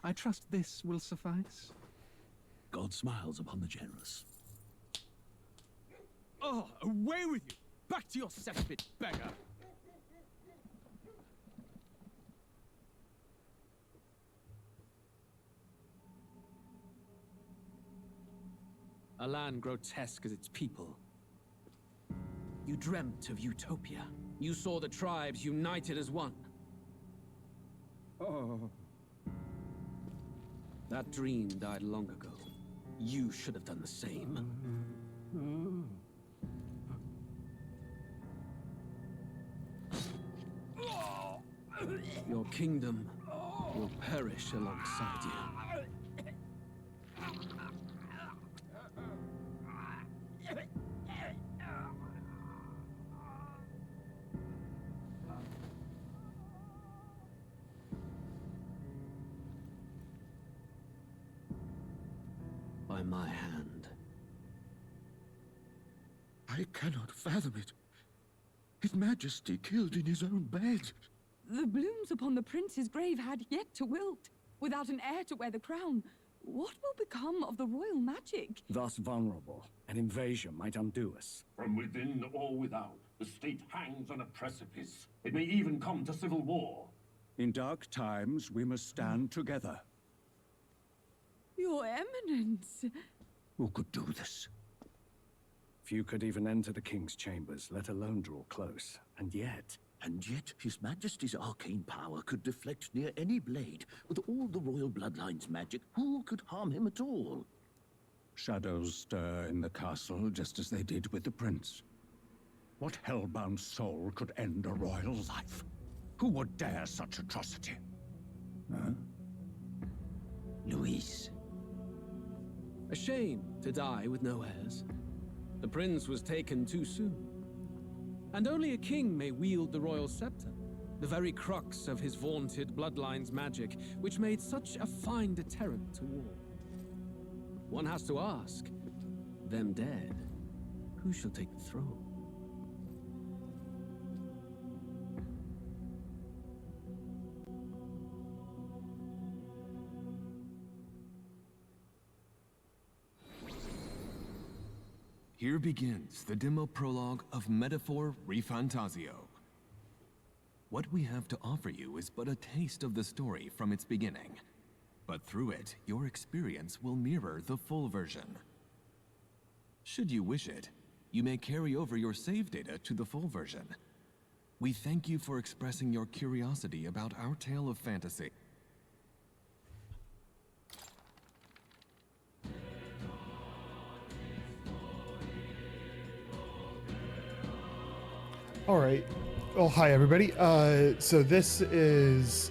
I trust this will suffice. God smiles upon the generous. Oh, away with you! Back to your cesspit, beggar! A land grotesque as its people. You dreamt of utopia. You saw the tribes united as one. Oh. That dream died long ago. You should have done the same. Your kingdom will perish alongside you. By my hand. I cannot fathom it. His Majesty killed in his own bed. The blooms upon the prince's grave had yet to wilt. Without an heir to wear the crown, what will become of the royal magic? Thus vulnerable, an invasion might undo us. From within or without, the state hangs on a precipice. It may even come to civil war. In dark times, we must stand together. Your Eminence. Who could do this? Few could even enter the king's chambers, let alone draw close. And yet His Majesty's arcane power could deflect near any blade. With all the royal bloodline's magic, who could harm him at all? shadows stir in the castle just as they did with the prince. What hellbound soul could end a royal life? Who would dare such atrocity? Huh? Luis. A shame to die with no heirs. The prince was taken too soon. And only a king may wield the royal scepter, the very crux of his vaunted bloodline's magic, which made such a fine deterrent to war. One has to ask, them dead, who shall take the throne? Here begins the demo prologue of metaphorrefantazio. What we have to offer you is but a taste of the story from its beginning, but through it, your experience will mirror the full version. Should you wish it, you may carry over your save data to the full version. We thank you for expressing your curiosity about our tale of fantasy. All right. Well, hi everybody. So this is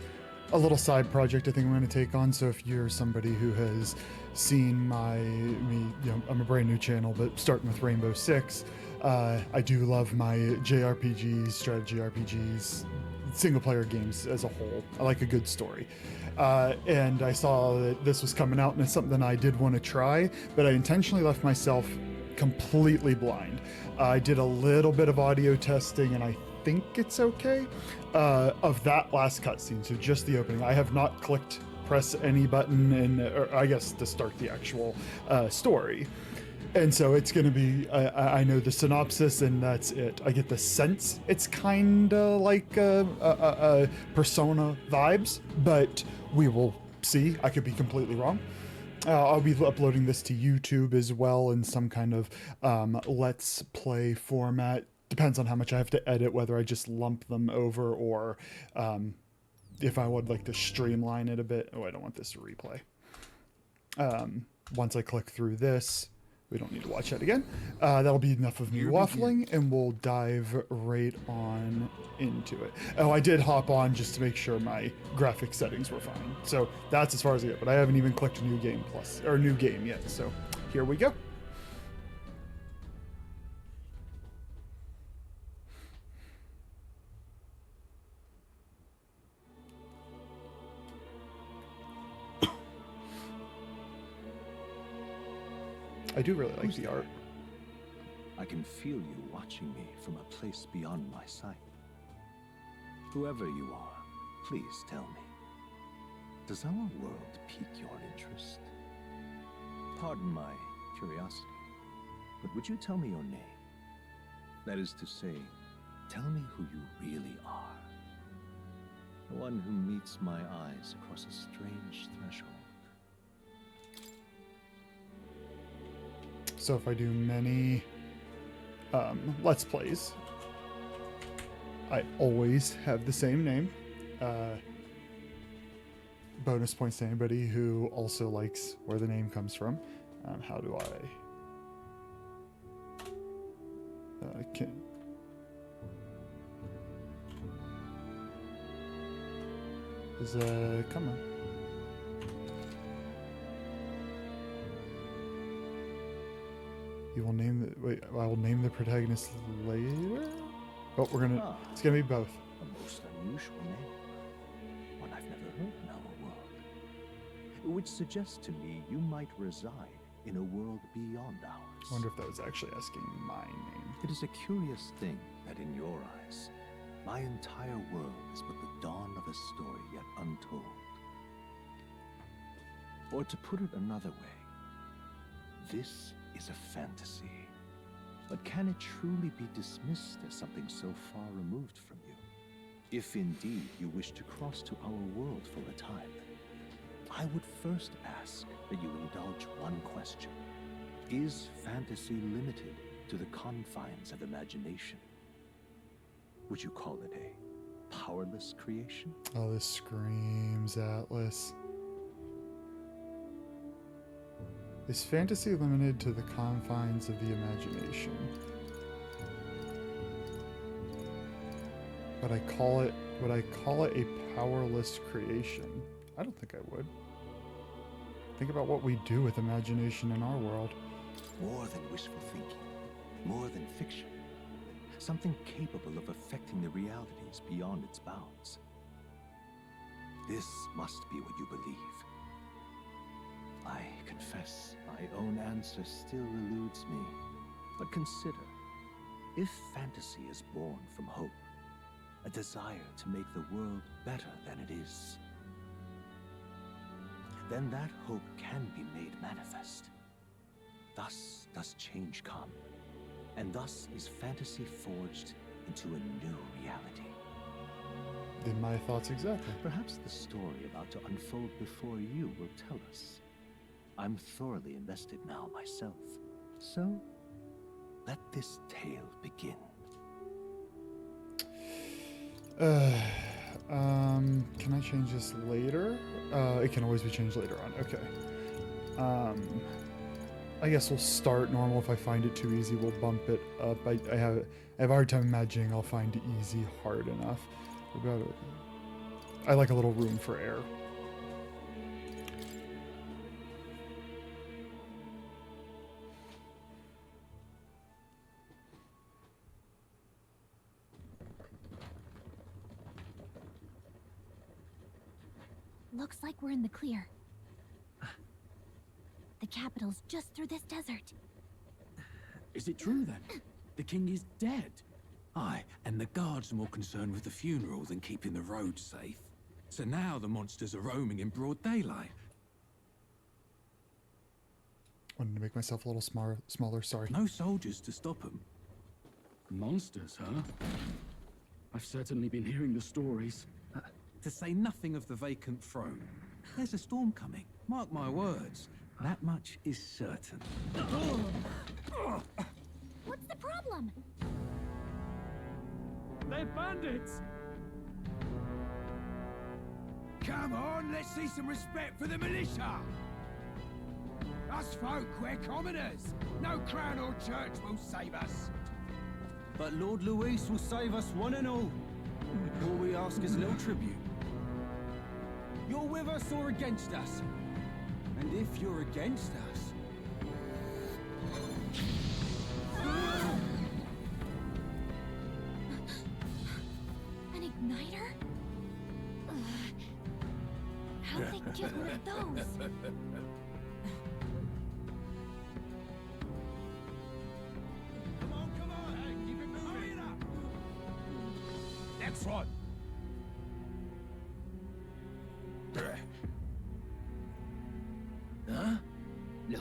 a little side project I think I'm going to take on. So if you're somebody who has seen I'm a brand new channel, but starting with Rainbow Six, I do love my JRPGs, strategy RPGs, single player games as a whole. I like a good story. And I saw that this was coming out and it's something I did want to try, but I intentionally left myself completely blind. I did a little bit of audio testing and I think it's okay of that last cutscene, so just the opening. I have not clicked press any button or I guess to start the actual story. And so it's going to be, I know the synopsis and that's it. I get the sense it's kind of like Persona vibes, but we will see. I could be completely wrong. I'll be uploading this to YouTube as well in some kind of let's play format. Depends on how much I have to edit, whether I just lump them over or if I would like to streamline it a bit. Oh, I don't want this to replay. Once I click through this, we don't need to watch that again. That'll be enough of me waffling, and we'll dive right on into it. Oh, I did hop on just to make sure my graphic settings were fine. So that's as far as I get, but I haven't even clicked New Game Plus, or New Game yet. So here we go. I do really like the art. I can feel you watching me from a place beyond my sight. Whoever you are, please tell me. Does our world pique your interest? Pardon my curiosity, but would you tell me your name? That is to say, tell me who you really are. The one who meets my eyes across a strange threshold. So if I do many Let's Plays, I always have the same name. Bonus points to anybody who also likes where the name comes from. How do I... come on. You will name the... Wait, I will name the protagonist later? Oh, we're gonna... It's gonna be both. A most unusual name. One I've never heard in our world. Which suggests to me you might reside in a world beyond ours. I wonder if that was actually asking my name. It is a curious thing that in your eyes, my entire world is but the dawn of a story yet untold. Or to put it another way, this is a fantasy. But can it truly be dismissed as something so far removed from you? If indeed you wish to cross to our world for a time, I would first ask that you indulge one question. Is fantasy limited to the confines of imagination? Would you call it a powerless creation? Oh, this screams Atlas. Is fantasy limited to the confines of the imagination? Would I call it a powerless creation? I don't think I would. Think about what we do with imagination in our world. More than wishful thinking, more than fiction. Something capable of affecting the realities beyond its bounds. This must be what you believe. I confess my own answer still eludes me. But consider, if fantasy is born from hope, a desire to make the world better than it is, then that hope can be made manifest. Thus does change come, and thus is fantasy forged into a new reality. In my thoughts exactly. Perhaps the story about to unfold before you will tell us. I'm thoroughly invested now myself, so let this tale begin. Can I change this later? It can always be changed later on. Okay. I guess we'll start normal. If I find it too easy, we'll bump it up. I have a hard time imagining I'll find easy hard enough. I like a little room for error. Looks like we're in the clear. The capital's just through this desert. Is it true then? The king is dead? Aye, and the guards are more concerned with the funeral than keeping the roads safe. So now the monsters are roaming in broad daylight. Wanted to make myself a little smaller, sorry. No soldiers to stop them. Monsters, huh? I've certainly been hearing the stories. To say nothing of the vacant throne. There's a storm coming, mark my words. That much is certain. What's the problem? They're bandits! Come on, let's see some respect for the militia! Us folk, we're commoners. No crown or church will save us. But Lord Luis will save us one and all. All we ask is a little tribute. You're with us or against us? And if you're against us... An igniter? How'd they get one of those? Come on, hey, keep it moving. Hurry it up. Next one.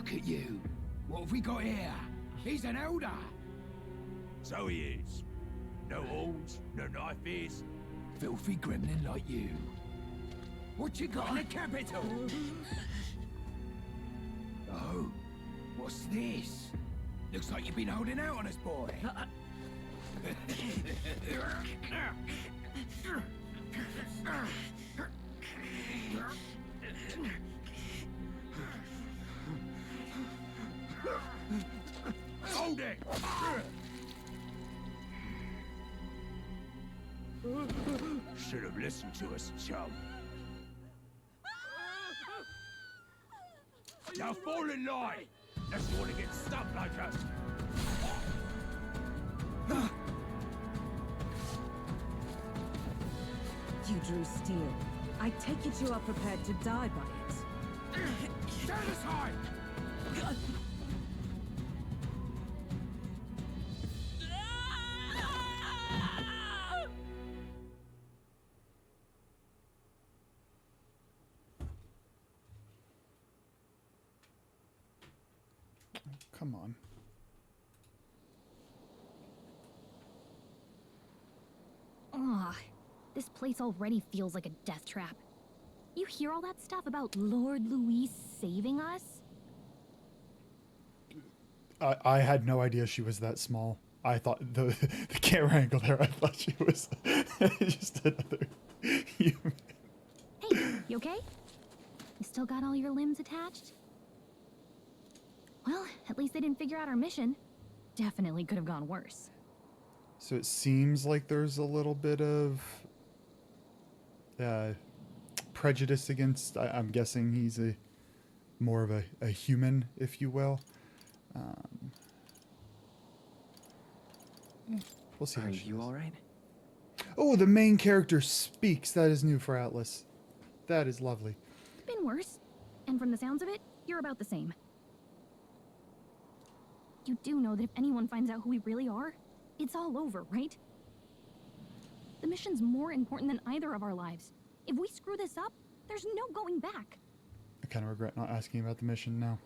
Look at you. What have we got here? He's an elder. So he is. No horns, no knife ears. Filthy gremlin like you. What you got in the capital? Oh, what's this? Looks like you've been holding out on us, boy. Hold it! Should have listened to us, chum. Now fall in line! Let's want to get stuck like us. You drew steel. I take it you are prepared to die by it. Stand aside! Come on. Ugh, this place already feels like a death trap. You hear all that stuff about Lord Louis saving us? I had no idea she was that small. I thought the camera angle there, I thought she was just another human. Hey, you okay? You still got all your limbs attached? Well, at least they didn't figure out our mission. Definitely could have gone worse. So it seems like there's a little bit of prejudice against. I'm guessing he's more of a human, if you will. We'll see. Are you all right? Oh, the main character speaks. That is new for Atlas. That is lovely. Been worse. And from the sounds of it, you're about the same. You do know that if anyone finds out who we really are, it's all over, right? The mission's more important than either of our lives. If we screw this up, there's no going back. I kind of regret not asking about the mission now.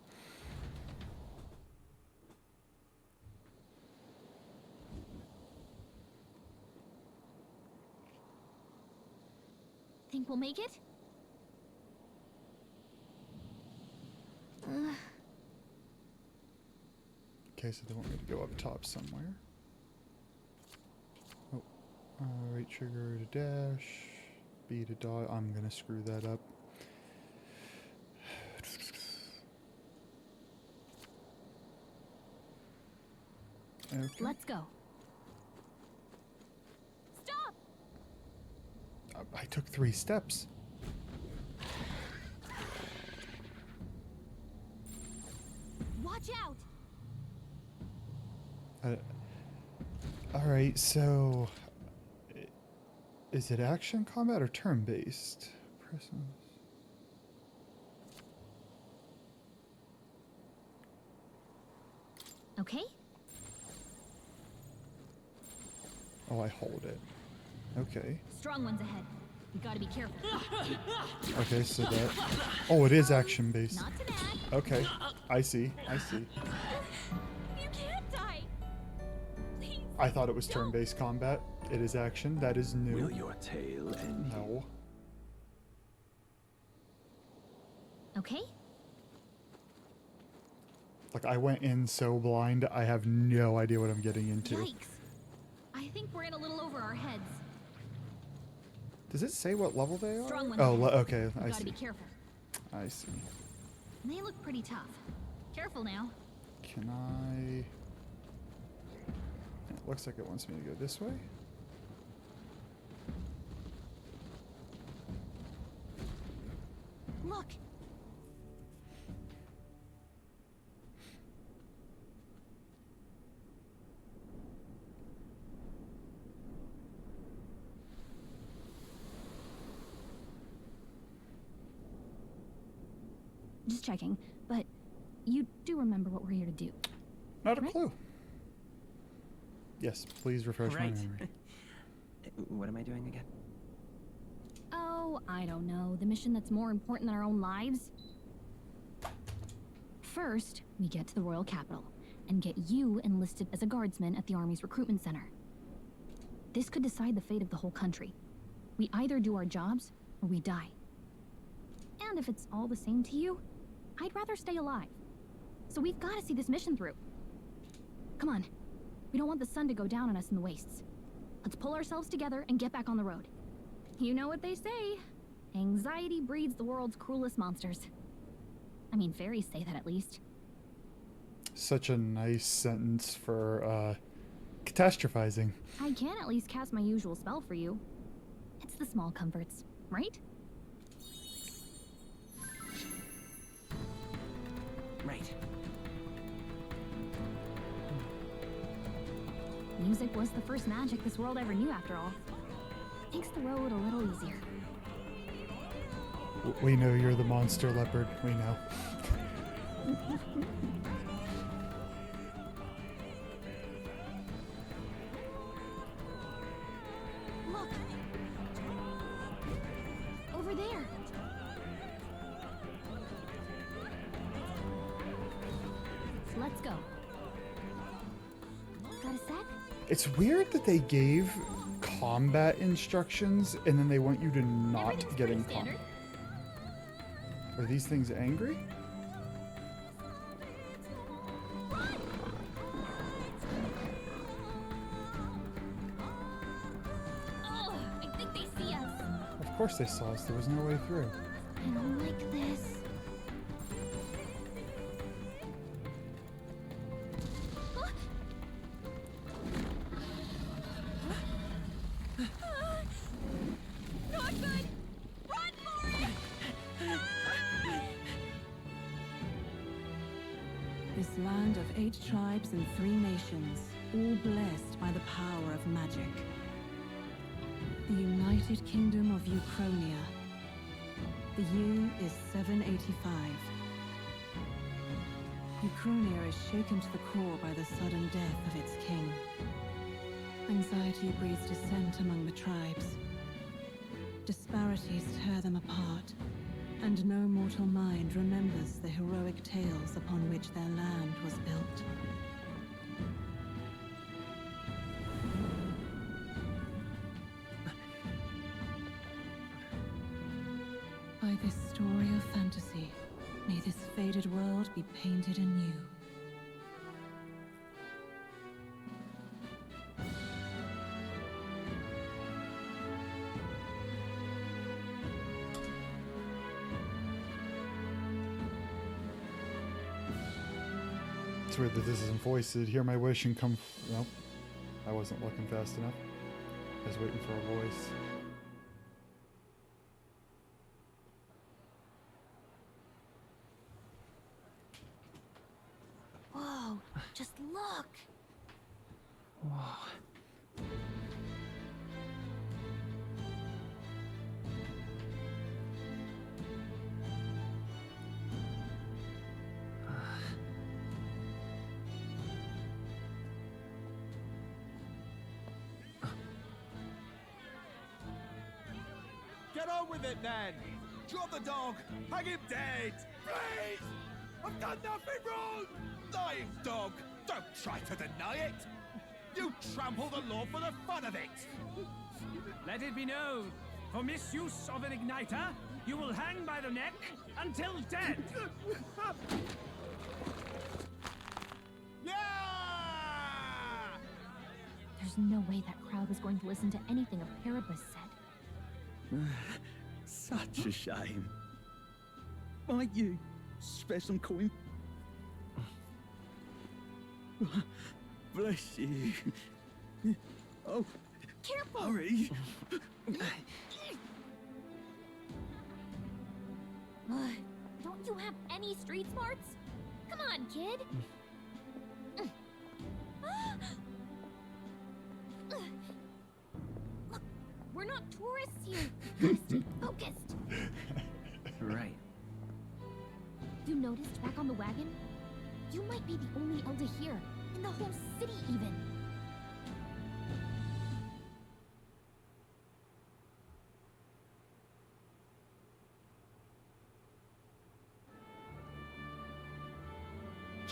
Think we'll make it? Okay, so they want me to go up top somewhere. Oh, right trigger to dash, B to dodge. I'm gonna screw that up. Okay. Let's go. Stop! I took 3 steps. Watch out! Alright, so is it action combat or turn-based? Okay. Oh, I hold it. Okay. Strong ones ahead. We gotta be careful. Okay, so that... Oh, it is action-based. Not to nag. Okay, I see. I see. You can't die. Please. I thought it was turn-based combat. It is action. That is new. Will your tale end? No. Okay. Like, I went in so blind, I have no idea what I'm getting into. Yikes. I think we're in a little over our heads. Does it say what level they are? Strong ones Oh, ahead. okay. We I gotta see. be careful. I see. They look pretty tough. Careful now. Can I... It looks like it wants me to go this way. Look. Just checking, but you do remember what we're here to do. Not a clue. Yes, please refresh my Right. memory. What am I doing again? Oh, I don't know. The mission that's more important than our own lives? first, we get to the royal capital and get you enlisted as a guardsman at the army's recruitment center. This could decide the fate of the whole country. We either do our jobs or we die. And if it's all the same to you, I'd rather stay alive. So we've got to see this mission through. Come on. We don't want the sun to go down on us in the wastes. Let's pull ourselves together and get back on the road. You know what they say. Anxiety breeds the world's cruelest monsters. I mean, fairies say that at least. Such a nice sentence for, catastrophizing. I can at least cast my usual spell for you. It's the small comforts, right? Right. Music was the first magic this world ever knew, after all. Makes the road a little easier. We know you're the monster leopard. We know. Look! Over there! Let's go. Got a sec? It's weird that they gave combat instructions and then they want you to not get in combat. Are these things angry? Oh, I think they see us. Of course they saw us. There was no way through. I don't like this. Not good! Run for it! This land of 8 tribes and 3 nations, all blessed by the power of magic. The United Kingdom of Uchronia. The year is 785. Uchronia is shaken to the core by the sudden death of its king. Anxiety breeds dissent among the tribes. Disparities tear them apart, and no mortal mind remembers the heroic tales upon which their land was built. By this story of fantasy, may this faded world be painted anew. It's weird that this isn't voiced. Hear my wish and come. Nope. I wasn't looking fast enough. I was waiting for a voice. Whoa, just look! Whoa. Get on with it, then! Drop the dog! Hang him dead! Please! I've done nothing wrong! Lying dog! Don't try to deny it! You trample the law for the fun of it! Let it be known, for misuse of an igniter, you will hang by the neck until dead! Yeah! There's no way that crowd was going to listen to anything a Paribus said. Such a shame. Might you spare some coin? Bless you. Oh, careful! Hurry! Don't you have any street smarts? Come on, kid! Look, we're not tourists here. Gotta stay focused. Right. You noticed back on the wagon? You might be the only elder here, in the whole city even.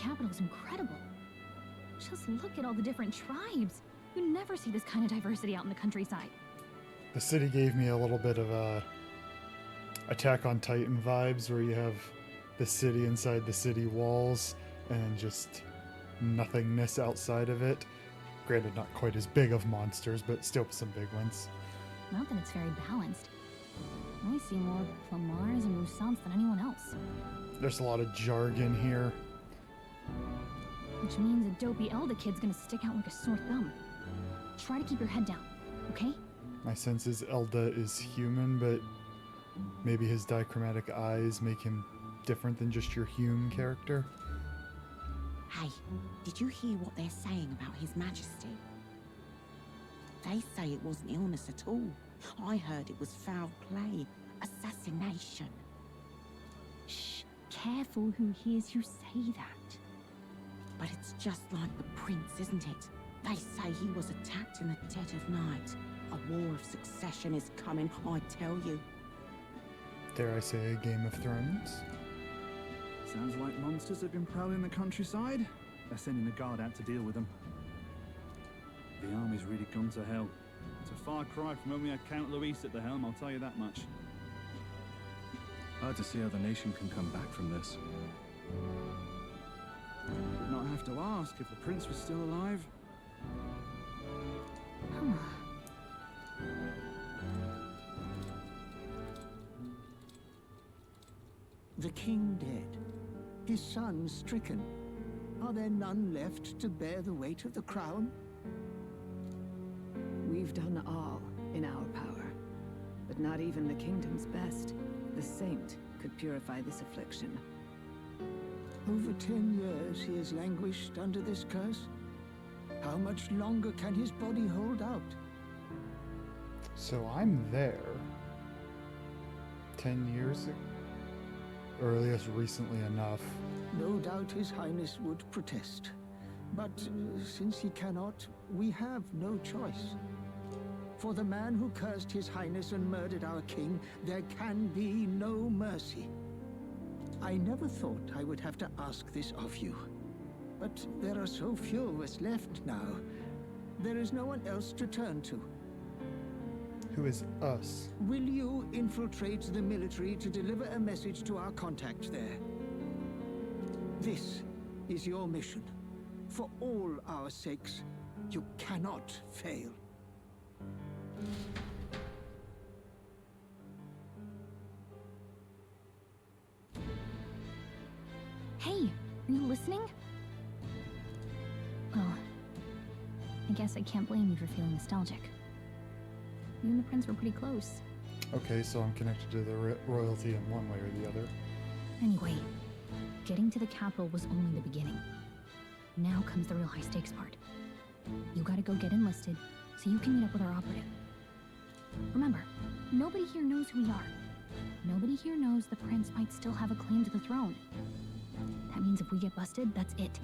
capital is incredible. Just look at all the different tribes. You never see this kind of diversity out in the countryside. The city gave me a little bit of Attack on Titan vibes, where you have the city inside the city walls and just nothingness outside of it. Granted, not quite as big of monsters, but still some big ones. Not that it's very balanced. I see more Flamars and Roussants than anyone else. There's a lot of jargon here. Which means a dopey Elda kid's gonna stick out like a sore thumb. Try to keep your head down, okay? My sense is Elda is human, but maybe his dichromatic eyes make him different than just your Hume character. Hey, did you hear what they're saying about His Majesty? They say it wasn't illness at all. I heard it was foul play, assassination. Shh, careful who hears you say that. But it's just like the prince, isn't it? They say he was attacked in the dead of night. A war of succession is coming, I tell you. Dare I say a Game of Thrones? Sounds like monsters have been prowling the countryside. They're sending the guard out to deal with them. The army's really gone to hell. It's a far cry from when we had Count Luis at the helm, I'll tell you that much. Hard to see how the nation can come back from this. Did not have to ask if the prince was still alive. The king dead, his son stricken. Are there none left to bear the weight of the crown? We've done all in our power, but not even the kingdom's best, the saint, could purify this affliction. Over 10 years he has languished under this curse. How much longer can his body hold out? So I'm there 10 years ago, or at least recently enough. No doubt His Highness would protest. But since he cannot, we have no choice. For the man who cursed His Highness and murdered our king, there can be no mercy. I never thought I would have to ask this of you. But there are so few of us left now. There is no one else to turn to. Who is us? Will you infiltrate the military to deliver a message to our contact there? This is your mission. For all our sakes, you cannot fail. Hey, are you listening? Well, I guess I can't blame you for feeling nostalgic. You and the prince were pretty close. Okay, so I'm connected to the royalty in one way or the other. Anyway, getting to the capital was only the beginning. Now comes the real high-stakes part. You gotta go get enlisted so you can meet up with our operative. Remember, nobody here knows who we are. Nobody here knows the prince might still have a claim to the throne. That means if we get busted, that's it.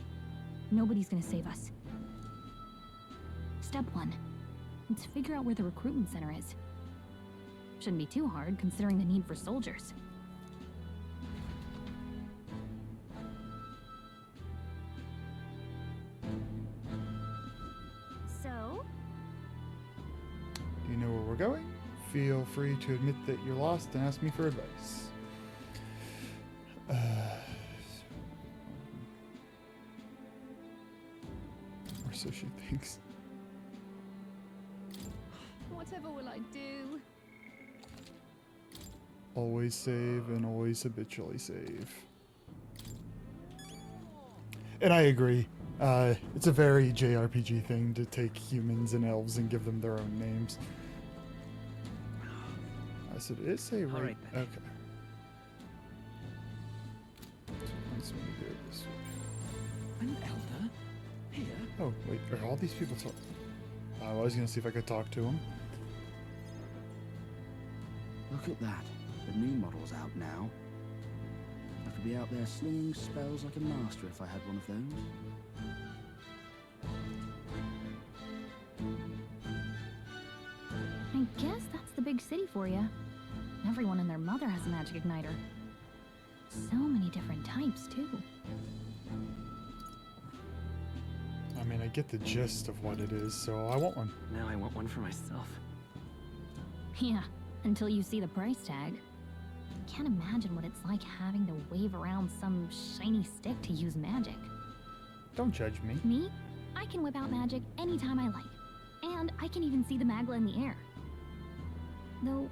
Nobody's gonna save us. Step 1. Let's figure out where the recruitment center is. Shouldn't be too hard, considering the need for soldiers. So? Do you know where we're going? Feel free to admit that you're lost and ask me for advice. Or so she thinks. Whatever will I do? Always save and always habitually save. And I agree. It's a very JRPG thing to take humans and elves and give them their own names. I said, did it say right? Right. Okay. So it wants me to go this way. An elder? Here? Oh, wait, are all these people talking? I was gonna see if I could talk to them. Look at that. The new model's out now. I could be out there slinging spells like a master if I had one of those. I guess that's the big city for you. Everyone and their mother has a magic igniter. So many different types, too. I mean, I get the gist of what it is, so I want one. Now I want one for myself. Yeah, until you see the price tag. Can't imagine what it's like having to wave around some shiny stick to use magic. Don't judge me. Me? I can whip out magic anytime I like. And I can even see the Magla in the air. Though,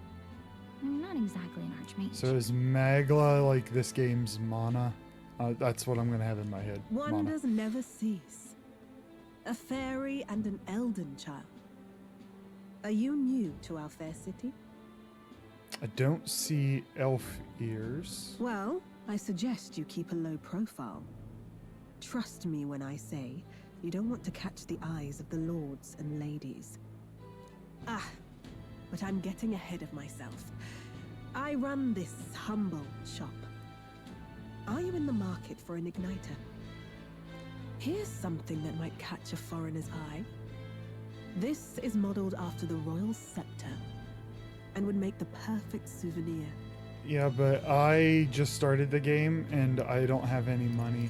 I'm not exactly an archmage. So is Magla like this game's mana? That's what I'm gonna have in my head. Wonders never cease. A fairy and an elden child. Are you new to our fair city? I don't see elf ears. Well, I suggest you keep a low profile. Trust me when I say you don't want to catch the eyes of the lords and ladies. Ah, but I'm getting ahead of myself. I run this humble shop. Are you in the market for an igniter? Here's something that might catch a foreigner's eye. This is modeled after the royal scepter and would make the perfect souvenir. Yeah, but I just started the game and I don't have any money.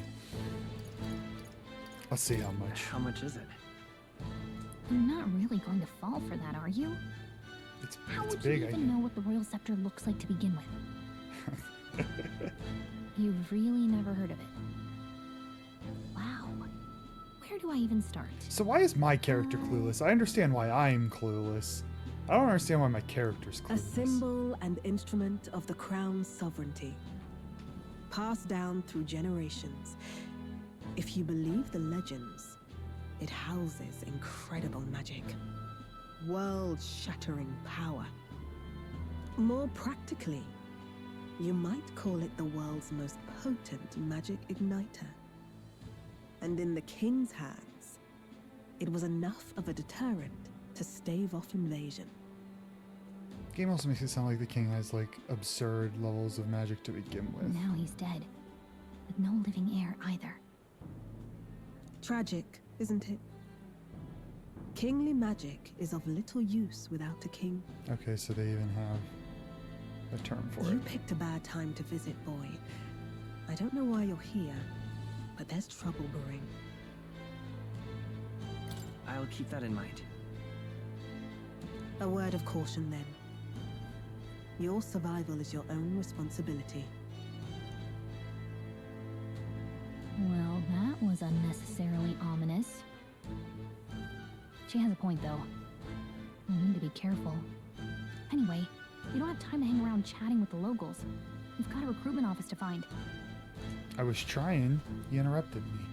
Let's see how much. How much is it? You're not really going to fall for that, are you? How would big, you even know what the royal scepter looks like to begin with? You've really never heard of it. Wow. Where do I even start? So why is my character clueless? I understand why I'm clueless. I don't understand why my character's A clueless. symbol and instrument of the crown's sovereignty, passed down through generations. If you believe the legends, it houses incredible magic, world-shattering power. More practically, you might call it the world's most potent magic igniter. And in the king's hands, it was enough of a deterrent to stave off invasion. The game also makes it sound like the king has like absurd levels of magic to begin with. Now he's dead, with no living heir either. Tragic, isn't it? Kingly magic is of little use without a king. Okay, so they even have a term for You it. picked a bad time to visit, boy. I don't know why you're here, but there's trouble brewing. I'll keep that in mind. A word of caution then. Your survival is your own responsibility. Well, that was unnecessarily ominous. She has a point, though. We need to be careful. Anyway, we don't have time to hang around chatting with the locals. We've got a recruitment office to find. I was trying. You interrupted me.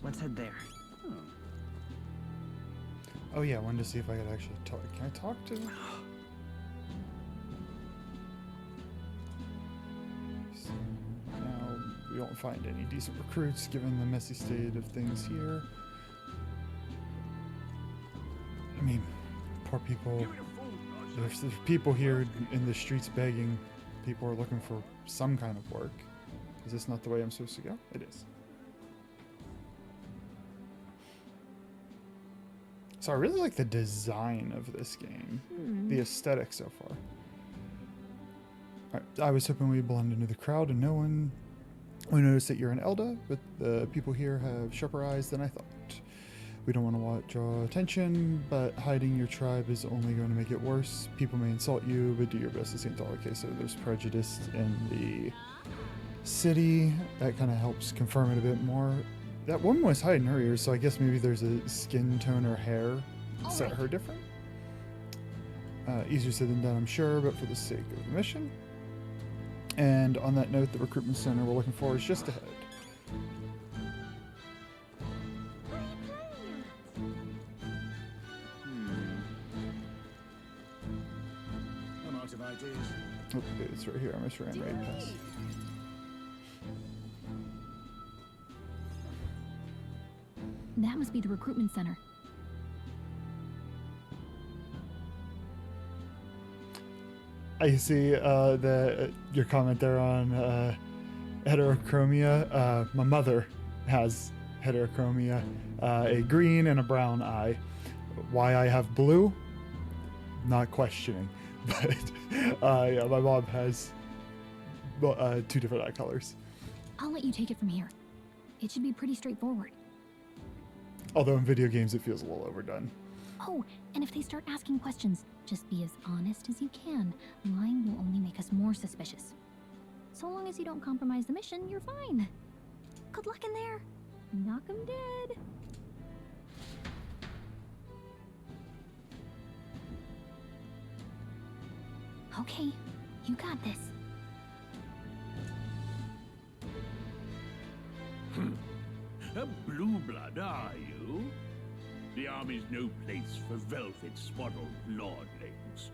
Let's head there. Oh yeah, I wanted to see if I could actually talk. Can I talk to them? So now we won't find any decent recruits given the messy state of things here. I mean, poor people. There's people here in the streets begging. People are looking for some kind of work. Is this not the way I'm supposed to go? It is. So I really like the design of this game, the aesthetic so far. Alright, I was hoping we'd blend into the crowd and no one would notice that you're an Elda, but the people here have sharper eyes than I thought. We don't want to draw attention, but hiding your tribe is only going to make it worse. People may insult you, but do your best to see into all the cases. There's prejudice in the city. That kind of helps confirm it a bit more. That woman was hiding her ears, so I guess maybe there's a skin tone or hair set her different. Easier said than done, I'm sure, but for the sake of the mission. And on that note, the recruitment center we're looking for is just ahead. I'm out of ideas. Oh, it's right here. I misran right past. That must be the recruitment center. I see your comment there on heterochromia. My mother has heterochromia, a green and a brown eye. Why I have blue? Not questioning, but yeah, my mom has two different eye colors. I'll let you take it from here. It should be pretty straightforward. Although in video games it feels a little overdone. Oh, and if they start asking questions, just be as honest as you can. Lying will only make us more suspicious. So long as you don't compromise the mission, you're fine. Good luck in there. Knock 'em dead. Okay, you got this. A blue blood, are you? The army's no place for velvet-swaddled lordlings.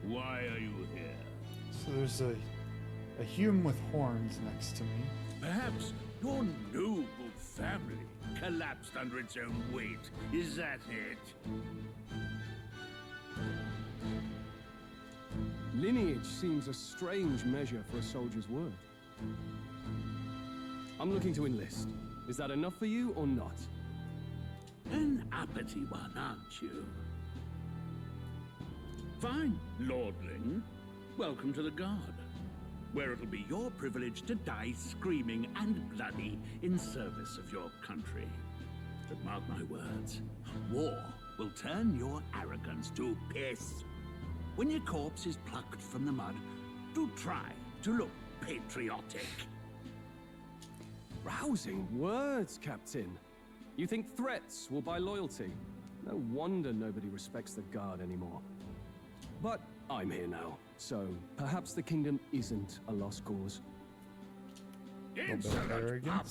Why are you here? So there's a human with horns next to me. Perhaps your noble family collapsed under its own weight. Is that it? Lineage seems a strange measure for a soldier's word. I'm looking to enlist. Is that enough for you or not? An uppity one, aren't you? Fine, lordling. Welcome to the Guard, where it'll be your privilege to die screaming and bloody in service of your country. But mark my words, war will turn your arrogance to piss. When your corpse is plucked from the mud, do try to look patriotic. Rousing words, Captain. You think threats will buy loyalty? No wonder nobody respects the Guard anymore. But I'm here now, so perhaps the kingdom isn't a lost cause. Insolent pup!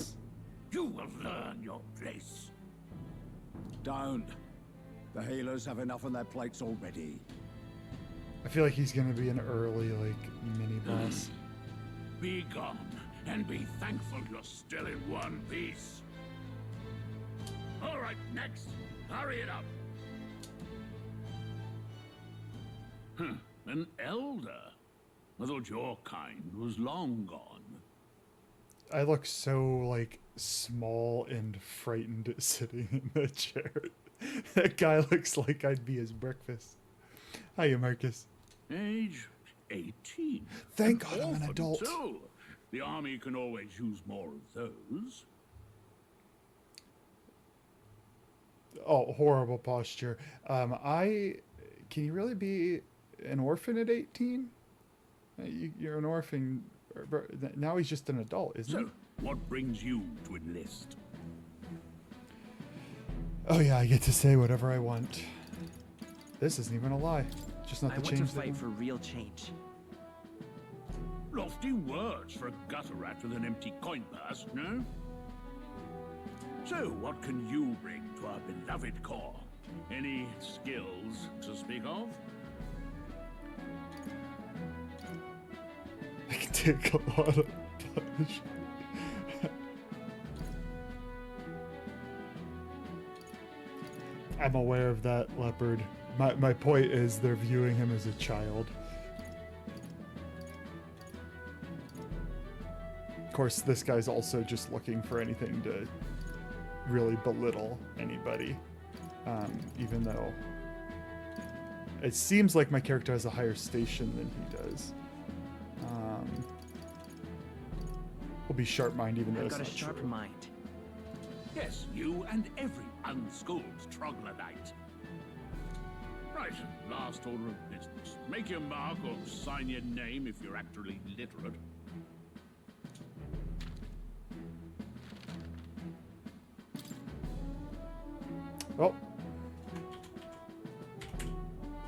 You will learn your place. Don't. The healers have enough on their plates already. I feel like he's gonna be an early, like, mini boss. Be gone, and be thankful you're still in one piece. All right, next. Hurry it up. An elder? I thought your kind was long gone. I look so, like, small and frightened sitting in the chair. That guy looks like I'd be his breakfast. Hiya, Marcus. Age 18. Thank God I'm an adult. Too. The army can always use more of those. Oh, horrible posture. Can you really be an orphan at 18? You're an orphan. Now he's just an adult, isn't he? So, what brings you to enlist? Oh yeah, I get to say whatever I want. This isn't even a lie. Just not I the want change to that fight we- for real change. Lofty words for a gutter rat with an empty coin purse, no? So, what can you bring to our beloved corps? Any skills to speak of? I can take a lot of punishment. I'm aware of that, Leopard. My point is they're viewing him as a child. Of course, this guy's also just looking for anything to really belittle anybody. Even though it seems like my character has a higher station than he does. We'll be sharp-minded even though I've it's got a not sharp true. mind. Yes, you and every unschooled troglodyte. Right, last order of business. Make your mark or sign your name if you're actually literate. Oh.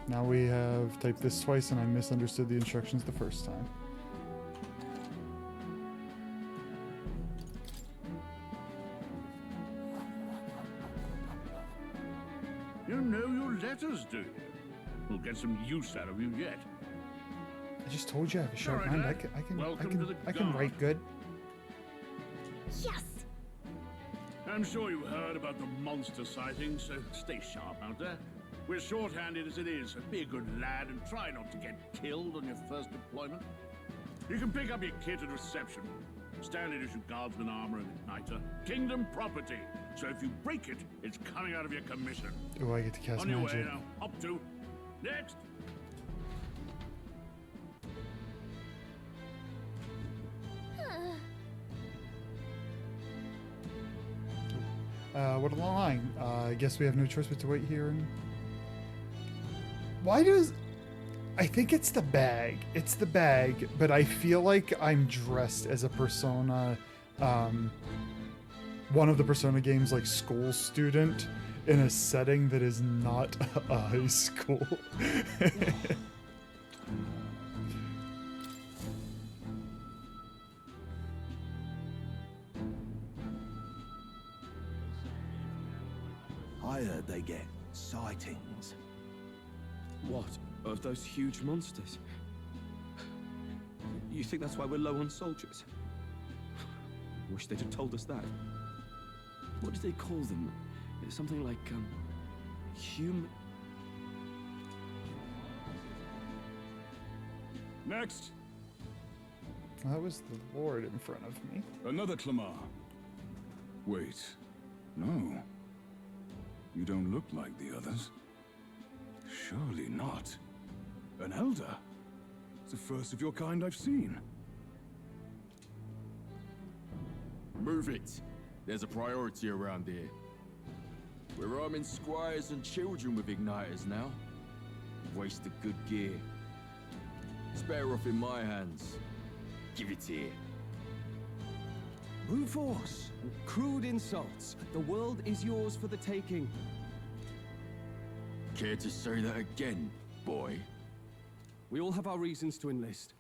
Now we have typed this twice and I misunderstood the instructions the first time. You know your letters, do you? We'll get some use out of you yet. I just told you I have a sharp All right, mind. lad. Welcome to the I can Guard. write good. Yes! I'm sure you heard about the monster sightings, so stay sharp out there. We're short-handed as it is, so be a good lad and try not to get killed on your first deployment. You can pick up your kit at reception. Standard issue guardsman armor and igniter. Kingdom property. So if you break it, it's coming out of your commission. Oh, I get to cast On your magic. way now. Up to. Next. What a long line. I guess we have no choice but to wait here. And why does... I think it's the bag. It's the bag, but I feel like I'm dressed as a Persona, one of the Persona games, like school student in a setting that is not a high school. I heard they get sightings. What? Of those huge monsters? You think that's why we're low on soldiers? Wish they'd have told us that. What do they call them? Something like, human... Next! That was the Lord in front of me. Another Clamar. Wait. No. You don't look like the others. Surely not. An elder? It's the first of your kind I've seen. Move it. There's a priority around here. We're arming squires and children with igniters now. Wasted good gear. It's better off in my hands. Give it here. Brute force and crude insults. The world is yours for the taking. Care to say that again, boy? We all have our reasons to enlist.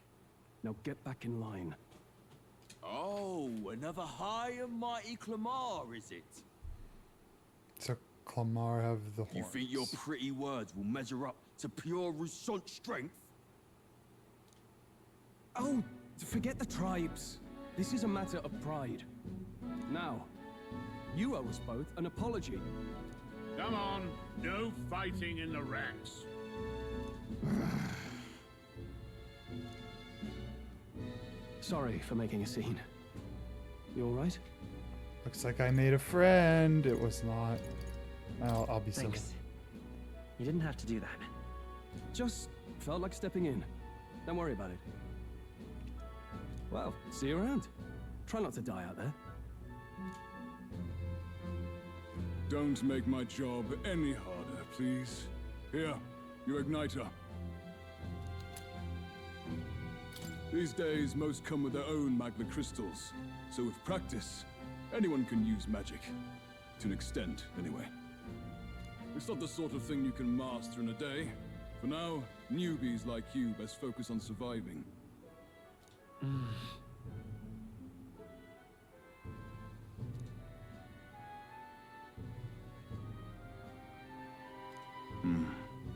Now get back in line. Oh, another high and mighty Clamar, is it? So Clamar have the horns. You think your pretty words will measure up to pure Rousant strength? Oh, forget the tribes. This is a matter of pride. Now, you owe us both an apology. Come on, no fighting in the ranks. Sorry for making a scene. You all right? Looks like I made a friend. It was not. I'll be civil. Thanks. You didn't have to do that. Just felt like stepping in. Don't worry about it. Well, see you around. Try not to die out there. Don't make my job any harder, please. Here, your igniter. These days, most come with their own magma crystals. So with practice, anyone can use magic. To an extent, anyway. It's not the sort of thing you can master in a day. For now, newbies like you best focus on surviving.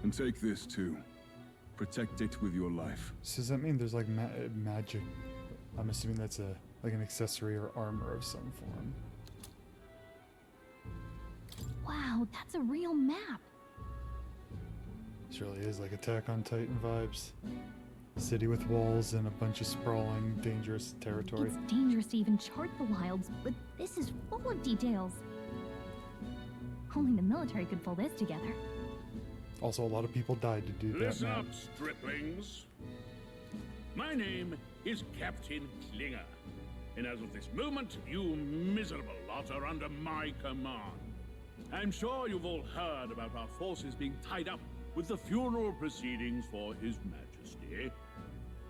And take this too. Protect it with your life. So does that mean there's like magic? I'm assuming that's like an accessory or armor of some form. Wow, that's a real map. This really is like Attack on Titan vibes. City with walls and a bunch of sprawling, dangerous territory. It's dangerous to even chart the wilds, but this is full of details. Only the military could pull this together. Also, a lot of people died to do that. Listen up, striplings. My name is Captain Klinger, and as of this moment, you miserable lot are under my command. I'm sure you've all heard about our forces being tied up with the funeral proceedings for His Majesty.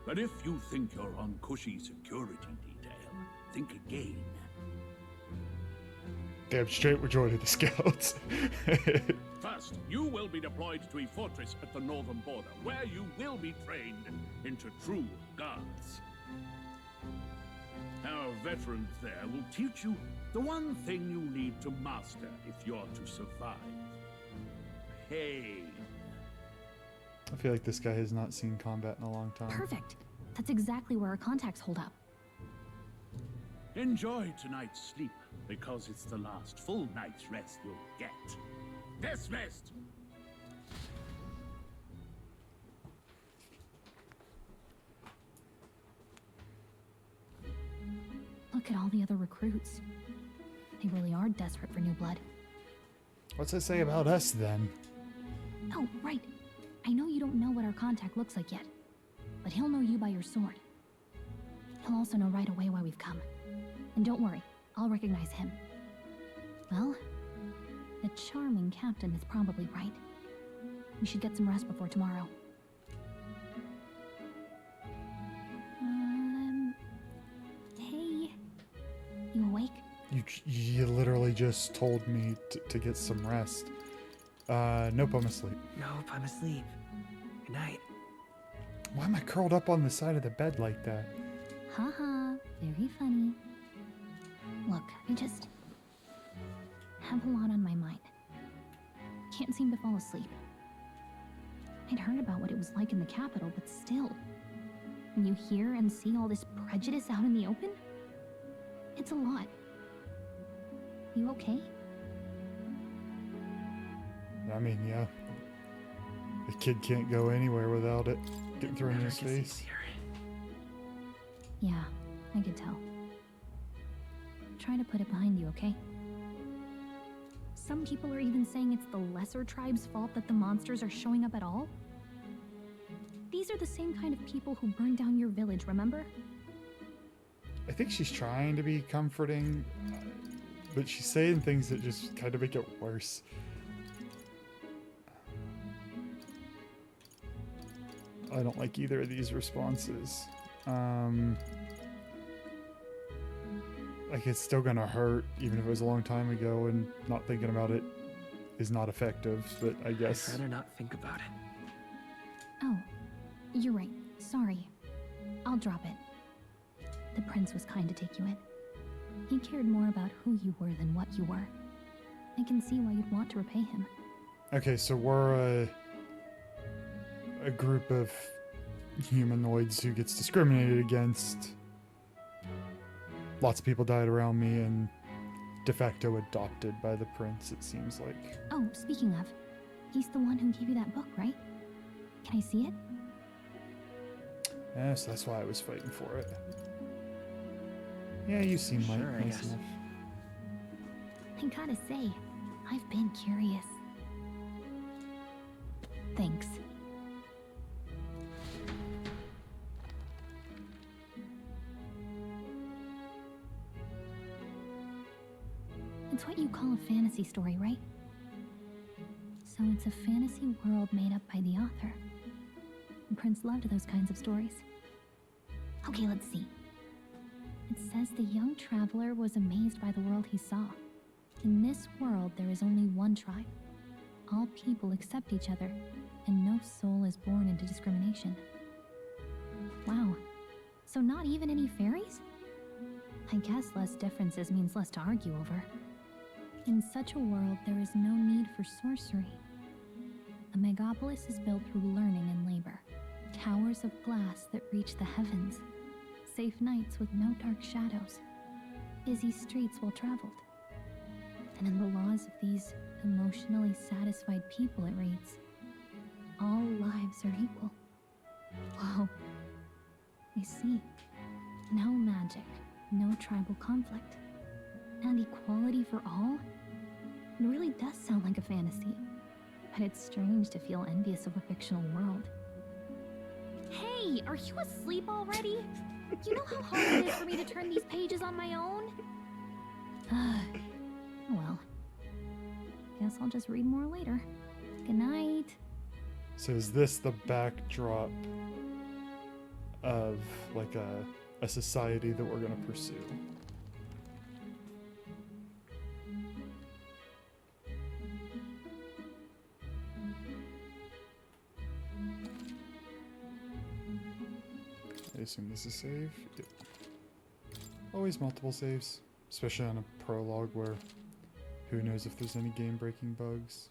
But if you think you're on cushy security detail, think again. Damn straight we're joining the scouts. First, you will be deployed to a fortress at the northern border, where you will be trained into true guards. Our veterans there will teach you the one thing you need to master if you're to survive. Pain. I feel like this guy has not seen combat in a long time. Perfect. That's exactly where our contacts hold up. Enjoy tonight's sleep, because it's the last full night's rest you'll get. Dismissed! Look at all the other recruits. They really are desperate for new blood. What's that say about us then? Oh, right. I know you don't know what our contact looks like yet, but he'll know you by your sword. He'll also know right away why we've come. And don't worry, I'll recognize him. Well, The charming captain is probably right. We should get some rest before tomorrow. Hey. You awake? You literally just told me to get some rest. Nope, I'm asleep. Nope, I'm asleep. Good night. Why am I curled up on the side of the bed like that? Haha, very funny. Look, I just have a lot on my mind. Can't seem to fall asleep. I'd heard about what it was like in the capital, but still, when you hear and see all this prejudice out in the open, it's a lot. You okay? I mean, yeah. The kid can't go anywhere without it getting thrown in his face. Yeah, I could tell. Try to put it behind you, okay? Some people are even saying it's the lesser tribe's fault that the monsters are showing up at all. These are the same kind of people who burned down your village, remember? I think she's trying to be comforting, but she's saying things that just kind of make it worse. I don't like either of these responses. Like, it's still gonna hurt, even if it was a long time ago, and not thinking about it is not effective, but I guess... I'd rather not think about it. Oh, you're right. Sorry. I'll drop it. The prince was kind to take you in. He cared more about who you were than what you were. I can see why you'd want to repay him. Okay, so we're a group of humanoids who gets discriminated against. Lots of people died around me and de facto adopted by the prince, it seems like. Oh, speaking of, he's the one who gave you that book, right? Can I see it? Yeah, so that's why I was fighting for it. Yeah, you seem like Sure, I nice guess. enough. I gotta say, I've been curious. Thanks. It's what you call a fantasy story, right? So it's a fantasy world made up by the author. The prince loved those kinds of stories. Okay, let's see. It says the young traveler was amazed by the world he saw. In this world, there is only one tribe. All people accept each other, and no soul is born into discrimination. Wow. So not even any fairies? I guess less differences means less to argue over. In such a world, there is no need for sorcery. A megapolis is built through learning and labor. Towers of glass that reach the heavens. Safe nights with no dark shadows. Busy streets well traveled. And in the laws of these emotionally satisfied people, it reads, all lives are equal. Whoa. I see. No magic, no tribal conflict. And equality for all? It really does sound like a fantasy. But it's strange to feel envious of a fictional world. Hey, are you asleep already? You know how hard it is for me to turn these pages on my own? Well, guess I'll just read more later. Good night. So is this the backdrop of like a society that we're gonna pursue? I assume this is save. Yep. Always multiple saves, especially on a prologue where who knows if there's any game-breaking bugs.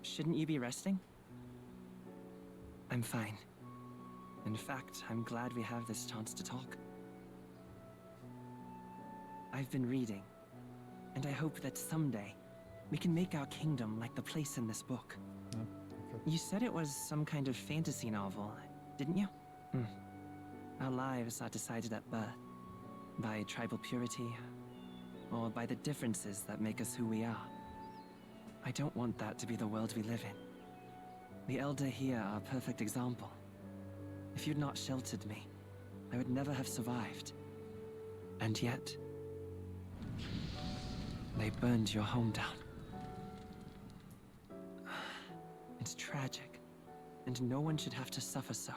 Shouldn't you be resting? I'm fine. In fact, I'm glad we have this chance to talk. I've been reading, and I hope that someday we can make our kingdom like the place in this book. You said it was some kind of fantasy novel, didn't you? Our lives are decided at birth, by tribal purity, or by the differences that make us who we are. I don't want that to be the world we live in. The Elder here are a perfect example. If you'd not sheltered me, I would never have survived. And yet, they burned your home down. It's tragic, and no one should have to suffer so.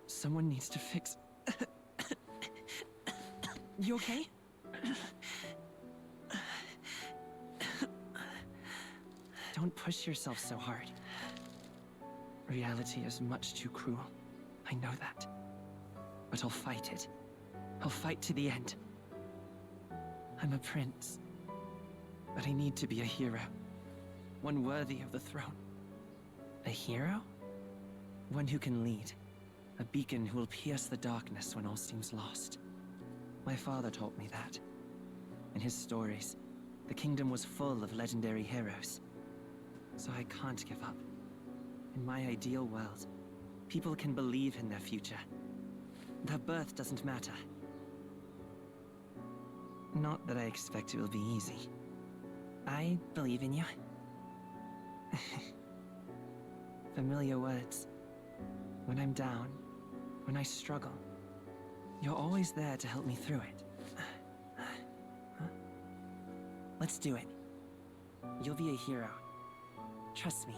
Someone needs to fix... You okay? Don't push yourself so hard. Reality is much too cruel. I know that. But I'll fight it. I'll fight to the end. I'm a prince. But I need to be a hero. One worthy of the throne. A hero? One who can lead. A beacon who will pierce the darkness when all seems lost. My father taught me that. In his stories, the kingdom was full of legendary heroes. So I can't give up. In my ideal world, people can believe in their future. Their birth doesn't matter. Not that I expect it will be easy. I believe in you. Familiar words. When I'm down, when I struggle, you're always there to help me through it. Let's do it. You'll be a hero. Trust me.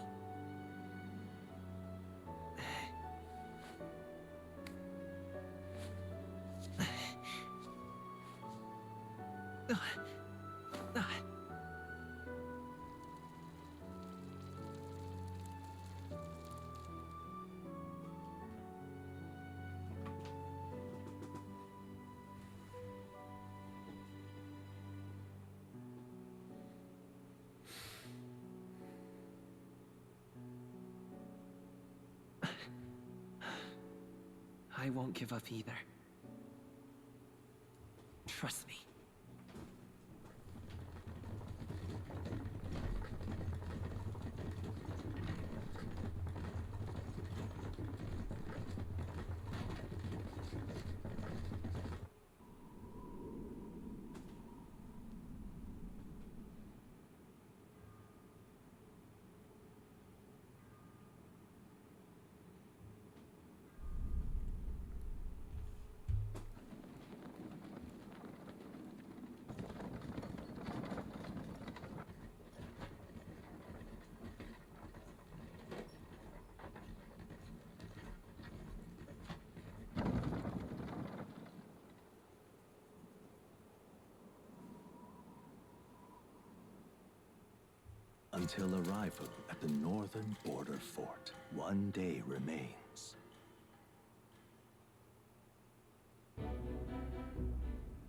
I won't give up either. Trust me. Until arrival at the northern border fort, one day remains.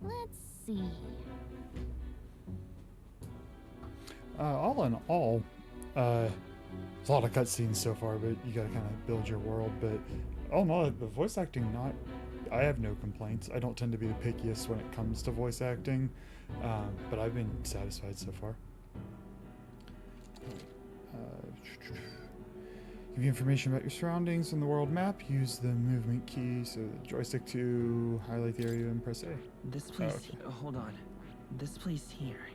Let's see. All in all, there's a lot of cutscenes so far, but you gotta kind of build your world. But all in all, the voice acting, I have no complaints. I don't tend to be the pickiest when it comes to voice acting, but I've been satisfied so far. Give you information about your surroundings on the world map. Use the movement key, so the joystick to highlight the area and press A. This place, hold on. This place here.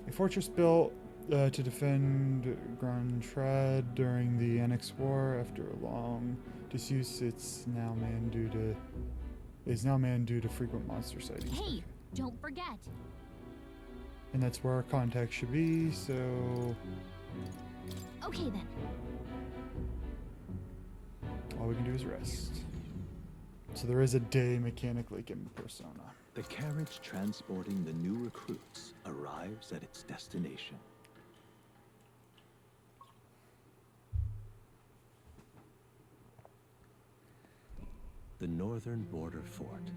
A fortress built to defend Grandtrad during the Annex War. After a long disuse, is now manned due to frequent monster sightings. Hey, don't forget. And that's where our contact should be, so... Okay then. All we can do is rest. So there is a day mechanic like in Persona. The carriage transporting the new recruits arrives at its destination. The northern border fort.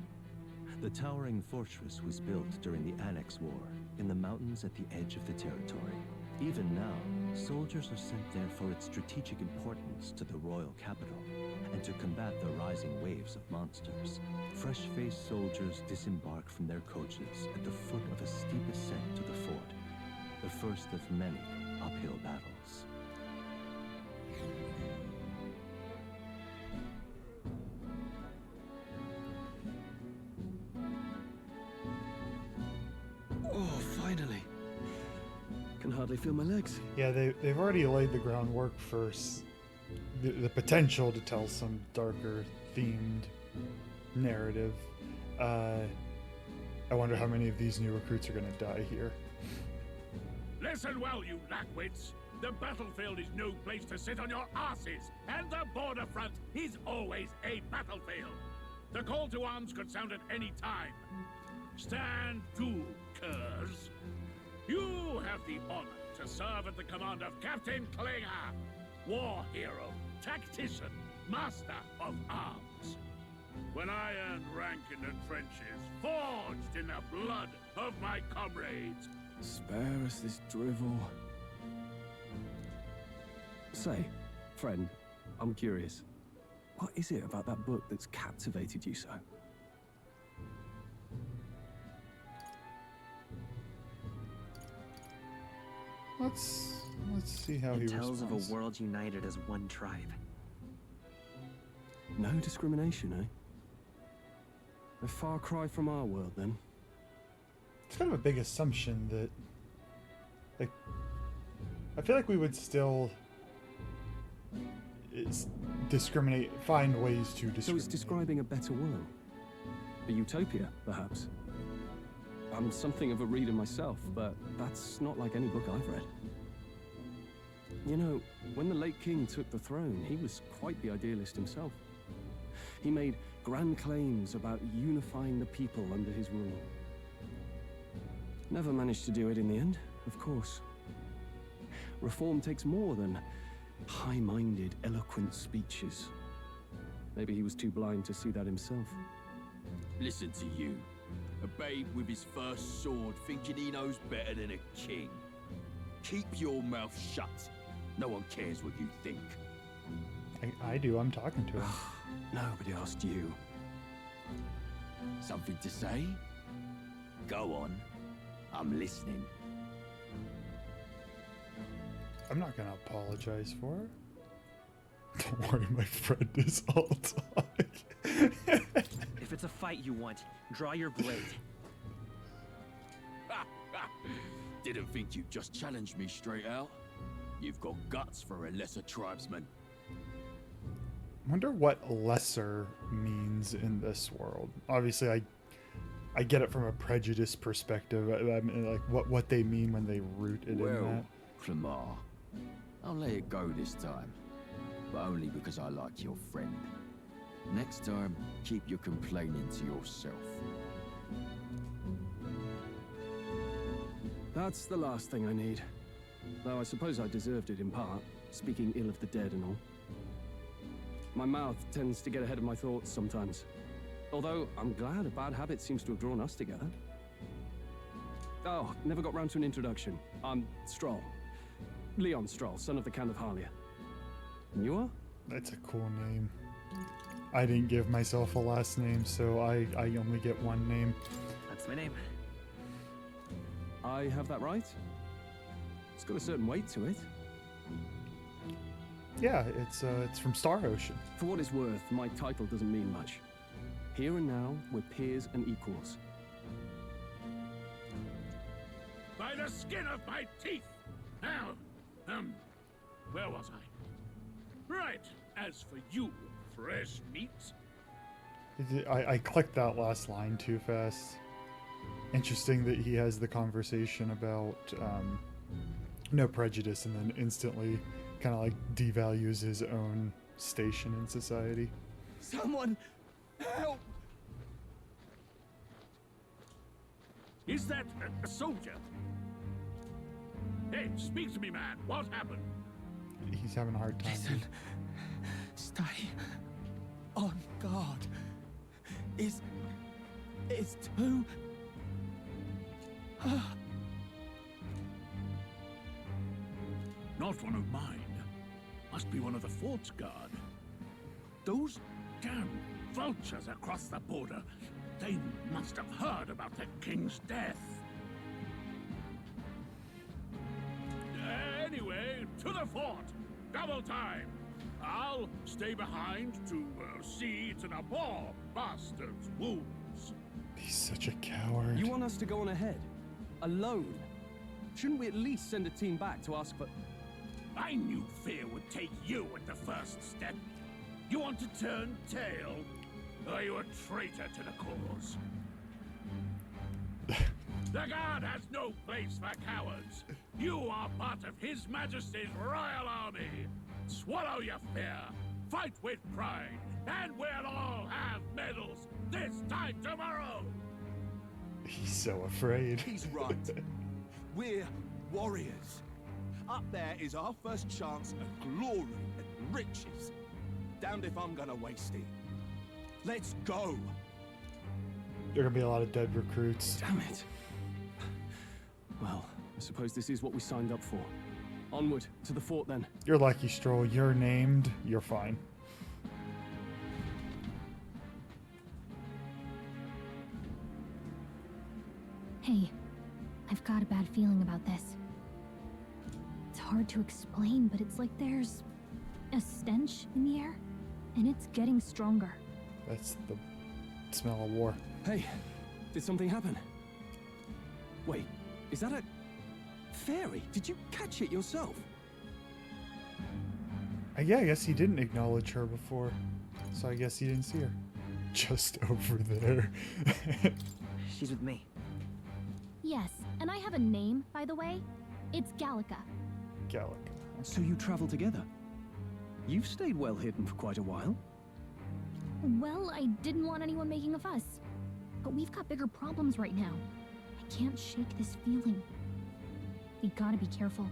The towering fortress was built during the Annex War in the mountains at the edge of the territory. Even now, soldiers are sent there for its strategic importance to the royal capital and to combat the rising waves of monsters. Fresh-faced soldiers disembark from their coaches at the foot of a steep ascent to the fort, the first of many uphill battles. Oh, finally. Can hardly feel my legs. Yeah, they've already laid the groundwork for the potential to tell some darker themed narrative. I wonder how many of these new recruits are going to die here. Listen well, you lackwits. The battlefield is no place to sit on your asses, and the border front is always a battlefield. The call to arms could sound at any time. Stand to, curs. You have the honor to serve at the command of Captain Klinger, war hero, tactician, master of arms. When I earned rank in the trenches, forged in the blood of my comrades. Spare us this drivel. Say, friend, I'm curious. What is it about that book that's captivated you so? Let's see how he It tells responds. of a world united as one tribe. No discrimination, eh? A far cry from our world, then. It's kind of a big assumption that, like, I feel like we would still discriminate, find ways to discriminate. So it's describing a better world. A utopia, perhaps. I'm something of a reader myself, but that's not like any book I've read. You know, when the late king took the throne, he was quite the idealist himself. He made grand claims about unifying the people under his rule. Never managed to do it in the end, of course. Reform takes more than high-minded, eloquent speeches. Maybe he was too blind to see that himself. Listen to you. A babe with his first sword thinking he knows better than a king. Keep your mouth shut. No one cares what you think. I do, I'm talking to him. Nobody asked you. Something to say? Go on. I'm listening. I'm not gonna apologize for her. Don't worry, my friend is all talk. If it's a fight you want, draw your blade. Didn't think you'd just challenge me straight out. You've got guts for a lesser tribesman. I wonder what lesser means in this world. Obviously, I get it from a prejudice perspective. I mean, like what they mean when they root it in that. Clemar, I'll let it go this time, but only because I like your friend. Next time, keep your complaining to yourself. That's the last thing I need. Though I suppose I deserved it in part, speaking ill of the dead and all. My mouth tends to get ahead of my thoughts sometimes. Although, I'm glad a bad habit seems to have drawn us together. Oh, never got round to an introduction. I'm Stroll. Leon Stroll, son of the Count of Harlia. And you are? That's a cool name. I didn't give myself a last name, so I only get one name. That's my name. I have that right? It's got a certain weight to it. Yeah, it's from Star Ocean. For what it's worth, my title doesn't mean much. Here and now, we're peers and equals. By the skin of my teeth! Now, where was I? Right, as for you, fresh meat. I clicked that last line too fast. Interesting that he has the conversation about no prejudice and then instantly kind of like devalues his own station in society. Someone help! Is that a soldier? Hey, speak to me, man. What happened? He's having a hard time. Listen. Stay on guard. It's too... Not one of mine. Must be one of the fort's guard. Those damn vultures across the border. They must have heard about the king's death. Anyway, to the fort. Double time. I'll stay behind to see to the poor bastard's wounds. He's such a coward. You want us to go on ahead? Alone? Shouldn't we at least send a team back to ask for... I knew fear would take you at the first step? You want to turn tail? Are you a traitor to the cause? The Guard has no place for cowards. You are part of His Majesty's Royal Army. Swallow your fear, fight with pride, and we'll all have medals this time tomorrow. He's so afraid. He's right. We're warriors. Up there is our first chance at glory and riches. Damned if I'm gonna waste it. Let's go. There are gonna be a lot of dead recruits. Damn it. Well, I suppose this is what we signed up for. Onward to the fort then. You're lucky, Stroll. You're named. You're fine. Hey, I've got a bad feeling about this. It's hard to explain, but it's like there's a stench in the air, and it's getting stronger. That's the smell of war. Hey, did something happen? Wait, is that a fairy? Did you catch it yourself? Yeah, I guess he didn't acknowledge her before, so I guess he didn't see her. Just over there. She's with me. Yes, and I have a name, by the way. It's Gallica. Gallica. So you travel together? You've stayed well hidden for quite a while. Well, I didn't want anyone making a fuss. But we've got bigger problems right now. I can't shake this feeling. We gotta be careful.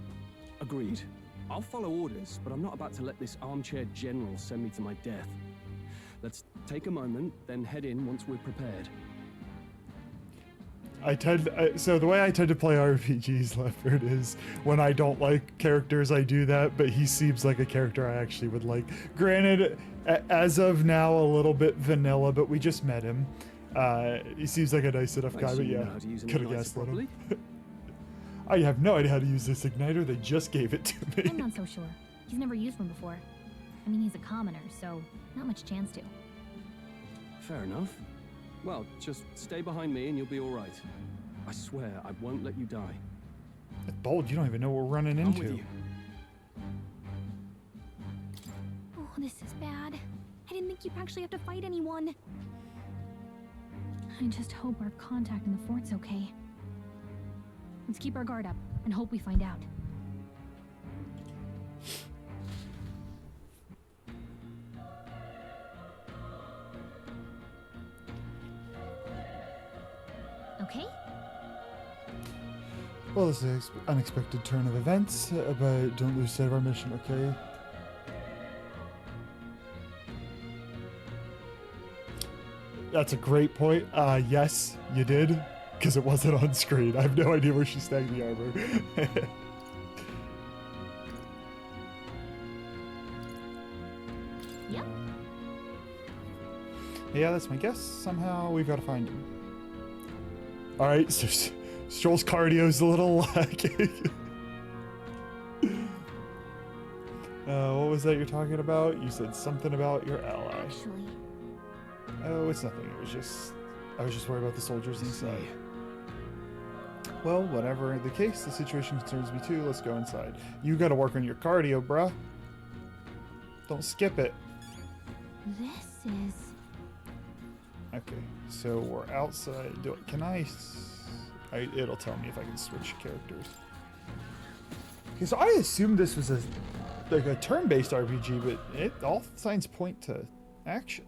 Agreed. I'll follow orders, but I'm not about to let this armchair general send me to my death. Let's take a moment, then head in once we're prepared. So the way I tend to play RPGs, Leopard, is when I don't like characters, I do that, but he seems like a character I actually would like. Granted, as of now, a little bit vanilla, but we just met him. He seems like a nice enough guy, but yeah, could have guessed him. I have no idea how to use this igniter, they just gave it to me. I'm not so sure. He's never used one before. I mean, he's a commoner, so not much chance to. Fair enough. Well, just stay behind me and you'll be all right. I swear I won't let you die. That's bold, you don't even know what we're running into. With you. Oh, this is bad. I didn't think you'd actually have to fight anyone. I just hope our contact in the fort's okay. Let's keep our guard up and hope we find out. Okay? Well, this is an unexpected turn of events, but don't lose sight of our mission, okay? That's a great point. Yes, you did, because it wasn't on screen. I have no idea where she snagged the armor. Yep. Yeah, that's my guess. Somehow we've got to find him. All right, so Stroll's cardio's a little lacking. What was that you're talking about? You said something about your ally. Actually. Oh, it's nothing. It was just, I was just worried about the soldiers inside. Well, whatever the case, the situation concerns me too. Let's go inside. You got to work on your cardio, bruh. Don't skip it. This is... Okay, so we're outside. Can it'll tell me if I can switch characters. Okay, so I assumed this was like a turn-based RPG, but all signs point to action.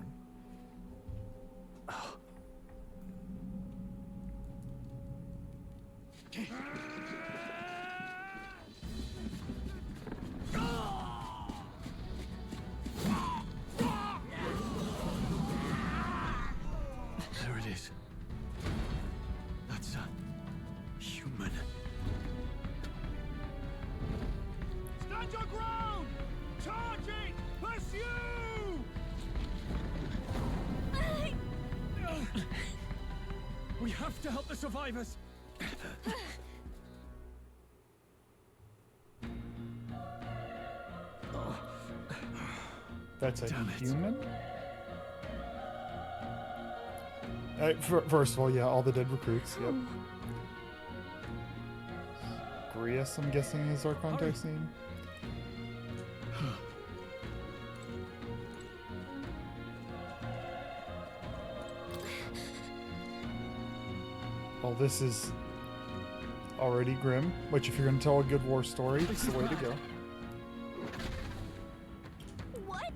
There it is. That's a human. Stand your ground! Charging! Pursue! We have to help the survivors. That's a human? First of all, yeah, all the dead recruits, yep. Grius, I'm guessing, is our contact scene. Well, this is already grim, which if you're going to tell a good war story, it's the way to go. What?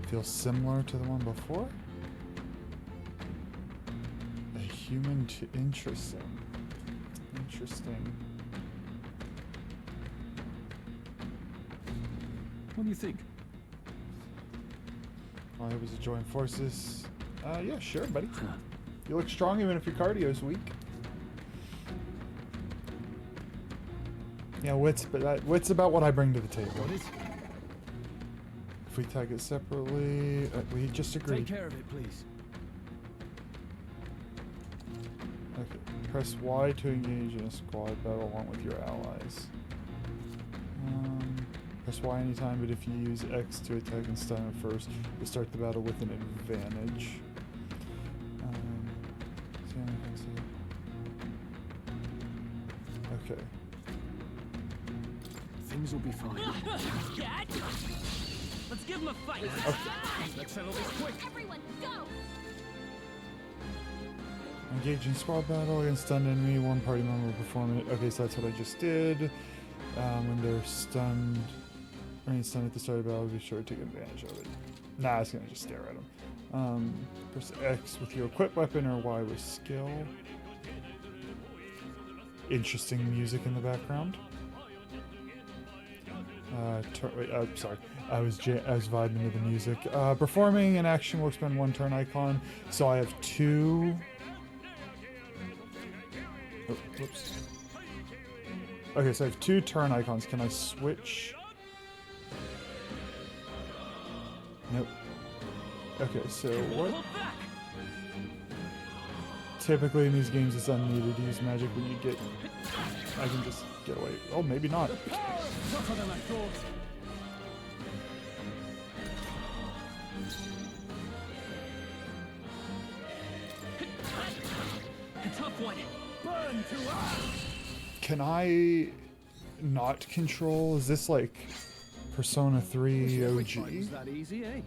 Feels similar to the one before? A human to interesting. Interesting. What do you think? I was to join forces. Yeah, sure, buddy. You look strong even if your cardio's weak. Yeah, wit's about what I bring to the table. What is? If we tag it separately, we just agreed. Take care of it, please. Okay. Press Y to engage in a squad battle along with your allies. Press Y anytime, but if you use X to attack and stun it first, you start the battle with an advantage. Okay. Things will be fine. Let's give him a fight. Okay. Let's settle this quick. Everyone, go! Engage in squad battle against stunned enemy. One party member will perform it. Okay, so that's what I just did. When they're stunned, or any stunned at the start of the battle, be sure to take advantage of it. Nah, it's gonna just stare at them. Press X with your equipped weapon or Y with skill. Interesting music in the background. Sorry. I was vibing to the music. Performing an action will expend one turn icon. So I have two. Oh, whoops. Okay, so I have two turn icons. Can I switch? Nope. Okay, so what? Typically in these games it's unneeded to use magic when you get... I can just get away. Oh, maybe not. Tougher than I thought. A tough one. Burn to us. Can I not control? Is this like Persona 3 OG? Is that easy, eh?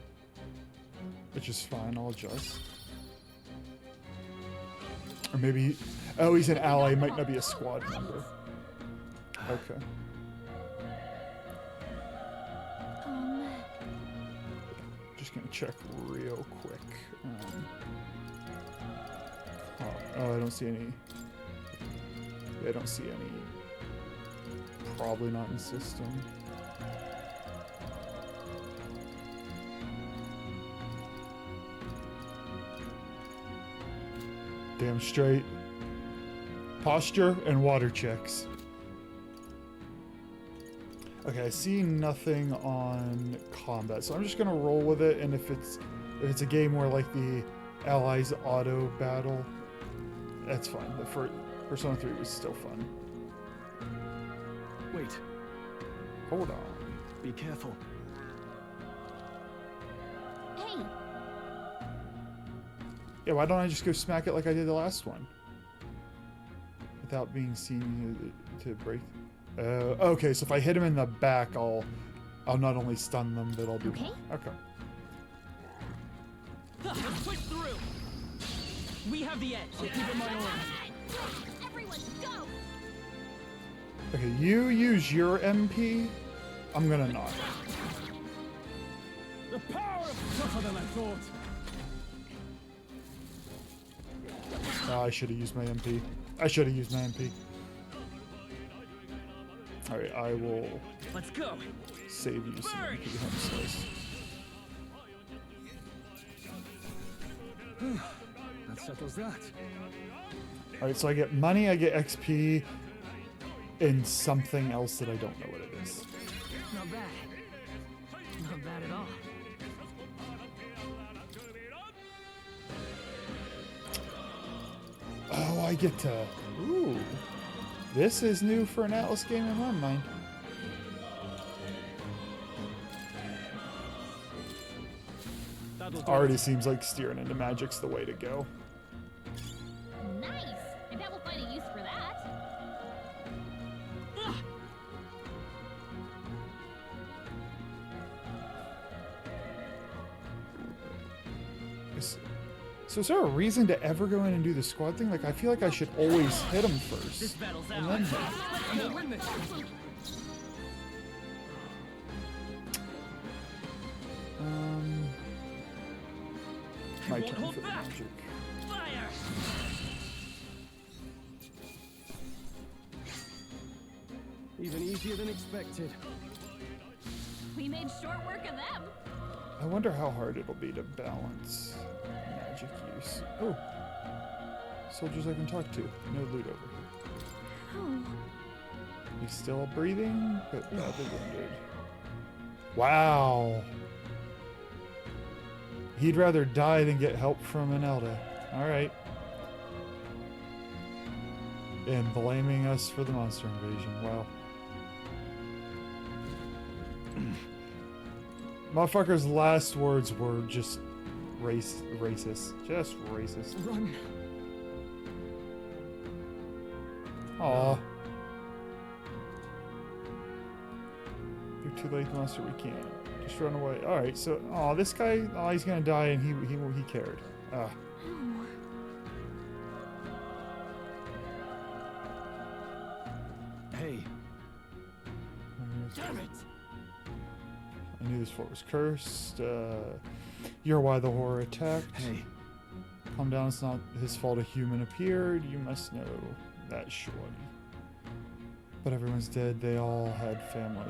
Which is fine, I'll adjust. Or maybe... Oh, he's an ally, he might not be a squad member. Okay. Just gonna check real quick. Oh, I don't see any... Yeah, I don't see any... Probably not in system. Damn straight. Posture and water checks. Okay, I see nothing on combat, so I'm just gonna roll with it. And if it's a game where like the allies auto battle, that's fine. The first Persona 3 was still fun. Wait. Hold on. Be careful. Hey! Yeah, why don't I just go smack it like I did the last one? Without being seen to break. Okay, so if I hit him in the back, I'll not only stun them, but I'll do. Okay. Okay. Let's push through. We have the edge. I'll keep it my own. Everyone, go! Okay, you use your MP. I'm gonna not. The power of tougher than I thought. I should have used my MP. I should have used my MP. Alright, I will... Let's go. Save you some MP home slice. That settles that. Alright, so I get money, I get XP, and something else that I don't know what it is. Not bad. Not bad at all. Oh, I get to... Ooh. This is new for an Atlas game in my mind. Already seems like steering into magic's the way to go. Nice! I bet we'll find a use for that. So is there a reason to ever go in and do the squad thing? Like, I feel like I should always hit him first. And then hit. My turn for the magic. Even easier than expected. We made short work of them. I wonder how hard it'll be to balance magic use. Oh, soldiers I can talk to. No loot over here. Oh. He's still breathing, but badly wounded. Wow. He'd rather die than get help from an Elda. All right. And blaming us for the monster invasion. Wow. Motherfucker's last words were just racist. Just racist. Run. Aw. You're too late, monster. We can't. Just run away. Alright, so, this guy, he's gonna die and he cared. Ah. Hey. Damn it! I knew this fort was cursed. You're why the horror attacked. Hey. Calm down, it's not his fault a human appeared. You must know that, surely. But everyone's dead. They all had family.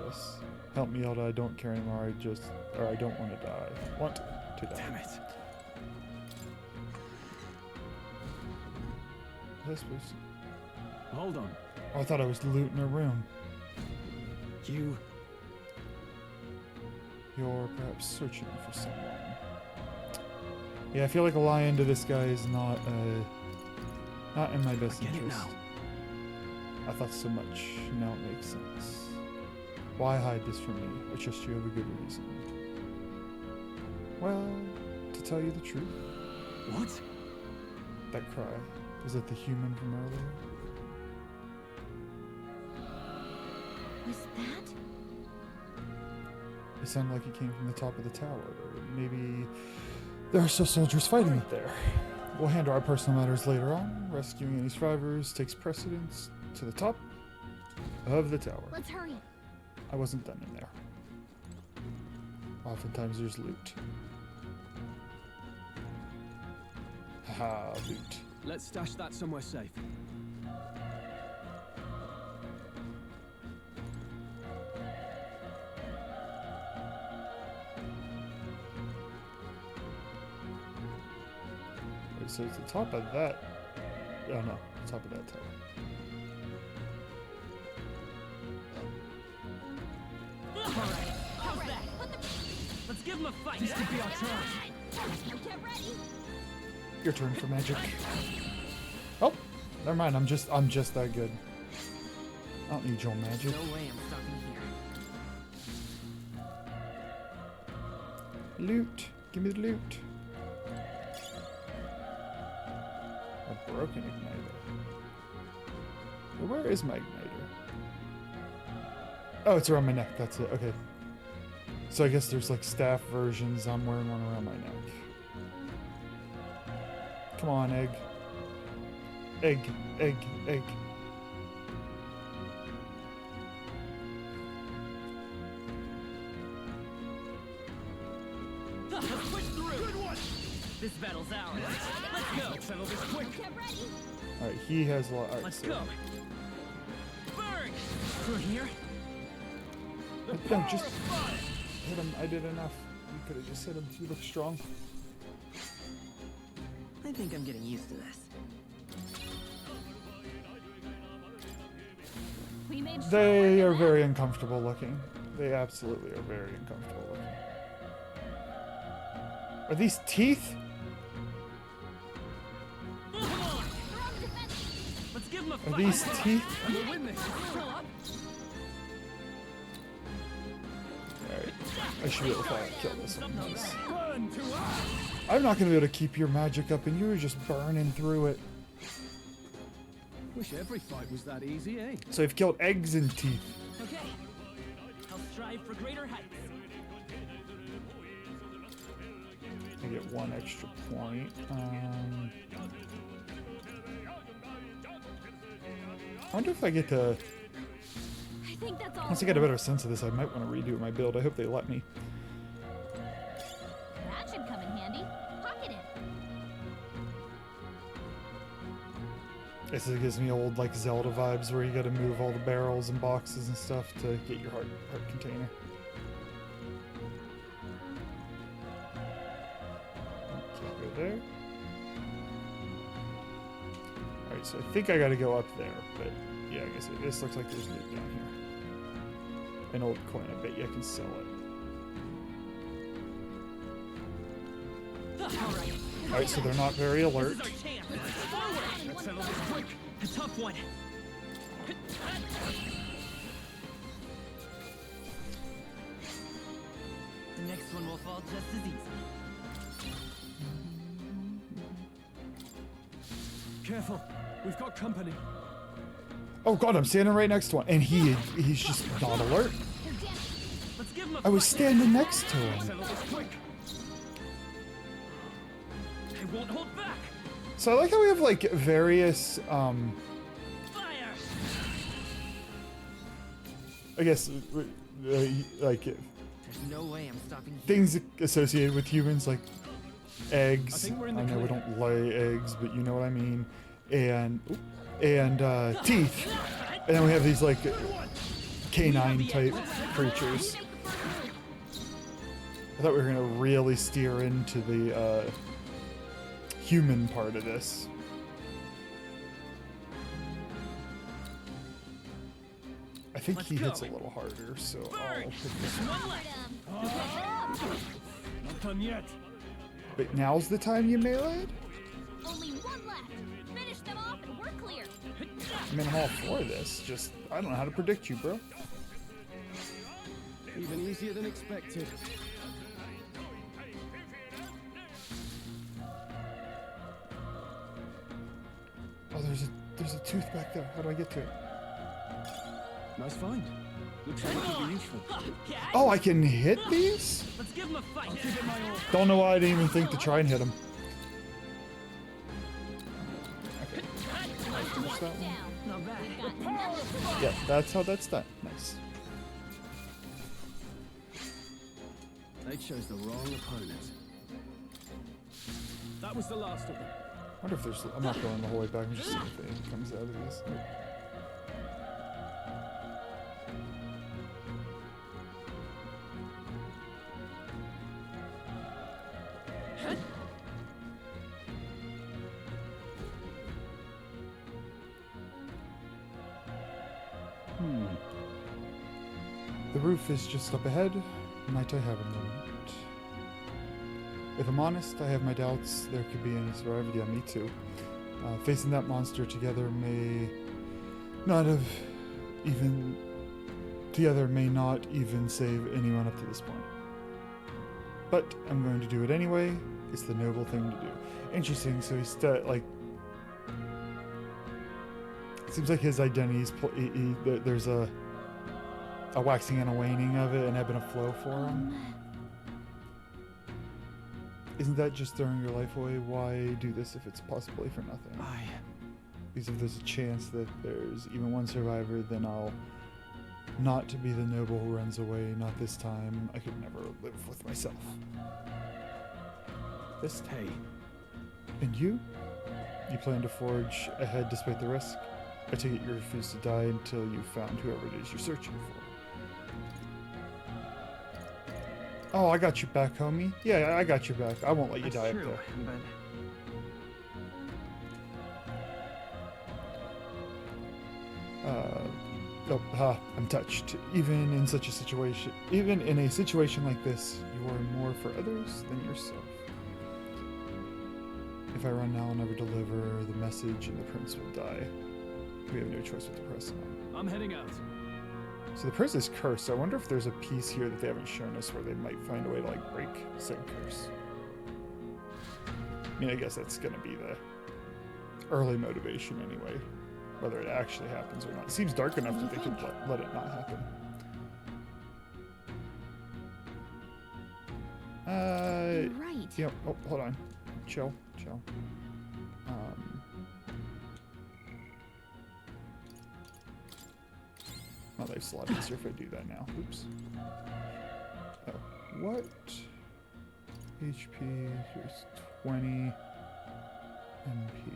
Yes. Help me, Elda. I don't care anymore. I don't want to die. Want to die. Damn it. This was... Hold on. Oh, I thought I was looting a room. You're perhaps searching for someone. Yeah, I feel like a lie-in to this guy is not in my best interest. I thought so much. Now it makes sense. Why hide this from me? I trust you have a good reason. Well, to tell you the truth. What? That cry. Is it the human from earlier? Was that? It sounded like it came from the top of the tower. Or maybe there are still soldiers fighting it there. We'll handle our personal matters later on. Rescuing any survivors takes precedence to the top of the tower. Let's hurry. I wasn't done in there. Oftentimes there's loot. Haha, loot. Let's stash that somewhere safe. Wait, so it's the top of that. Oh no, top of that tower. Let's give him a fight. This could be our turn. Get ready. Your turn for magic. Oh, never mind. I'm just that good. I don't need your magic. No way I'm stopping here. Loot. Give me the loot. A broken igniter. Where is my igniter? Oh, it's around my neck. That's it. Okay. So I guess there's like staff versions. I'm wearing one around my neck. Come on, egg. Egg, egg, egg. Let's push through. Good one. This battle's ours. Let's go. Settle this quick. Get ready. Alright, he has a lot. Right, Let's so. go. Burn. Through here. No, just hit him. I did enough. You could have just hit him. You look strong. I think I'm getting used to this. We made They are very uncomfortable looking. They absolutely are very uncomfortable looking. Are these teeth? Let's give him a Are fight. these teeth? We'll win this. Alright. I should be able to kill this one. Nice. Burn to us. I'm not going to be able to keep your magic up, and you were just burning through it. Wish every fight was that easy, eh? So I've killed eggs and teeth. Okay. I'll strive for greater heights. I get 1 extra point. I wonder if I get to... I think that's all. Once I get a better sense of this, I might want to redo my build. I hope they let me. That should come in handy. Pocket it. This gives me old like Zelda vibes where you got to move all the barrels and boxes and stuff to get your heart container. Can't go there. Alright, so I think I got to go up there, but yeah, I guess this looks like there's loot down here. An old coin, I bet you I can sell it. Alright, so they're not very alert. Let's settle this quick. A tough one. The next one will fall just as easy. Careful, we've got company. Oh god, I'm standing right next to one, and he's just not alert. Let's give him a I was fight. standing next to him. Settle this quick. I won't hold back. So I like how we have like various I guess like There's no way I'm stopping here. things associated with humans like eggs. I think we're in I the know we clear. don't lay eggs, but you know what I mean. And teeth. And then we have these like canine type creatures. I thought we were gonna really steer into the human part of this. I think he hits a little harder, so I'll hit this one. Not done yet. But now's the time you meleeed? Only one left. Finish them off and we're clear. I'm in all 4 of this. Just, I don't know how to predict you, bro. Even easier than expected. Oh, there's a tooth back there. How do I get to it? Nice find. Looks like it could be useful. Oh, I can hit these? Let's give him a fight. I'll give it my all. Don't know why I didn't even think to try and hit him. Okay. Can I finish that one? Not bad. Yeah, that's how that's done. Nice. They chose the wrong opponent. That was the last of them. I wonder if there's... I'm not going the whole way back. I'm just seeing if anything comes out of this. Nope. The roof is just up ahead. Might I have a moment? If I'm honest, I have my doubts there could be any survivor. Yeah, me too. Facing that monster together may not even save anyone up to this point. But I'm going to do it anyway. It's the noble thing to do. Interesting. So he's like, it seems like his identity is there's a waxing and a waning of it, and ebbing and flow for him. Isn't that just throwing your life away? Why do this if it's possibly for nothing? Because if there's a chance that there's even one survivor, then I'll not to be the noble who runs away. Not this time. I could never live with myself. This Hey. And you? You plan to forge ahead despite the risk? I take it you refuse to die until you found whoever it is you're searching for. Oh, I got you back, homie. Yeah, I got you back. I won't let you die up there. I'm touched. Even in a situation like this, you are more for others than yourself. If I run now, I'll never deliver the message and the prince will die. We have no choice but to press on. I'm heading out. So the prince is cursed. I wonder if there's a piece here that they haven't shown us where they might find a way to like break said curse. I mean, I guess that's gonna be the early motivation anyway, whether it actually happens or not. It seems dark enough that they could let it not happen. Right. eat. Yep. Oh, hold on. Chill. My life's a lot easier if I do that now. Oops. Oh, what? HP, here's 20. MP.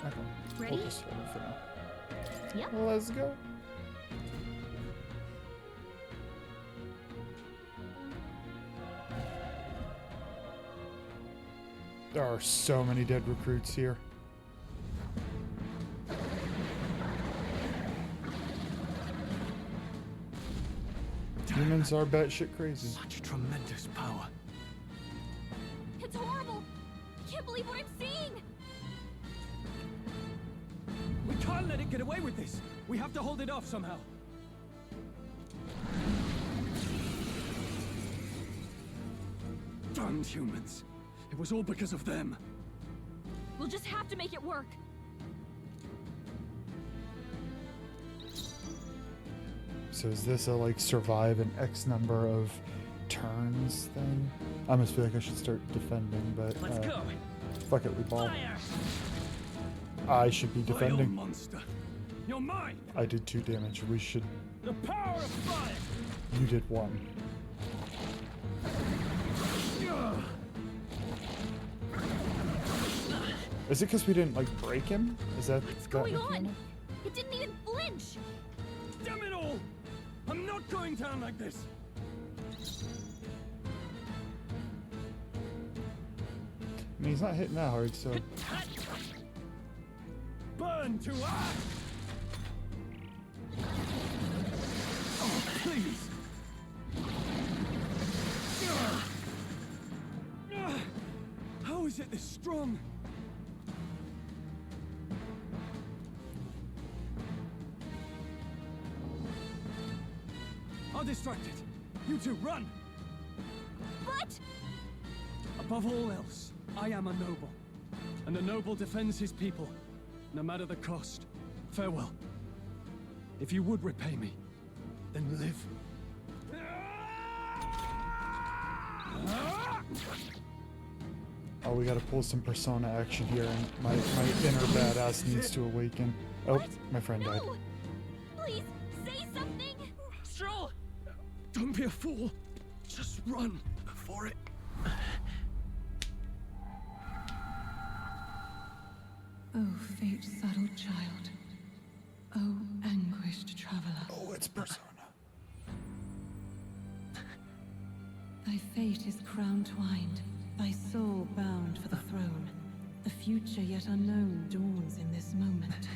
Okay. Ready? We'll just hold it for now. Yep. Let's go. There are so many dead recruits here. Humans are batshit crazy. Such tremendous power. It's horrible! I can't believe what I'm seeing! We can't let it get away with this. We have to hold it off somehow. Damned humans. It was all because of them. We'll just have to make it work. So is this a like survive an X number of turns thing? I almost feel like I should start defending, but Let's go. fuck it, we ball. Fire! I should be Vile defending. monster. You're mine. I did 2 damage. We should. The power of fire. You did 1. Is it because we didn't like break him? Is that What's going on? It didn't even flinch. Damn it all! I'm not going down like this. I mean, he's not hitting that hard, so. Burn to ash! Oh, please! How is it this strong? I'll distract it. You two, run! But... Above all else, I am a noble. And a noble defends his people, no matter the cost. Farewell. If you would repay me, then live. Oh, we gotta pull some persona action here, and my inner badass needs to awaken. Oh, my friend died. Please, say something! Stroll! Don't be a fool. Just run before it... Oh, fate-saddled child. Oh, anguished traveler. Oh, it's persona. Thy fate is crown-twined, thy soul bound for the throne. The future yet unknown dawns in this moment.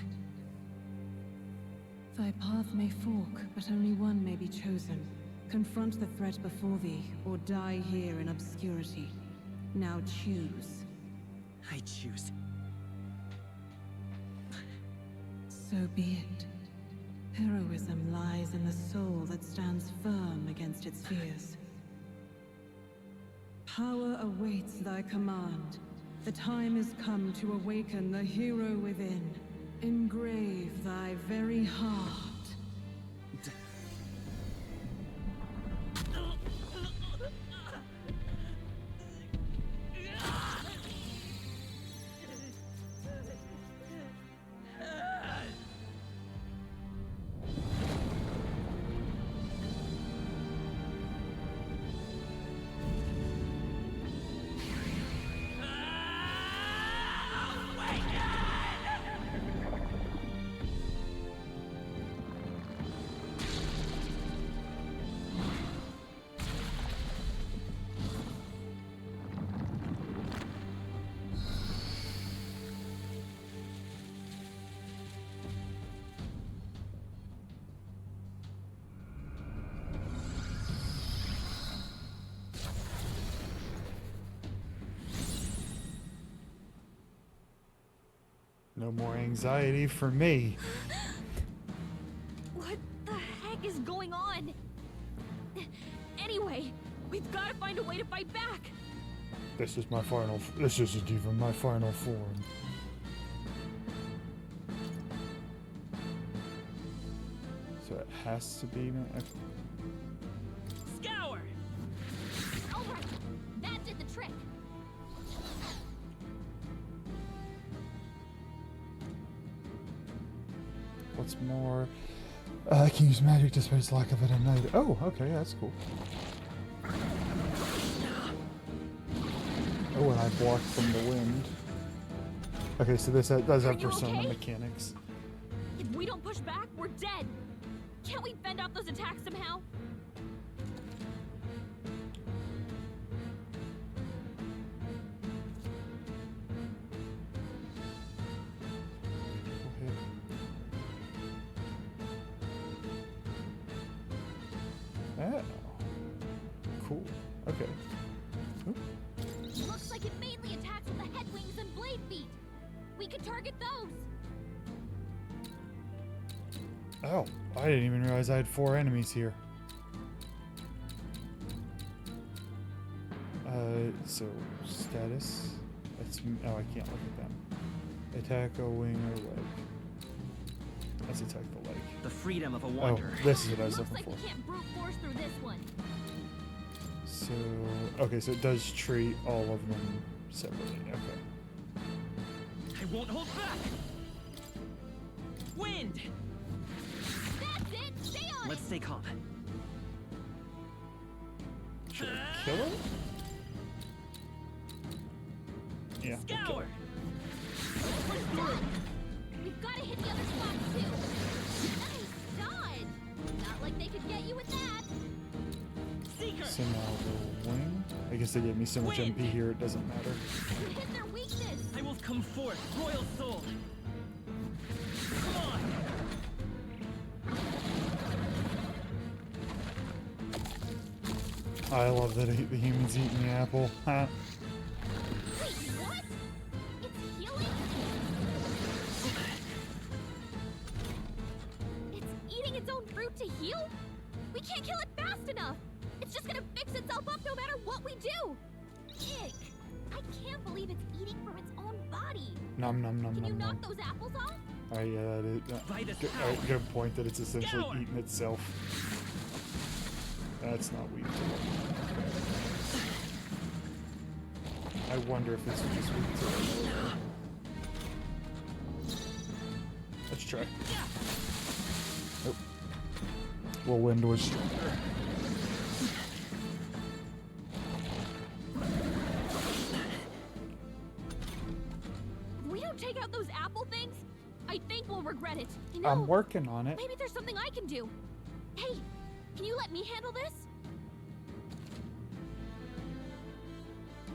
Thy path may fork, but only one may be chosen. Confront the threat before thee, or die here in obscurity. Now choose. I choose. So be it. Heroism lies in the soul that stands firm against its fears. Power awaits thy command. The time is come to awaken the hero within. Engrave thy very heart. No more anxiety for me. What the heck is going on? Anyway, we've got to find a way to fight back. This isn't even my final form. So it has to be. Scour! more. I can use magic despite lack of it at night. Oh, okay, that's cool. Oh, and I blocked from the wind. Okay, so this does have persona mechanics. If we don't push back, we're dead. Can't we fend off those attacks somehow? Oh. Cool. Okay. Oop. Looks like it mainly attacks with the head wings and blade feet. We could target those. Oh, I didn't even realize I had 4 enemies here. So status. Oh, I can't look at them. Attack a wing or leg. Let's attack the leg. The freedom of a wanderer. Oh, this is what I was looking Looks for. like we can't brute force through this one. So, okay, so it does treat all of them separately. Okay. I won't hold back. Wind. That's it. Stay on. Let's stay calm. Should I kill him? Yeah. Scour. We've got to hit the other spots too. Nice dodge. Not like they could get you with that. Seeker. So now the wing. I guess they gave me so much Wind. MP here, it doesn't matter. You hit their weakness. I will come forth, royal soul. Come on. I love that the humans eating the apple. Huh. Wait, what? It's healing? It's eating its own fruit to heal? We can't kill it fast enough. It's just gonna fix itself up no matter what we do. Ick. I can't believe it's eating from its own body. Nom nom nom Can you nom nom. knock those apples off? Oh yeah, that is. Good point that it's essentially eating itself. That's not weak. I wonder if it's just weak to it. Let's try. Nope. Well, wind was stronger. If we don't take out those apple things, I think we'll regret it. You know, I'm working on it. maybe there's something I can do. Hey, can you let me handle this?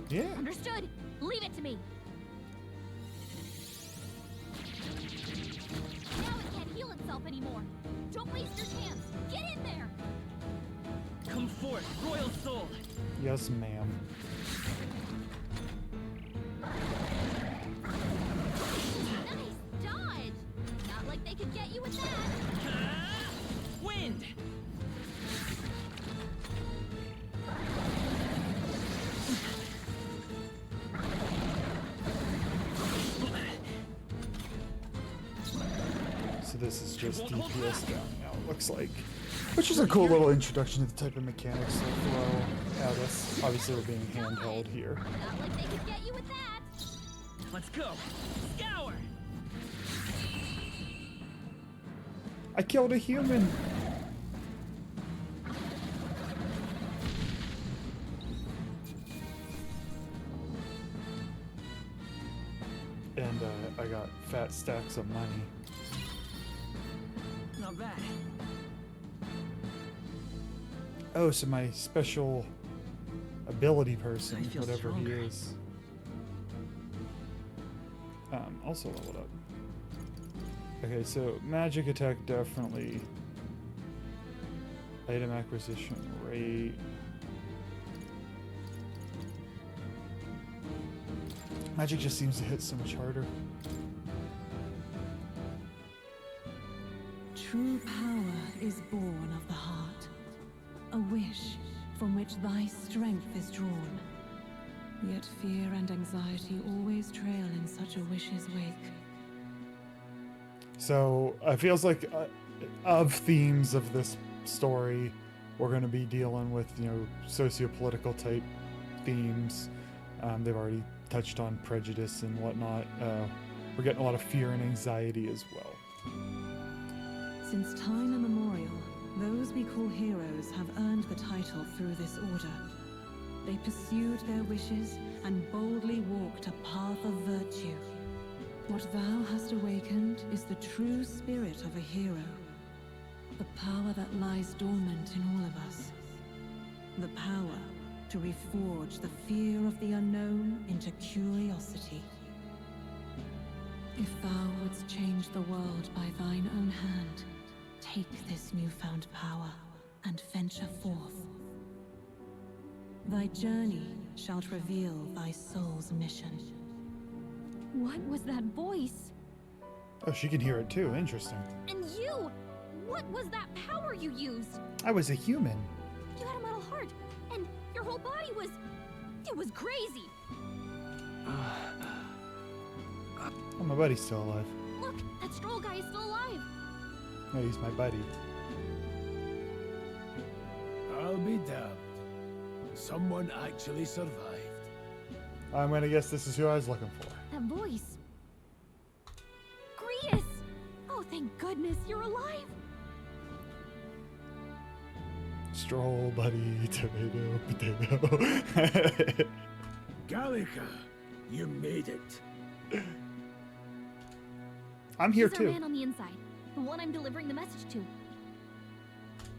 Yeah. Understood. Leave it to me. Now it can't heal itself anymore. Don't waste your chance. Get in there. Come forth, royal soul. Yes, ma'am. Nice dodge. Not like they could get you with that. Wind. So this is just DPS down now, it looks like. Which is a cool little introduction to the type of mechanics they'll throw at us. Obviously we're being handheld here. Not like they could get you with that. Let's go. Scour. I killed a human! And I got fat stacks of money. Not bad. Oh, so my special ability person, I feel whatever stronger. he is. Also leveled up. Okay, so magic attack definitely. Item acquisition rate. Magic just seems to hit so much harder. True power is born of the heart, a wish from which thy strength is drawn. Yet fear and anxiety always trail in such a wish's wake. So it feels like of themes of this story, we're going to be dealing with, you know, socio-political type themes. They've already touched on prejudice and whatnot. We're getting a lot of fear and anxiety as well. Since time immemorial, those we call heroes have earned the title through this order. They pursued their wishes and boldly walked a path of virtue. What thou hast awakened is the true spirit of a hero. The power that lies dormant in all of us. The power to reforge the fear of the unknown into curiosity. If thou wouldst change the world by thine own hand, take this newfound power and venture forth. Thy journey shalt reveal thy soul's mission. What was that voice? Oh, she can hear it too. Interesting. And you! What was that power you used? I was a human. You had a metal heart, and your whole body was... it was crazy! Oh, my buddy's still alive. Look, that stroll guy is still alive! No, he's my buddy. I'll be damned. Someone actually survived. I'm gonna guess this is who I was looking for. That voice. Grius! Oh, thank goodness you're alive! Stroll, buddy, tomato, potato. Gallica, you made it. I'm here He's too. our man on the inside, the one I'm delivering the message to.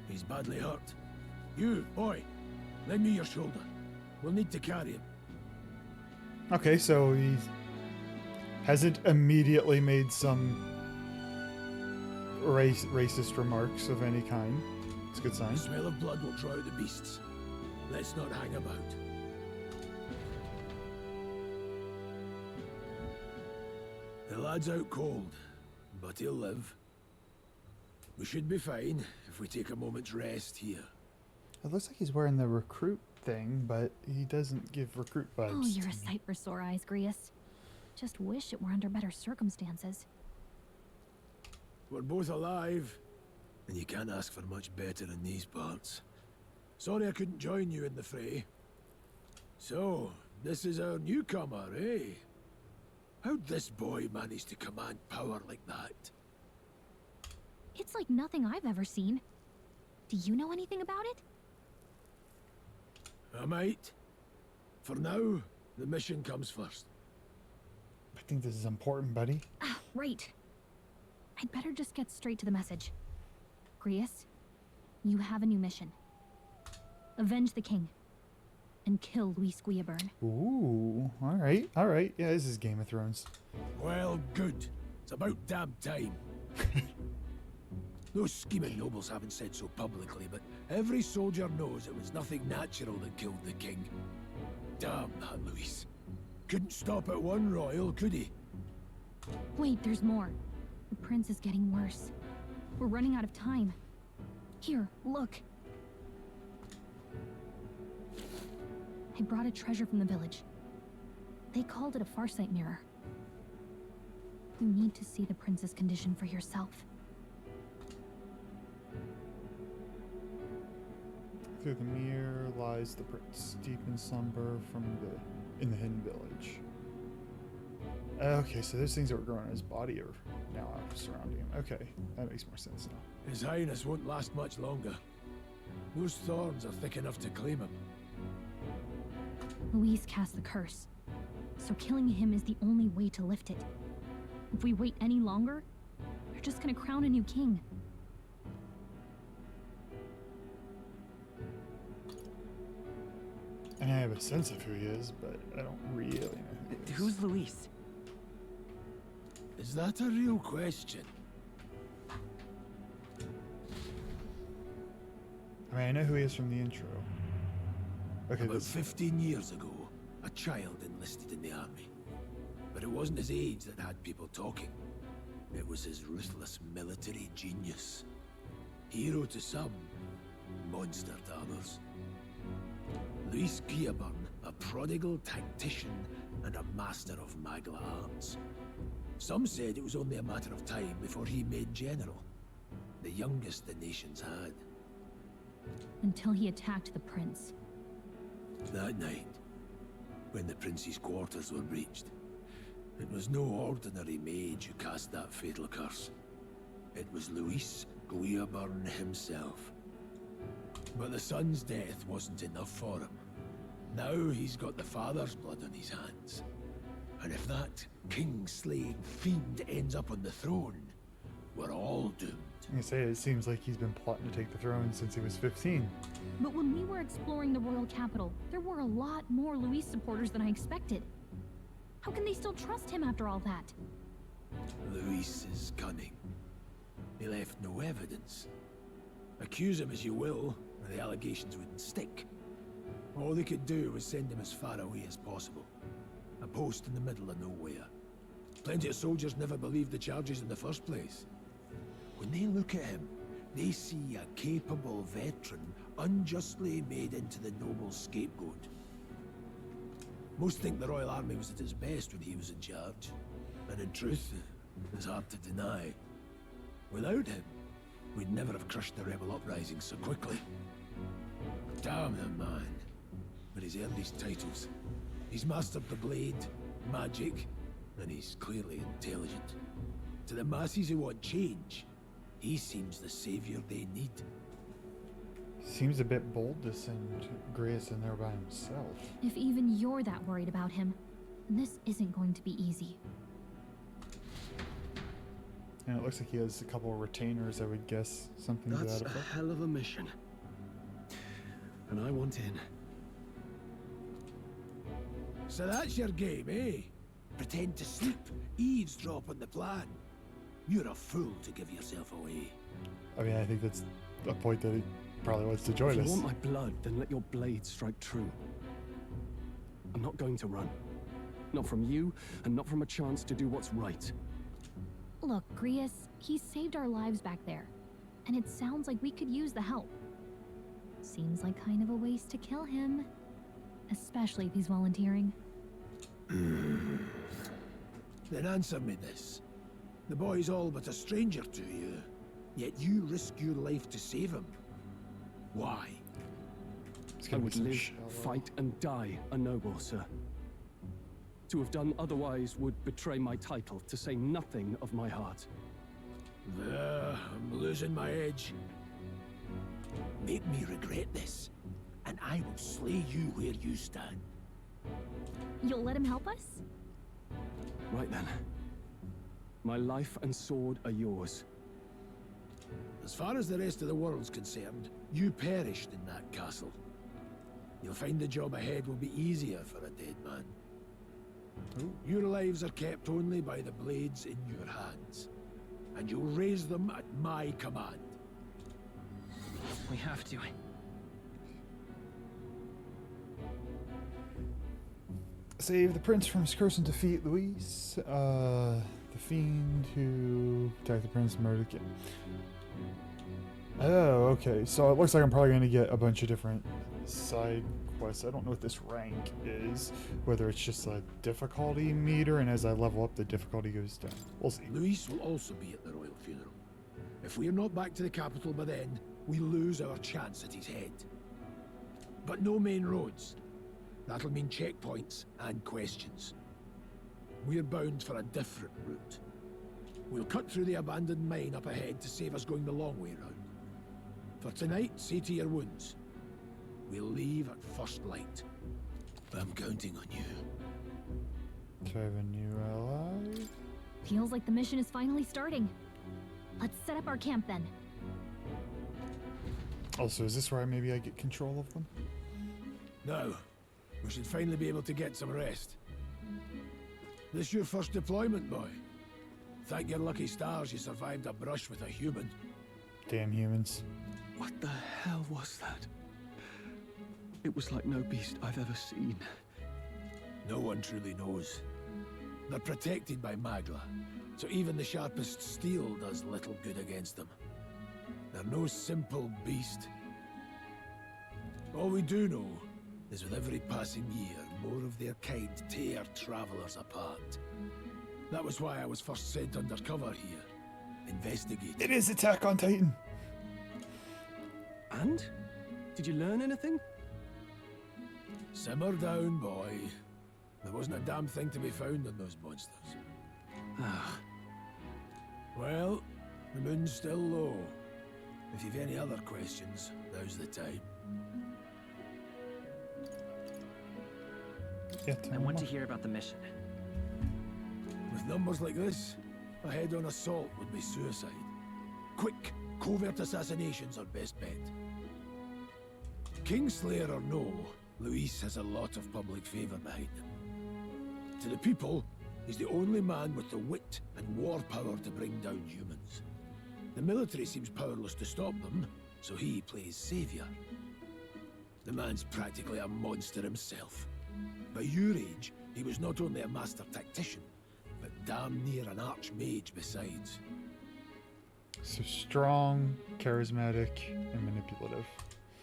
He's badly hurt. You, boy, lend me your shoulder. We'll need to carry him. Okay, so he hasn't immediately made some racist remarks of any kind. It's a good sign. The smell of blood will draw out the beasts. Let's not hang about. The lad's out cold, but he'll live. We should be fine if we take a moment's rest here. It looks like he's wearing the recruit thing, but he doesn't give recruit vibes. Oh, you're to a me. sight for sore eyes, Grius. Just wish it were under better circumstances. We're both alive, and you can't ask for much better in these parts. Sorry I couldn't join you in the fray. So, this is our newcomer, eh? How'd this boy manage to command power like that? It's like nothing I've ever seen. Do you know anything about it? I might. For now, the mission comes first. I think this is important, buddy. Ah, right. I'd better just get straight to the message. Grius, you have a new mission. Avenge the king. And kill Luis Guillaburn. Ooh, alright, alright. Yeah, this is Game of Thrones. Well, good. It's about damn time. Those scheming nobles haven't said so publicly, but every soldier knows it was nothing natural that killed the king. Damn that Luis. Couldn't stop at one royal, could he? Wait, there's more. The prince is getting worse. We're running out of time. Here, look. I brought a treasure from the village. They called it a farsight mirror. You need to see the prince's condition for yourself. Through the mirror lies the prince, deep in slumber in the hidden village. Okay, so those things that were growing on his body are now surrounding him. Okay, that makes more sense now. His Highness won't last much longer. Those thorns are thick enough to claim him. Luis cast the curse, so killing him is the only way to lift it. If we wait any longer, they're just gonna crown a new king. And I have a sense of who he is, but I don't really know who he is. Who's Luis? Is that a real question? I mean, I know who he is from the intro. Okay, About that's 15 years ago, a child enlisted in the army. But it wasn't his age that had people talking. It was his ruthless military genius. Hero to some, monster to others. Luis Guillaburn, a prodigal tactician and a master of Magla arts. Some said it was only a matter of time before he made general. The youngest the nations had. Until he attacked the prince. That night, when the prince's quarters were breached, it was no ordinary mage who cast that fatal curse. It was Luis Gwyabern himself. But the son's death wasn't enough for him. Now he's got the father's blood on his hands. And if that king-slaying fiend ends up on the throne, we're all doomed. I say it seems like he's been plotting to take the throne since he was 15. But when we were exploring the royal capital, there were a lot more Luis supporters than I expected. How can they still trust him after all that? Luis is cunning. He left no evidence. Accuse him as you will, the allegations wouldn't stick. All they could do was send him as far away as possible. A post in the middle of nowhere. Plenty of soldiers never believed the charges in the first place. When they look at him, they see a capable veteran unjustly made into the noble scapegoat. Most think the Royal Army was at its best when he was in charge. And in truth, it's hard to deny. Without him, we'd never have crushed the rebel uprising so quickly. Damn the man. But he's earned his titles. He's mastered the blade, magic, and he's clearly intelligent. To the masses who want change, he seems the savior they need. Seems a bit bold to send Grace in there by himself. If even you're that worried about him, this isn't going to be easy. And it looks like he has a couple of retainers, I would guess. Something to That's that a effect. hell of a mission. And I want in. So that's your game, eh? Pretend to sleep, eavesdrop on the plan. You're a fool to give yourself away. I mean, I think that's a point that he probably wants to join If you us. want my blood, then let your blade strike true. I'm not going to run. Not from you, and not from a chance to do what's right. Look, Grius, he saved our lives back there. And it sounds like we could use the help. Seems like kind of a waste to kill him. Especially if he's volunteering. Then answer me this. The boy's all but a stranger to you, yet you risk your life to save him. Why? I would live, fight, and die a noble, sir. To have done otherwise would betray my title, to say nothing of my heart. I'm losing my edge. Make me regret this, and I will slay you where you stand. You'll let him help us? Right then. My life and sword are yours. As far as the rest of the world's concerned, you perished in that castle. You'll find the job ahead will be easier for a dead man. Your lives are kept only by the blades in your hands, and you'll raise them at my command. We have to. Save the prince from his curse and defeat Luis. The fiend who attacked the prince, murdered the king. Oh, okay. So it looks like I'm probably going to get a bunch of different side quests. I don't know what this rank is. Whether it's just a difficulty meter, and as I level up, the difficulty goes down. We'll see. Luis will also be at the royal funeral. If we're not back to the capital by then, we lose our chance at his head. But no main roads. That'll mean checkpoints and questions. We're bound for a different route. We'll cut through the abandoned mine up ahead to save us going the long way round. For tonight, see to your wounds. We'll leave at first light. I'm counting on you. So I have a new ally. Feels like the mission is finally starting. Let's set up our camp then. Also, is this where maybe I get control of them? Now, we should finally be able to get some rest. This your first deployment, boy? Thank your lucky stars you survived a brush with a human. Damn humans. What the hell was that? It was like no beast I've ever seen. No one truly knows. They're protected by Magla, so even the sharpest steel does little good against them. They're no simple beast. All we do know is with every passing year, more of their kind tear travelers apart. That was why I was first sent undercover here. Investigate. It is Attack on Titan. And? Did you learn anything? Simmer down, boy. There wasn't a damn thing to be found on those monsters. Well, the moon's still low, If you've any other questions, now's the time. I want to hear about the mission. With numbers like this, a head-on assault would be suicide. Quick, covert assassinations are best bet. Kingslayer or no, Luis has a lot of public favor behind him. To the people, he's the only man with the wit and war power to bring down humans. The military seems powerless to stop them, so he plays savior. The man's practically a monster himself. By your age, he was not only a master tactician, but damn near an archmage besides. So strong, charismatic, and manipulative.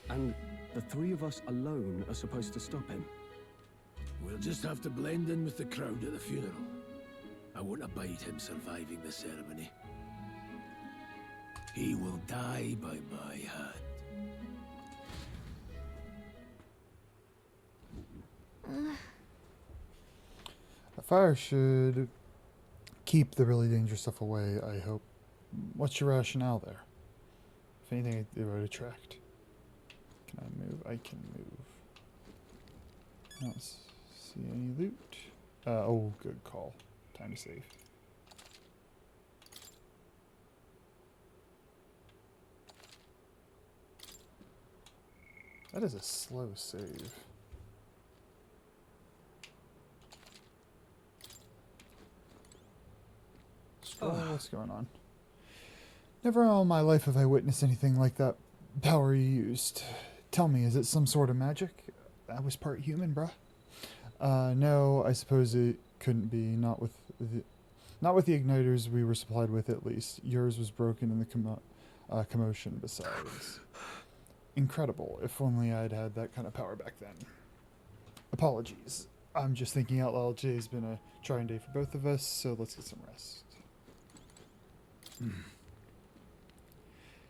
And the three of us alone are supposed to stop him. We'll just have to blend in with the crowd at the funeral. I won't abide him surviving the ceremony. He will die by my hand. A fire should keep the really dangerous stuff away, I hope. What's your rationale there? If anything, it would attract. Can I move? I can move. I don't see any loot. Oh, good call. Time to save. That is a slow save. What's going on? Never in all my life have I witnessed anything like that power you used. Tell me, is it some sort of magic? I was part human, bruh. No, I suppose it couldn't be. Not with the igniters we were supplied with, at least. Yours was broken in the commotion, besides. Incredible. If only I'd had that kind of power back then. Apologies. I'm just thinking out loud. Today's been a trying day for both of us, so let's get some rest.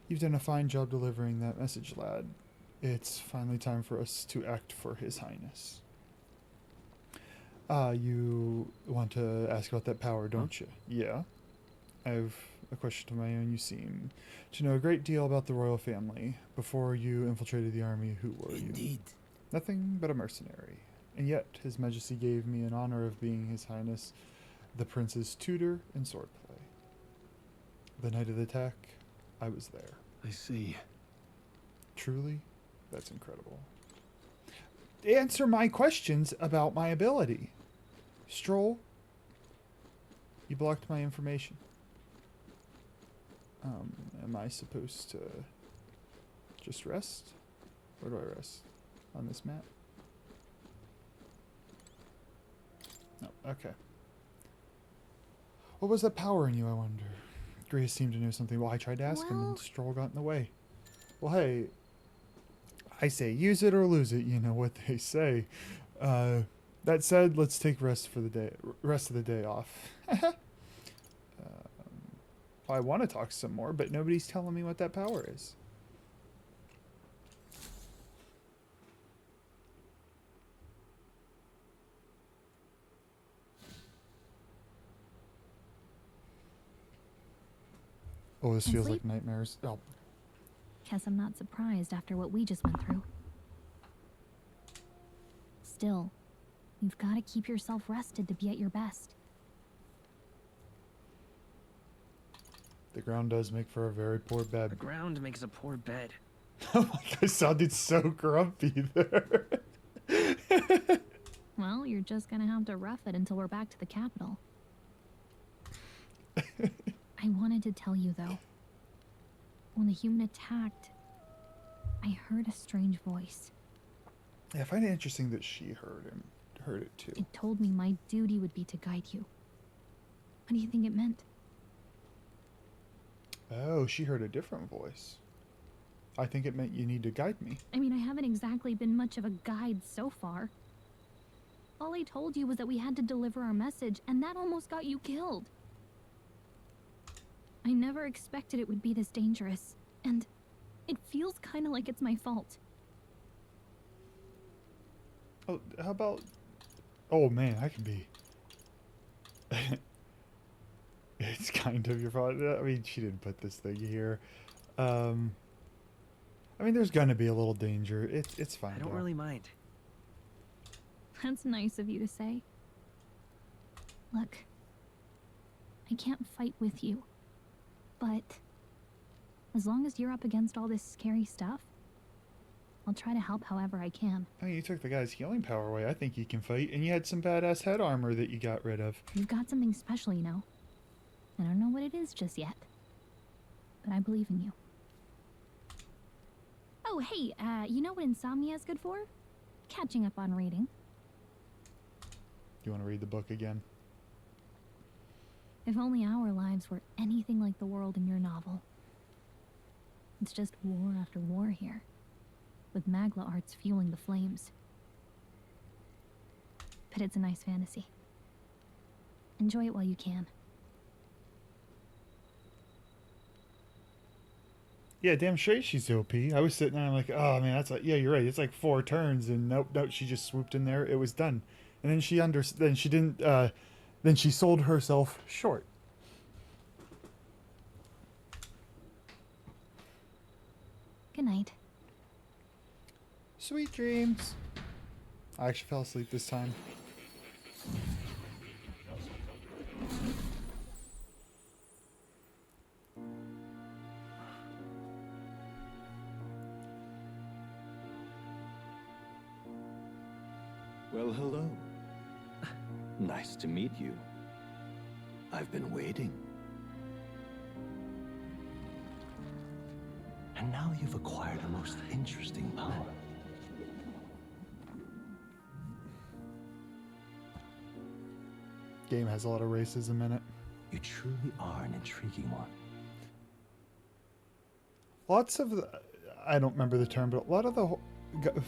You've done a fine job delivering that message, lad. It's finally time for us to act for His Highness. You want to ask about that power, don't you? Yeah. I have a question of my own. You seem to know a great deal about the royal family. Before you infiltrated the army, who were you? Indeed. Nothing but a mercenary. And yet, His Majesty gave me an honor of being His Highness, the Prince's tutor in swordplay. The night of the attack, I was there. I see. Truly, that's incredible. Answer my questions about my ability. Stroll, you blocked my information. Am I supposed to just rest? Where do I rest? On this map? No, okay. What was that power in you, I wonder? Grace seemed to know something. Well, I tried to ask him and Stroll got in the way. Well, hey, I say use it or lose it. You know what they say. That said, let's take rest of the day off. I want to talk some more, but nobody's telling me what that power is. Oh, this feels like nightmares. Oh. Guess I'm not surprised after what we just went through. Still, you've got to keep yourself rested to be at your best. The ground does make for a very poor bed. The ground makes a poor bed. Oh my god, I sounded so grumpy there. Well, you're just gonna have to rough it until we're back to the capital. I wanted to tell you, though. When the human attacked, I heard a strange voice. Yeah, I find it interesting that she heard it too. It told me my duty would be to guide you. What do you think it meant? Oh, she heard a different voice. I think it meant you need to guide me. I mean, I haven't exactly been much of a guide so far. All I told you was that we had to deliver our message, and that almost got you killed. I never expected it would be this dangerous, and it feels kind of like it's my fault. Oh, how about... Oh man, I can be... It's kind of your fault. I mean, she didn't put this thing here. I mean, there's gonna be a little danger. It's fine. I don't though. really mind. That's nice of you to say. Look, I can't fight with you, but as long as you're up against all this scary stuff, I'll try to help however I can. I mean, you took the guy's healing power away. I think you can fight, and you had some badass head armor that you got rid of. You've got something special, you know. I don't know what it is just yet, but I believe in you. Oh, hey, you know what insomnia is good for? Catching up on reading. You want to read the book again? If only our lives were anything like the world in your novel. It's just war after war here, with Magla arts fueling the flames. But it's a nice fantasy. Enjoy it while you can. Yeah, damn straight she's OP. I was sitting there, I'm like, oh man, that's like, yeah, you're right. It's like 4 turns, and nope, she just swooped in there. It was done, and then then she sold herself short. Good night. Sweet dreams. I actually fell asleep this time. Well, hello. Nice to meet you. I've been waiting. And now you've acquired a most interesting power. Game has a lot of racism in it. You truly are an intriguing one. Lots of the, I don't remember the term, but a lot of the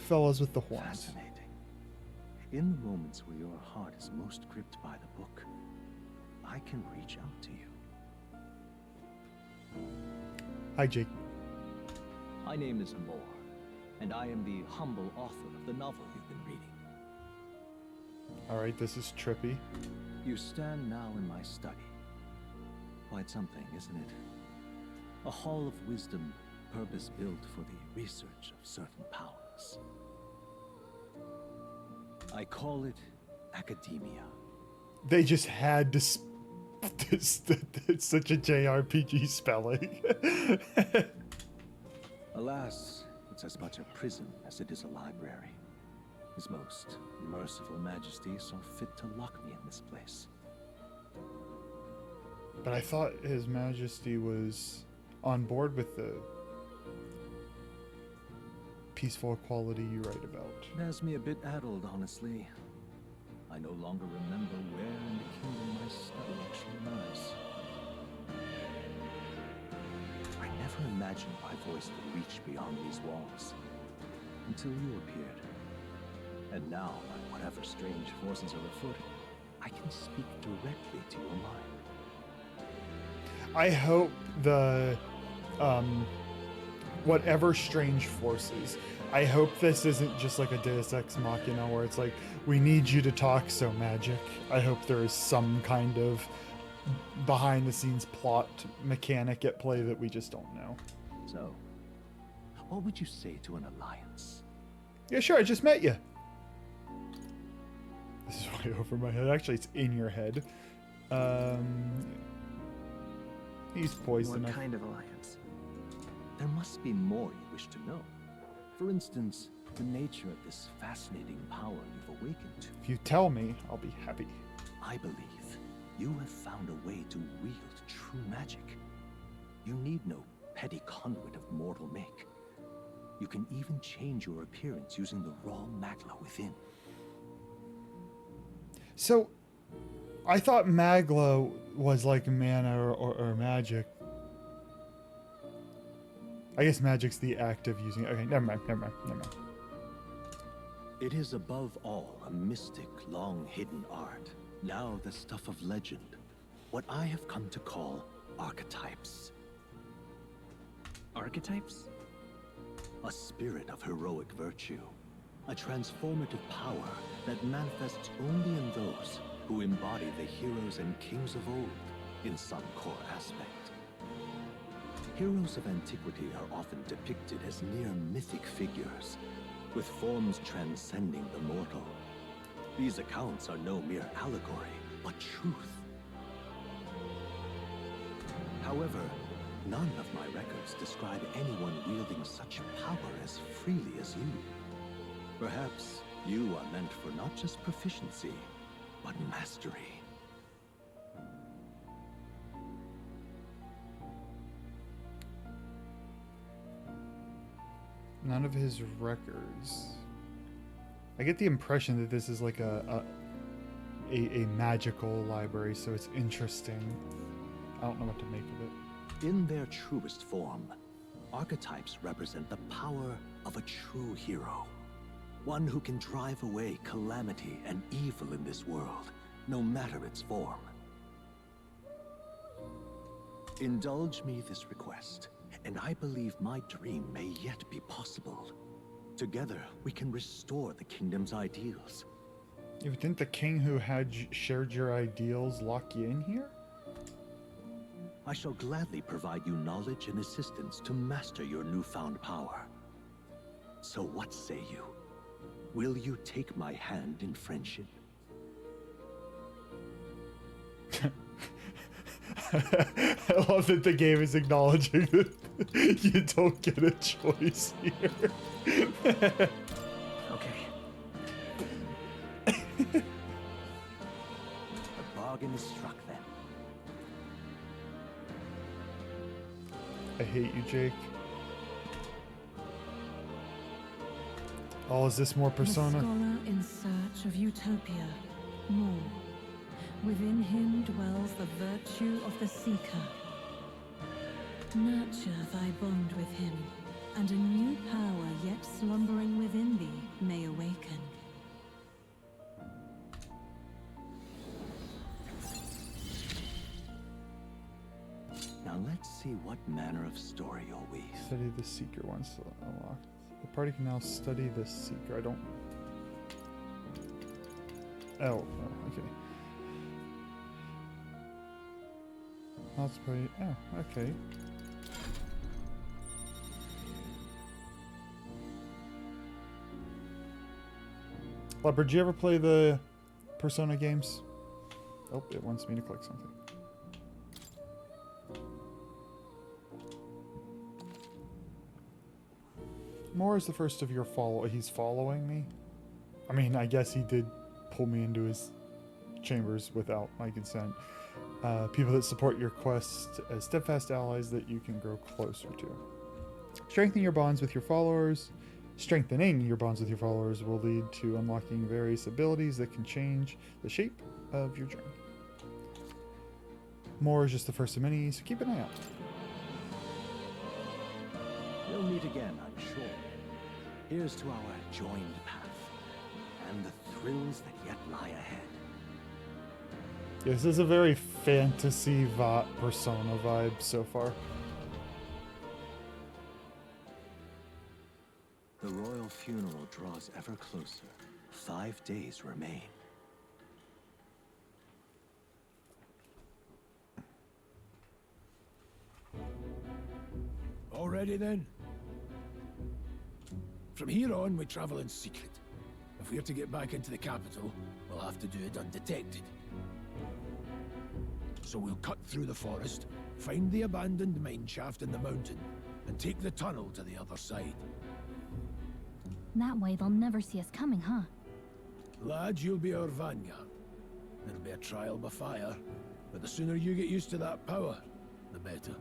fellows with the horns. Fascinating. In the moments where your heart is most gripped by the book, I can reach out to you. Hi, Jake. My name is Moore, and I am the humble author of the novel you've been reading. Alright, this is trippy. You stand now in my study. Quite something, isn't it? A hall of wisdom, purpose-built for the research of certain powers. I call it academia. They just had to. It's such a JRPG spelling. Alas, it's as much a prison as it is a library. His most merciful majesty saw fit to lock me in this place. But I thought His Majesty was on board with the peaceful equality you write about. It has me a bit addled, honestly. I no longer remember where in the kingdom my study actually lies. I never imagined my voice would reach beyond these walls, until you appeared. And now, by whatever strange forces are afoot, I can speak directly to your mind. I hope the, whatever strange forces, I hope this isn't just like a Deus Ex Machina where it's like, we need you to talk, so magic. I hope there is some kind of behind-the-scenes plot mechanic at play that we just don't know. So, what would you say to an alliance? Yeah, sure, I just met you. This is way over my head. Actually, it's in your head. He's poised What enough. kind of alliance? There must be more you wish to know. For instance, the nature of this fascinating power you've awakened to. If you tell me, I'll be happy. I believe you have found a way to wield true magic. You need no petty conduit of mortal make. You can even change your appearance using the raw magla within. So, I thought Magla was like mana or magic. I guess magic's the act of using it. Okay, never mind. It is above all a mystic, long-hidden art. Now the stuff of legend. What I have come to call archetypes. Archetypes? A spirit of heroic virtue. A transformative power that manifests only in those who embody the heroes and kings of old in some core aspect. Heroes of antiquity are often depicted as near mythic figures, with forms transcending the mortal. These accounts are no mere allegory, but truth. However, none of my records describe anyone wielding such power as freely as you. Perhaps you are meant for not just proficiency, but mastery. None of his records. I get the impression that this is like a magical library, so it's interesting. I don't know what to make of it. In their truest form, archetypes represent the power of a true hero. One who can drive away calamity and evil in this world, no matter its form. Indulge me this request, and I believe my dream may yet be possible. Together, we can restore the kingdom's ideals. You would think the king who had shared your ideals lock you in here? I shall gladly provide you knowledge and assistance to master your newfound power. So what say you? Will you take my hand in friendship? I love that the game is acknowledging that you don't get a choice here. Okay. The bargain is struck then. I hate you, Jake. Oh, is this more Persona? The scholar in search of utopia. More. Within him dwells the virtue of the seeker. Nurture thy bond with him, and a new power yet slumbering within thee may awaken. Now let's see what manner of story you'll weave. Study the Seeker once unlocked. The party can now study the Seeker. I don't... Oh, okay. That's pretty... Oh, okay. Leopard, did you ever play the Persona games? Oh, it wants me to click something. Moore is the first of your he's following me. I mean, I guess he did pull me into his chambers without my consent. People that support your quest as steadfast allies that you can grow closer to. Strengthening your bonds with your followers will lead to unlocking various abilities that can change the shape of your journey. More is just the first of many, so keep an eye out. We'll meet again, I'm sure. Here's to our joined path, and the thrills that yet lie ahead. This is a very fantasy Persona vibe so far. The royal funeral draws ever closer. 5 days remain. All ready then? From here on, we travel in secret. If we're to get back into the capital, we'll have to do it undetected. So we'll cut through the forest, find the abandoned mine shaft in the mountain, and take the tunnel to the other side. That way they'll never see us coming, huh? Lad, you'll be our vanguard. It'll be a trial by fire, but the sooner you get used to that power, the better.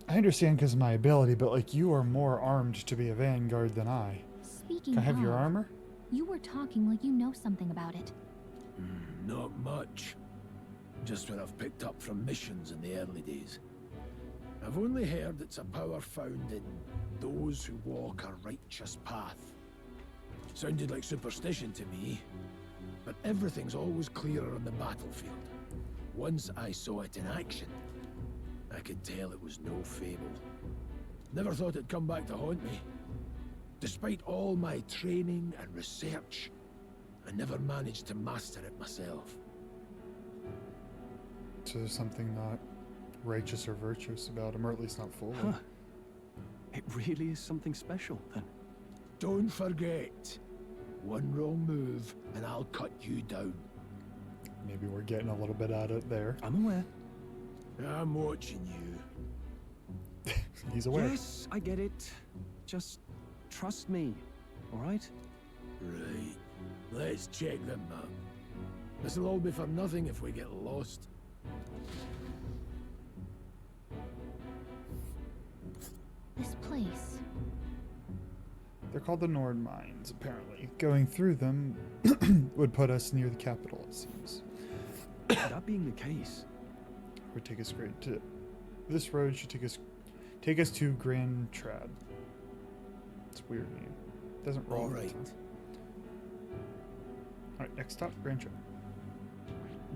I understand because of my ability, but like you are more armed to be a vanguard than I. Speaking Can I have of, your armor? You were talking like you know something about it. Not much. Just what I've picked up from missions in the early days. I've only heard it's a power found in those who walk a righteous path. Sounded like superstition to me, but everything's always clearer on the battlefield. Once I saw it in action, I could tell it was no fable. Never thought it'd come back to haunt me. Despite all my training and research, I never managed to master it myself. So there's something not righteous or virtuous about him, or at least not fully. Huh. It really is something special, then. Don't forget, one wrong move and I'll cut you down. Maybe we're getting a little bit at it there. I'm aware. I'm watching you. He's aware. Yes, I get it. Just trust me, all right? Right. Let's check the map. This'll all be for nothing if we get lost. This place. They're called the Nord Mines, apparently. Going through them would put us near the capital, it seems. That being the case, would take us straight to. This road should take us to Grand Trad. It's a weird name. Doesn't roll. All right. Alright, next stop, Grand Trad.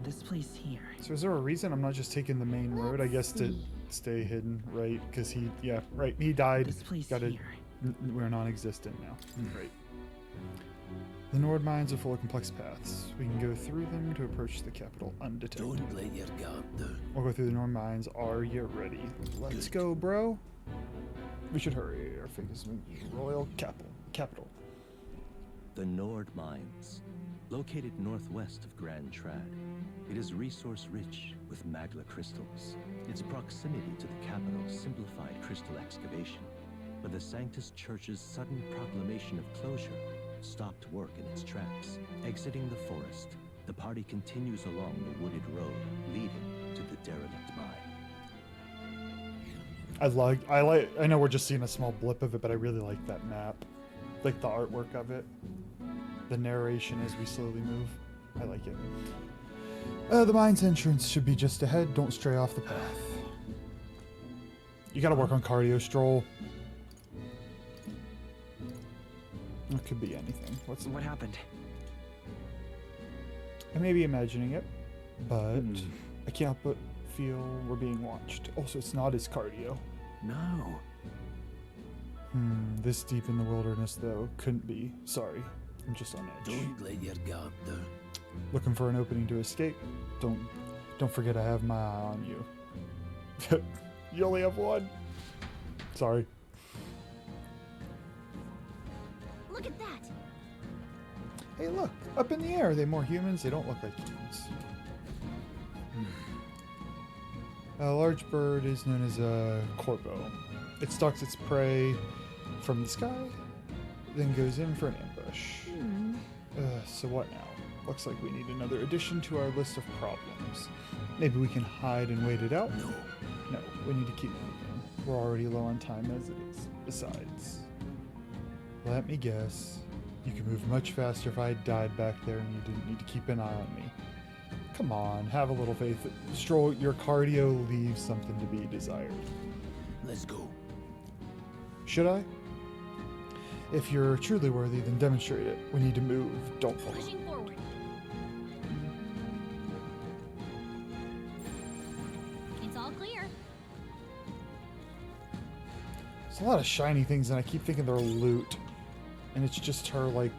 This place here. So is there a reason I'm not just taking the main road? I guess to stay hidden, right? Because he died. This place here. We're non-existent now. Right. The Nord Mines are full of complex paths. We can go through them to approach the capital undetected. Don't let your guard down. We'll go through the Nord Mines. Are you ready? Let's go, bro. We should hurry. Our fate is royal capital. The Nord Mines, located northwest of Grand Trad. It is resource-rich with magla crystals. Its proximity to the capital simplified crystal excavation, but the Sanctus Church's sudden proclamation of closure stopped work in its tracks. Exiting the forest, the party continues along the wooded road leading to the derelict mine. I know we're just seeing a small blip of it, but I really like that map. Like the artwork of it. The narration as we slowly move. I like it. The mine's entrance should be just ahead. Don't stray off the path. You gotta work on cardio, Stroll. It could be anything. What happened? I may be imagining it, but I can't help but feel we're being watched. Also, it's not his cardio. No. This deep in the wilderness, though, couldn't be. Sorry, I'm just on edge. Don't let your guard down. Looking for an opening to escape. Don't forget I have my eye on you. You only have one. Sorry. Look at that. Hey, look, up in the air. Are they more humans? They don't look like humans. A large bird is known as a corbeau. It stalks its prey from the sky, then goes in for an ambush. So what now? Looks like we need another addition to our list of problems. Maybe we can hide and wait it out? No, we need to keep moving. We're already low on time as it is. Besides, let me guess. You could move much faster if I had died back there and you didn't need to keep an eye on me. Come on, have a little faith. Stroll, your cardio leaves something to be desired. Let's go. Should I? If you're truly worthy, then demonstrate it. We need to move. Don't fall. Pushing forward. It's all clear. There's a lot of shiny things, and I keep thinking they're loot. And it's just her, like,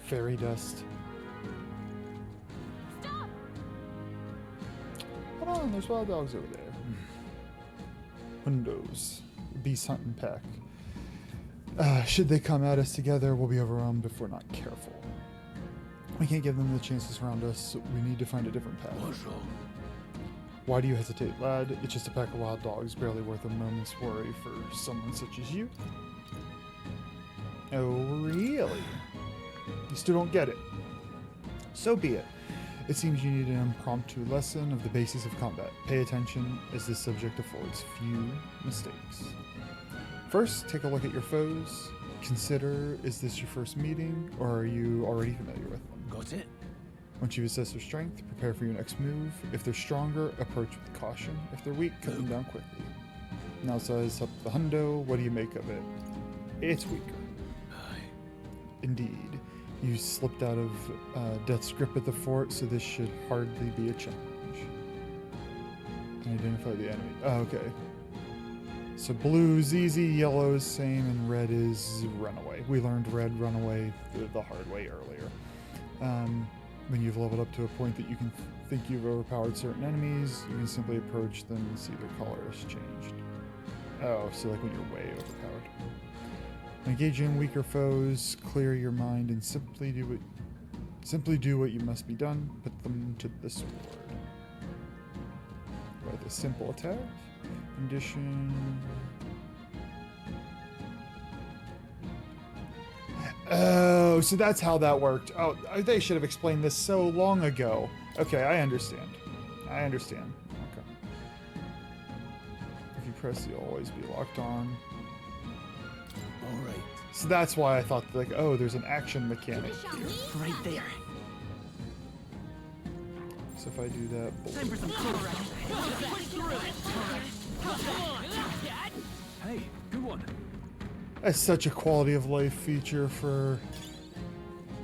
fairy dust. Stop! Come on, there's wild dogs over there. Windows. Beast hunting pack. Should they come at us together, we'll be overwhelmed if we're not careful. We can't give them the chance to surround us, so we need to find a different path. What's wrong? Why do you hesitate, lad? It's just a pack of wild dogs, barely worth a moment's worry for someone such as you. Oh, really? You still don't get it. So be it. It seems you need an impromptu lesson of the basis of combat. Pay attention, as this subject affords few mistakes. First, take a look at your foes. Consider, is this your first meeting, or are you already familiar with them? Got it. Once you've assessed their strength, prepare for your next move. If they're stronger, approach with caution. If they're weak, cut them down quickly. Now size up the hundo. What do you make of it? It's weaker. Indeed. You slipped out of Death's grip at the fort, so this should hardly be a challenge. And identify the enemy. Oh, okay. So blue is easy, yellow is same, and red is runaway. We learned red runaway the hard way earlier. When you've leveled up to a point that you can think you've overpowered certain enemies, you can simply approach them and see their color has changed. Oh, so like when you're way overpowered. When engaging weaker foes, clear your mind and simply do what you must be done. Put them to the sword. With a simple attack. Condition. Oh, so that's how that worked. Oh, they should have explained this so long ago. Okay, I understand. I understand. Okay. If you press, you'll always be locked on. All right. So that's why I thought, like, oh, there's an action mechanic here. Right there. So if I do that... Time for some Hey, good one. That's such a quality of life feature for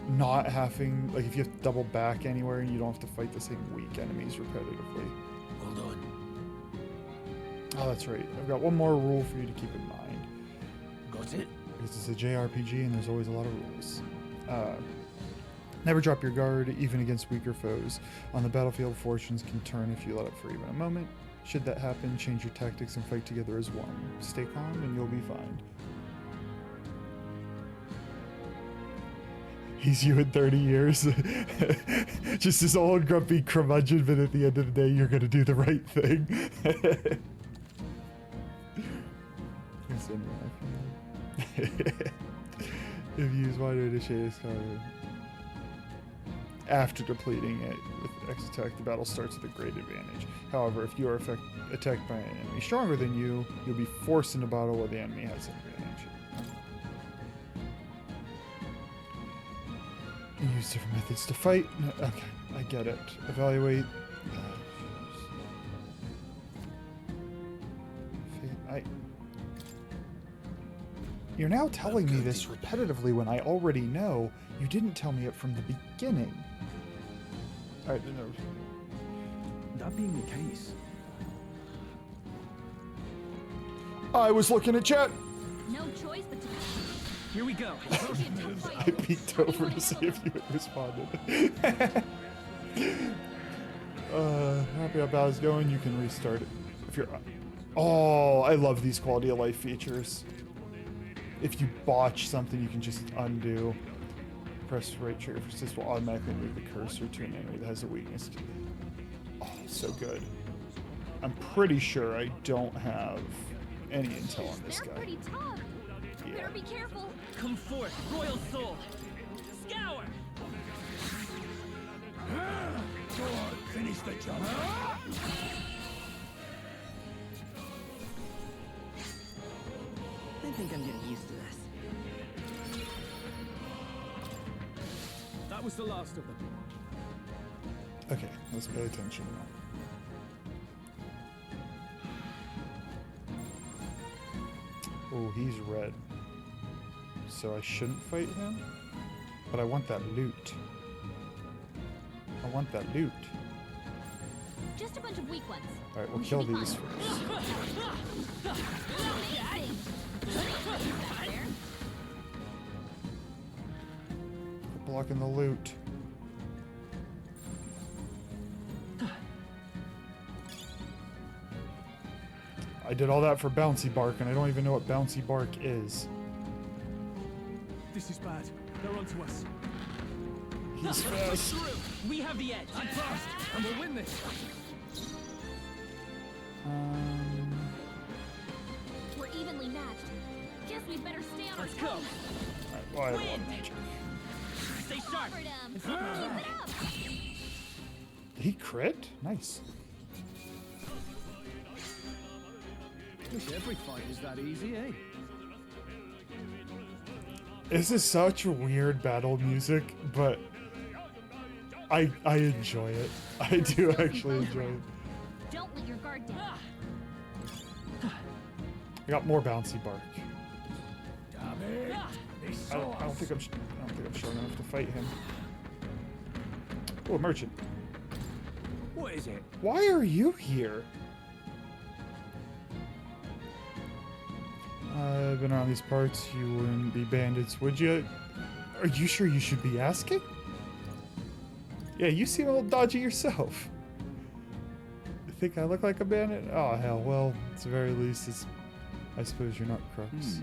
not having, like, if you have to double back anywhere and you don't have to fight the same weak enemies repetitively. Well done. Oh, that's right. I've got one more rule for you to keep in mind. Got it? Because it's a JRPG and there's always a lot of rules. Never drop your guard, even against weaker foes. On the battlefield, fortunes can turn if you let up for even a moment. Should that happen, change your tactics and fight together as one. Stay calm and you'll be fine. He's you in 30 years. Just this old grumpy curmudgeon, but at the end of the day, you're gonna do the right thing. If you use water to initiate his card. After depleting it with X attack, the battle starts with a great advantage. However, if you are attacked by an enemy stronger than you, you'll be forced into battle where the enemy has an advantage. You use different methods to fight. No, okay, I get it. Evaluate. You're now telling me this repetitively when I already know. You didn't tell me it from the beginning. Alright, no. That being the case. I was looking at chat. No choice but to. Here we go. I peeked over to see if you had responded. Happy how battle's going, you can restart it. If you're. Oh, I love these quality of life features. If you botch something, you can just undo. Press right trigger for this will automatically move the cursor to an enemy that has a weakness. Oh, so good. I'm pretty sure I don't have any intel on this guy. They're pretty tough. Yeah. Better be careful. Come forth, royal soul. Scour. Go on, finish the job. I think I'm getting used to this. That was the last of them. Okay, let's pay attention now. Oh, he's red. So I shouldn't fight him? But I want that loot. I want that loot. Just a bunch of weak ones. Alright, we'll kill these first. Quit blocking the loot. I did all that for Bouncy Bark, and I don't even know what Bouncy Bark is. This is bad. They're onto us. He's fast. We have the edge. I'm fast, and we'll win this. We're evenly matched. Guess we better stay on our toes. Alright, well, I have a lot of magic. Stay sharp. Keep it up. He crit? Nice. Wish every fight is that easy, eh? This is such weird battle music, but I enjoy it. I do actually enjoy it. Don't let your guard down. I got more Bouncy Bark. I don't think I'm strong enough to fight him. Oh, a merchant. What is it? Why are you here? I've been around these parts. You wouldn't be bandits, would you? Are you sure you should be asking? Yeah, you seem a little dodgy yourself. You think I look like a bandit? Oh, hell. Well, at the very least, I suppose you're not crooks.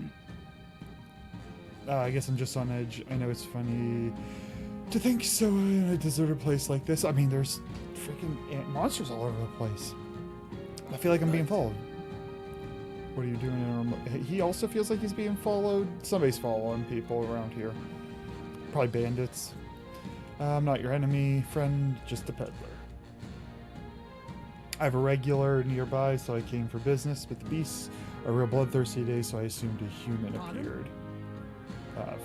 I guess I'm just on edge. I know it's funny to think so in a deserted place like this. I mean, there's freaking monsters all over the place. I feel like I'm being followed. What are you doing in a remote? He also feels like he's being followed. Somebody's following people around here. Probably bandits. I'm not your enemy, friend, just a peddler. I have a regular nearby, so I came for business, but the beasts are real bloodthirsty today, so I assumed a human appeared.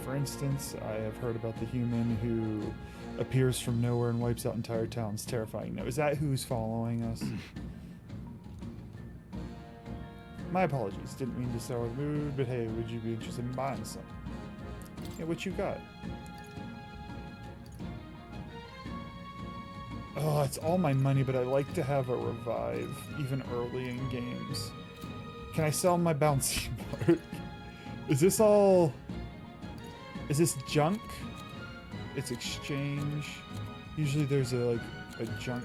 For instance, I have heard about the human who appears from nowhere and wipes out entire towns. Terrifying. Now, is that who's following us? My apologies. Didn't mean to sour the mood, but hey, would you be interested in buying some? Yeah, what you got? Oh, it's all my money, but I like to have a revive, even early in games. Can I sell my bouncy mark? Is this all... Is this junk? It's exchange. Usually there's a junk.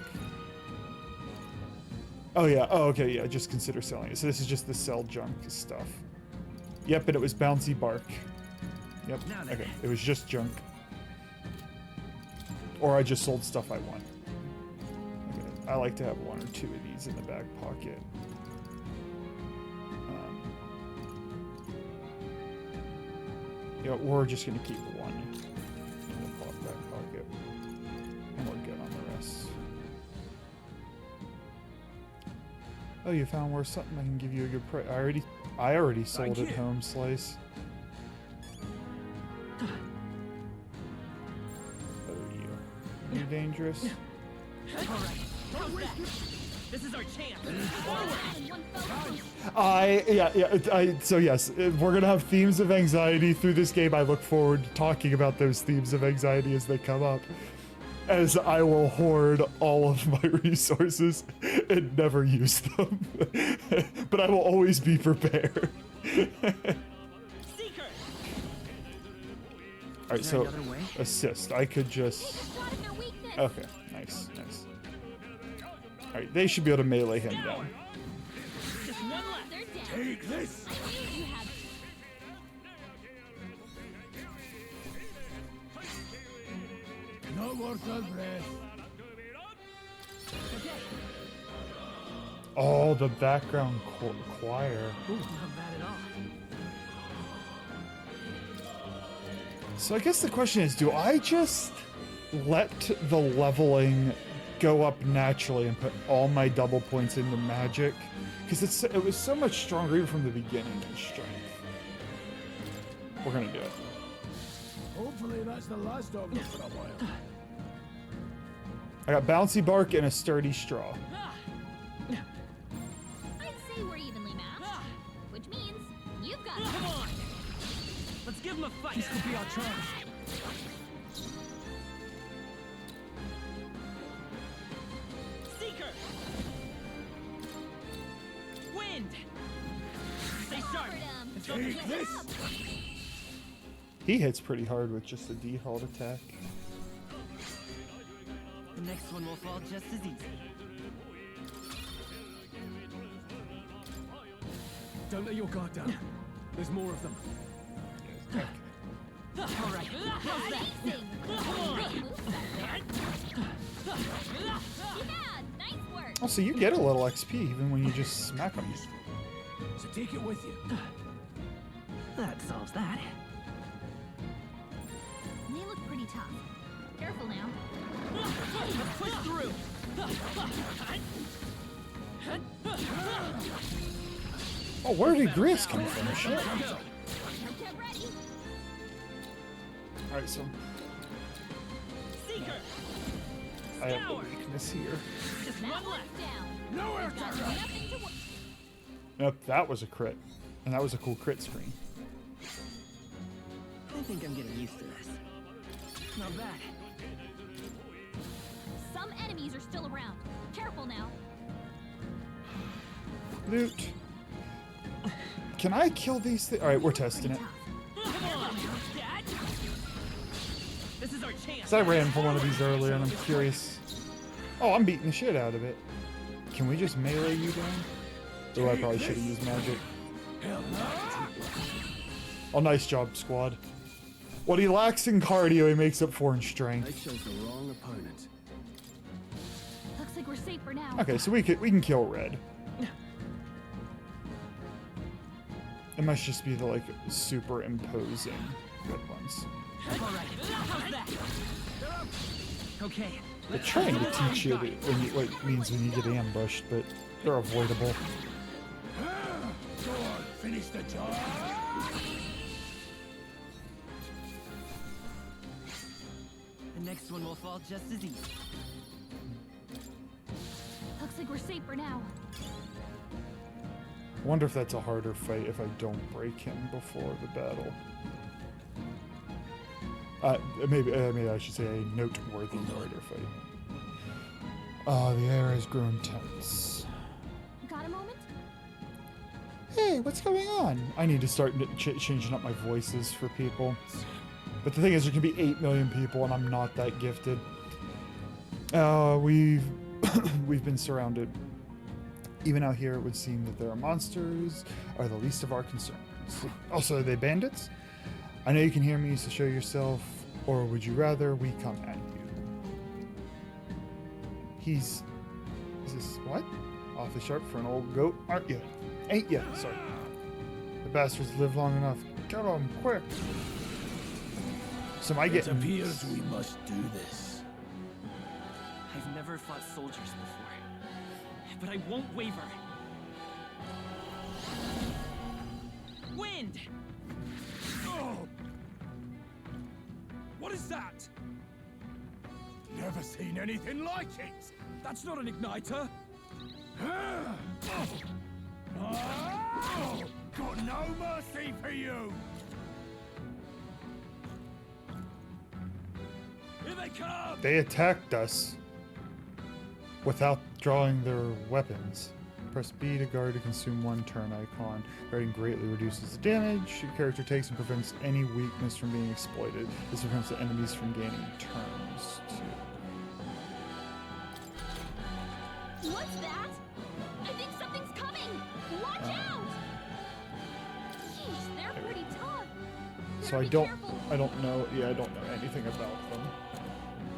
Oh yeah, oh okay, yeah, just consider selling it. So this is just the sell junk stuff. Yep, and it was bouncy bark. Yep, okay, it was just junk. Or I just sold stuff I want. Okay. I like to have one or two of these in the back pocket. Yeah, we're just gonna keep one in the back pocket. And we're good on the rest. Oh, you found where something I can give you a good price. I already sold it home, Slice. You dangerous? Alright, this is our chance. So yes, we're gonna have themes of anxiety through this game. I look forward to talking about those themes of anxiety as they come up, as I will hoard all of my resources and never use them. But I will always be prepared. Alright, so assist. I could just... Okay, nice, nice. Alright, they should be able to melee him down. Take this! No more breath. Oh, the background choir. Ooh. So I guess the question is, do I just let the leveling go up naturally and put all my double points into magic? Because it was so much stronger even from the beginning in strength. We're gonna do it. Hopefully that's the last of them for a while. I got bouncy bark and a sturdy straw. I'd say we're evenly matched, which means you've got... Come on! Let's give him a fight! This could be our chance. Seeker! Wind! Stay sharp! Take this! He hits pretty hard with just a default attack. The next one will fall just as easy. Don't let your guard down. There's more of them. Alright, how's that? Nice work. Also, you get a little XP even when you just smack them. So take it with you. That solves that. They look pretty tough. Careful now. Let's push through. Oh, where did Gris come from? Shit. Alright, so I have the weakness here. Just one left. Nowhere to run. Nope, that was a crit. And that was a cool crit screen. I think I'm getting used to this. Not bad. Some enemies are still around. Careful now. Loot. Can I kill these things? Alright, we're testing it. Come on, Dad. This is our chance. Because I ran for one of these earlier and I'm curious. Oh, I'm beating the shit out of it. Can we just melee you down? Oh, I probably should have used magic. Oh, nice job, squad. What he lacks in cardio, he makes up for in strength. I chose the wrong opponent. Looks like we're safe for now. Okay, so we can kill red. It must just be the like super imposing red ones. Alright, how's that? Okay. They're trying to teach you what it means when you get ambushed, but they're avoidable. Go on, finish the job. The next one will fall just as easy. Looks like we're safe for now. I wonder if that's a harder fight if I don't break him before the battle. Maybe I should say a noteworthy harder fight. The air has grown tense. Got a moment? Hey, what's going on? I need to start changing up my voices for people. But the thing is, there can be 8 million people, and I'm not that gifted. We've been surrounded. Even out here, it would seem that there are monsters are the least of our concerns. Also, are they bandits? I know you can hear me, so show yourself. Or would you rather we come at you? Is this what? Awfully sharp for an old goat, aren't you? Ain't ya? Sorry. The bastards live long enough. Get 'em quick. So am I getting? It appears we must do this. I've never fought soldiers before, but I won't waver. Wind! Oh, What is that? never seen anything like it. That's not an igniter. Got no mercy for you. Here they come! They attacked us without drawing their weapons. Press B to guard to consume one turn icon. Guarding greatly reduces the damage your character takes and prevents any weakness from being exploited. This prevents the enemies from gaining turns too. What's that? I think something's coming! Watch out! Jeez, they're pretty tough. So I don't know anything about them.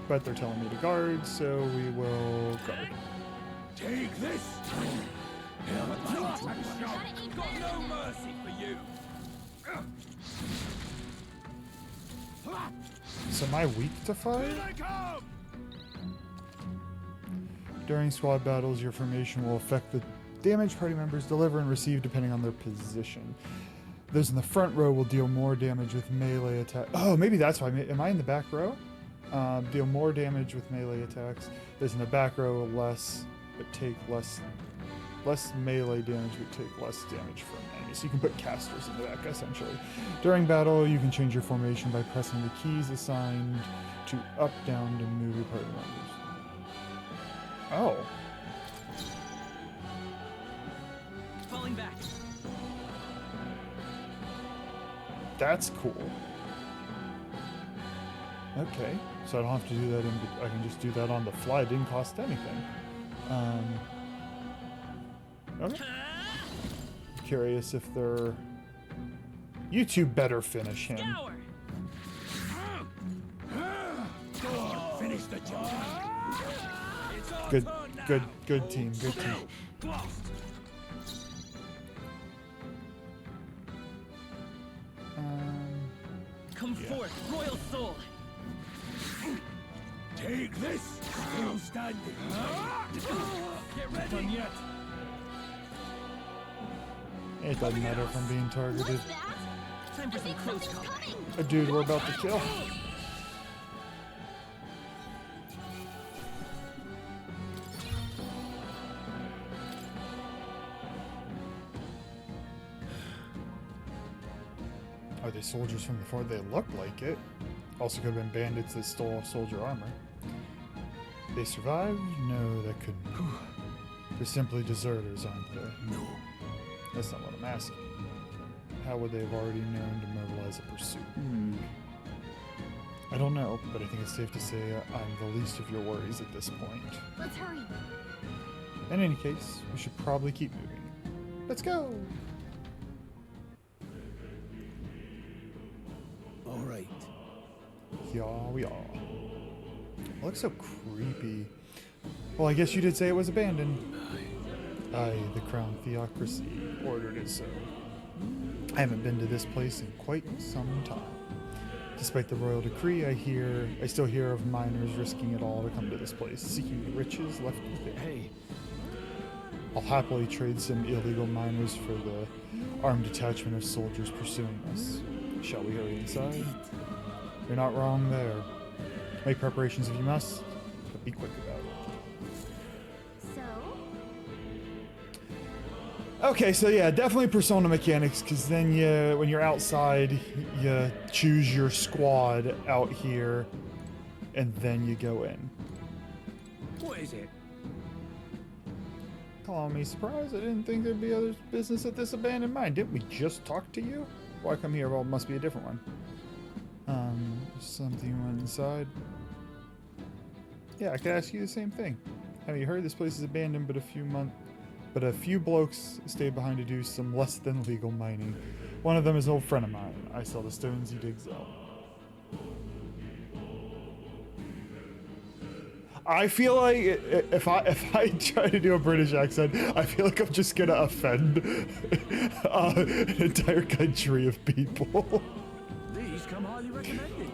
But they're telling me to guard, so we will guard. Take this. Got no mercy for you. So am I weak to fire? Here they come. During squad battles, your formation will affect the damage party members deliver and receive depending on their position. Those in the front row will deal more damage with melee attack. Oh, maybe that's why. Am I in the back row? Deal more damage with melee attacks. Those in the back row less, but take less melee damage, but take less damage from enemies. So you can put casters in the back, essentially. During battle, you can change your formation by pressing the keys assigned to up, down to move your party members. Oh. Falling back. That's cool. Okay, so I don't have to do that I can just do that on the fly. It didn't cost anything. Okay. Curious if they're... You two better finish him. Finish the job. Good team, good team. Come forth, royal soul. Take this. Still standing. Get ready. Done yet. It doesn't matter if I'm being targeted. Time for some close combat. A dude we're about to kill. Are they soldiers from before? They look like it. Also could have been bandits that stole soldier armor. They survived? No, that couldn't be. They're simply deserters, aren't they? No. That's not what I'm asking. How would they have already known to mobilize a pursuit? I I don't know, but I think it's safe to say I'm the least of your worries at this point. Let's hurry. In any case, we should probably keep moving. Let's go! All right. Yeah, we are. It looks so creepy. Well, I guess you did say it was abandoned. Aye, the Crown Theocracy ordered it so. I haven't been to this place in quite some time. Despite the royal decree, I still hear of miners risking it all to come to this place, seeking the riches left within. Hey. I'll happily trade some illegal miners for the armed detachment of soldiers pursuing us. Shall we hurry inside? You're not wrong there. Make preparations if you must, but be quick about it. Okay, so yeah, definitely persona mechanics, because then when you're outside, you choose your squad out here, and then you go in. What is it? Call me surprised. I didn't think there'd be other business at this abandoned mine. Didn't we just talk to you? Why come here? Well, it must be a different one. Something went inside. Yeah, I could ask you the same thing. Have you heard this place is abandoned, but a few blokes stayed behind to do some less than legal mining. One of them is an old friend of mine. I sell the stones he digs up. I feel like if I try to do a British accent, I feel like I'm just gonna offend an entire country of people. These come highly recommended.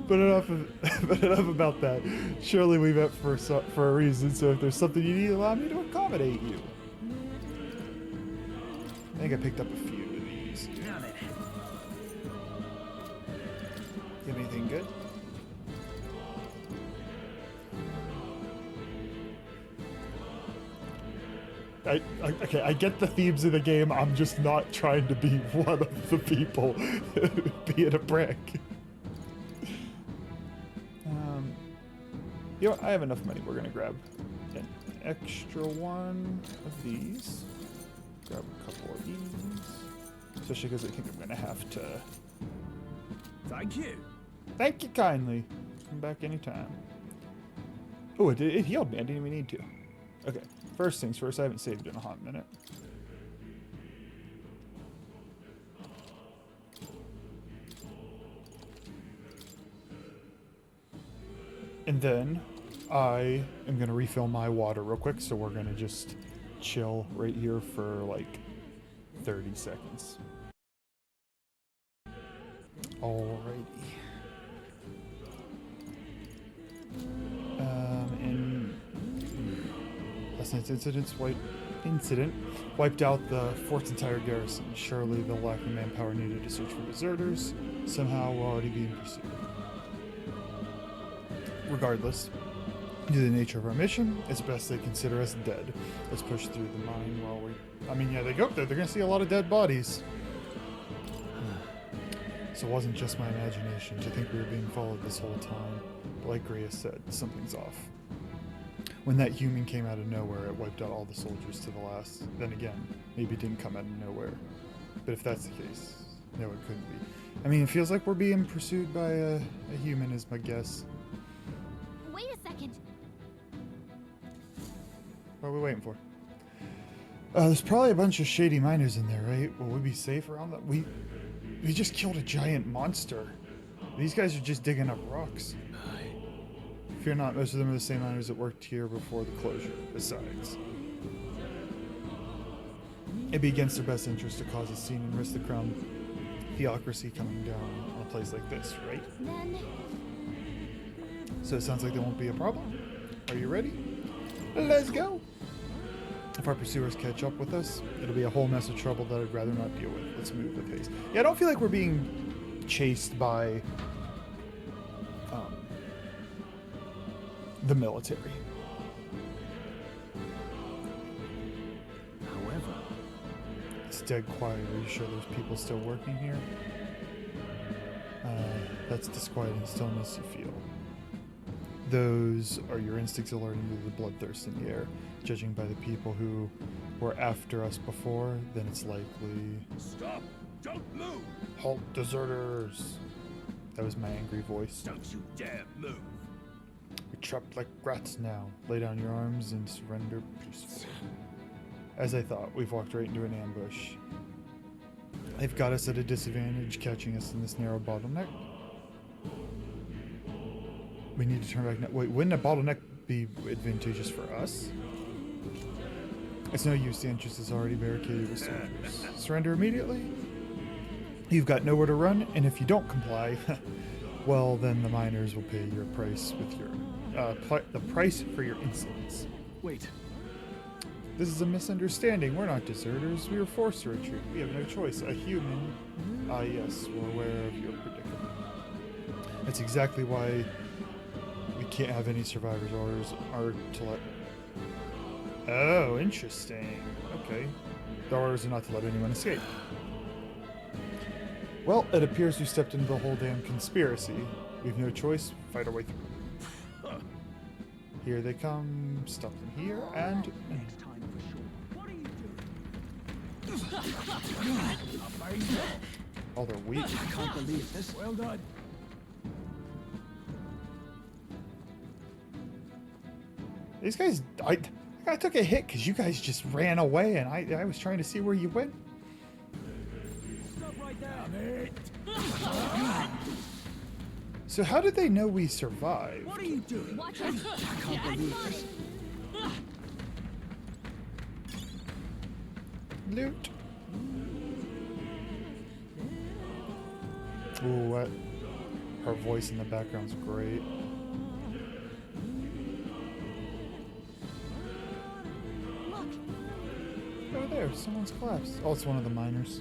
But enough about that. Surely we met for a reason, so if there's something you need, allow me to accommodate you. I think I picked up a few of these. Now then. You have anything good? Okay, I get the themes of the game. I'm just not trying to be one of the people being a prick. You know what? I have enough money. We're gonna grab an extra one of these. Grab a couple of these. Especially because I think I'm gonna have to. Thank you. Thank you kindly. Come back anytime. Oh, it healed me. I didn't even need to. Okay. First things first. I haven't saved in a hot minute. And then I am going to refill my water real quick, so we're going to just chill right here for like 30 seconds. Alrighty. Last night's incident wiped out the fort's entire garrison. Surely the lack of manpower needed to search for deserters somehow were already being pursued. Regardless, due to the nature of our mission, it's best they consider us dead. Let's push through the mine while yeah, they go up there. They're gonna see a lot of dead bodies. So it wasn't just my imagination to think we were being followed this whole time. But like Grea said, something's off. When that human came out of nowhere, it wiped out all the soldiers to the last. Then again, maybe it didn't come out of nowhere. But if that's the case, no, it couldn't be. I mean, it feels like we're being pursued by a human is my guess. Wait a second. What are we waiting for? There's probably a bunch of shady miners in there, right? Will we be safe around that? We just killed a giant monster. These guys are just digging up rocks. Fear not, most of them are the same miners that worked here before the closure. Besides, it'd be against their best interest to cause a scene and risk the Crown Theocracy coming down on a place like this, right? So it sounds like there won't be a problem. Are you ready? Let's go! If our pursuers catch up with us, it'll be a whole mess of trouble that I'd rather not deal with. Let's move with haste. Yeah, I don't feel like we're being chased by the military. However, it's dead quiet. Are you sure there's people still working here? That's disquieting stillness you feel. Those are your instincts alerting you to the bloodthirst in the air. Judging by the people who were after us before, then it's likely... Stop! Don't move! Halt, deserters! That was my angry voice. Don't you dare move. We're trapped like rats now. Lay down your arms and surrender peacefully. As I thought, we've walked right into an ambush. They've got us at a disadvantage, catching us in this narrow bottleneck. We need to turn back now. Wait, wouldn't a bottleneck be advantageous for us? It's no use, the entrance is already barricaded with soldiers. Surrender immediately? You've got nowhere to run, and if you don't comply, well, then the miners will pay your price with your, the price for your insolence. Wait. This is a misunderstanding. We're not deserters. We were forced to retreat. We have no choice. A human. Ah, yes, we're aware of your predicament. That's exactly why we can't have any survivors. Orders are to let... Oh, interesting. Okay. The orders are not to let anyone escape. Well, it appears we stepped into the whole damn conspiracy. We've no choice. Fight our way through. Here they come. Stop them here, and... Next time for sure. What are you doing? Oh, they're weak. I can't believe this. Well done. These guys... I took a hit because you guys just ran away, and I was trying to see where you went. Stop right there. So how did they know we survived? What are you doing? Watch out. I can't believe this. Loot. Ooh, what? Her voice in the background's great. Over there, someone's collapsed. Oh, it's one of the miners.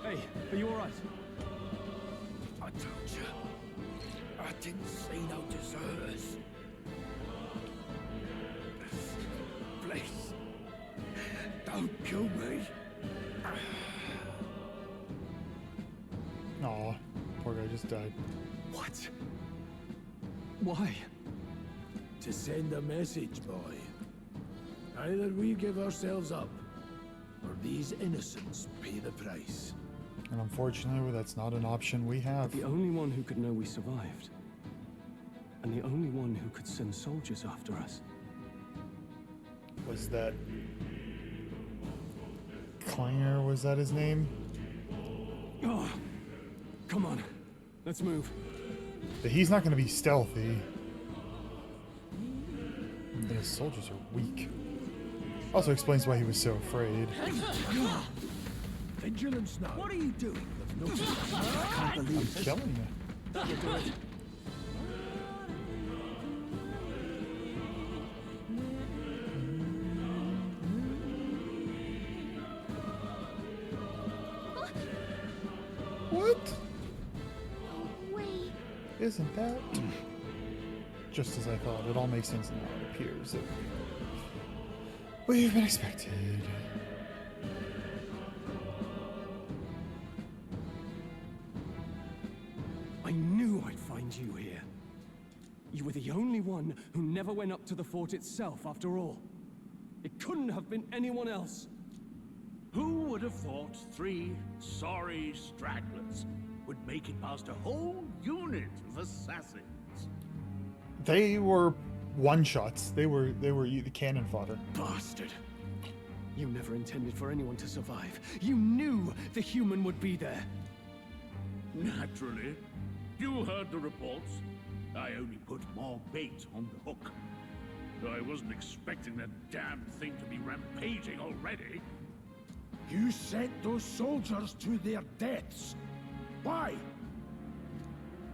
Hey, are you alright? I told you. I didn't see no deserters. Please. Don't kill me. Aw, poor guy just died. What? Why? To send a message, boy. Either we give ourselves up, or these innocents pay the price. And unfortunately, that's not an option we have. The only one who could know we survived. And the only one who could send soldiers after us. Was that... Klinger, was that his name? Oh, come on, let's move. But he's not going to be stealthy. And his soldiers are weak. Also explains why he was so afraid. Vigilance now. What are you doing? No, I can't I'm believe this. killing you. That'll do it. What? Wait. Isn't that? Just as I thought. It all makes sense now. It appears that we've been expected. I knew I'd find you here. You were the only one who never went up to the fort itself, after all. It couldn't have been anyone else. Who would have thought 3 sorry stragglers would make it past a whole unit of assassins? They were one-shots. They were the cannon fodder. Bastard. You never intended for anyone to survive. You knew the human would be there. Naturally. You heard the reports. I only put more bait on the hook. I wasn't expecting that damn thing to be rampaging already. You sent those soldiers to their deaths. Why?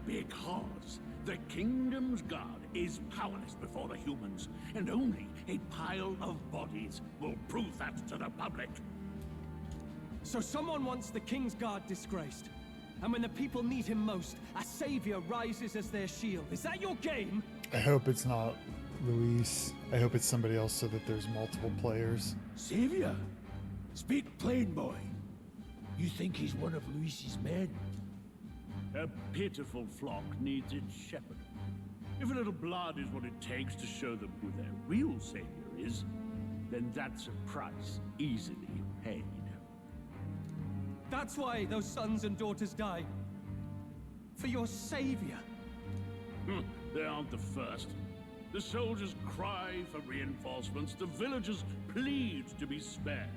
Because the Kingdom's Guard is powerless before the humans, and only a pile of bodies will prove that to the public. So someone wants the King's Guard disgraced. And when the people need him most, a savior rises as their shield. Is that your game? I hope it's not Luis. I hope it's somebody else so that there's multiple players. Savior? Speak plain, boy. You think he's one of Luis's men? A pitiful flock needs its shepherd. If a little blood is what it takes to show them who their real savior is, then that's a price easily paid. That's why those sons and daughters died. For your savior. They aren't the first. The soldiers cry for reinforcements, the villagers plead to be spared.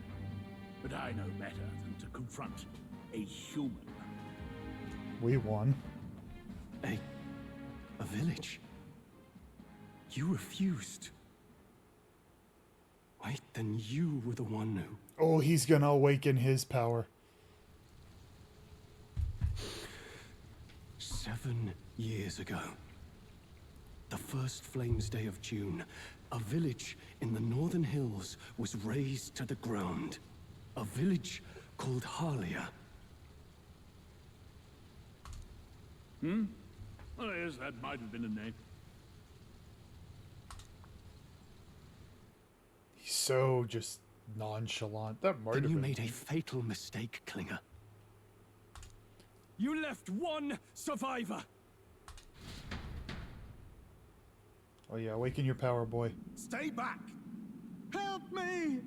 But I know better than to confront a human. We won. A village? You refused. Wait, then you were the one who... Oh, he's gonna awaken his power. 7 years ago, the first Flames Day of June, a village in the northern hills was razed to the ground. A village called Harlia. Oh, yes, that might have been a name. He's so just nonchalant. That might have Then you been. made a fatal mistake, Klinger. You left one survivor. Oh yeah, awaken your power, boy. Stay back! Help me!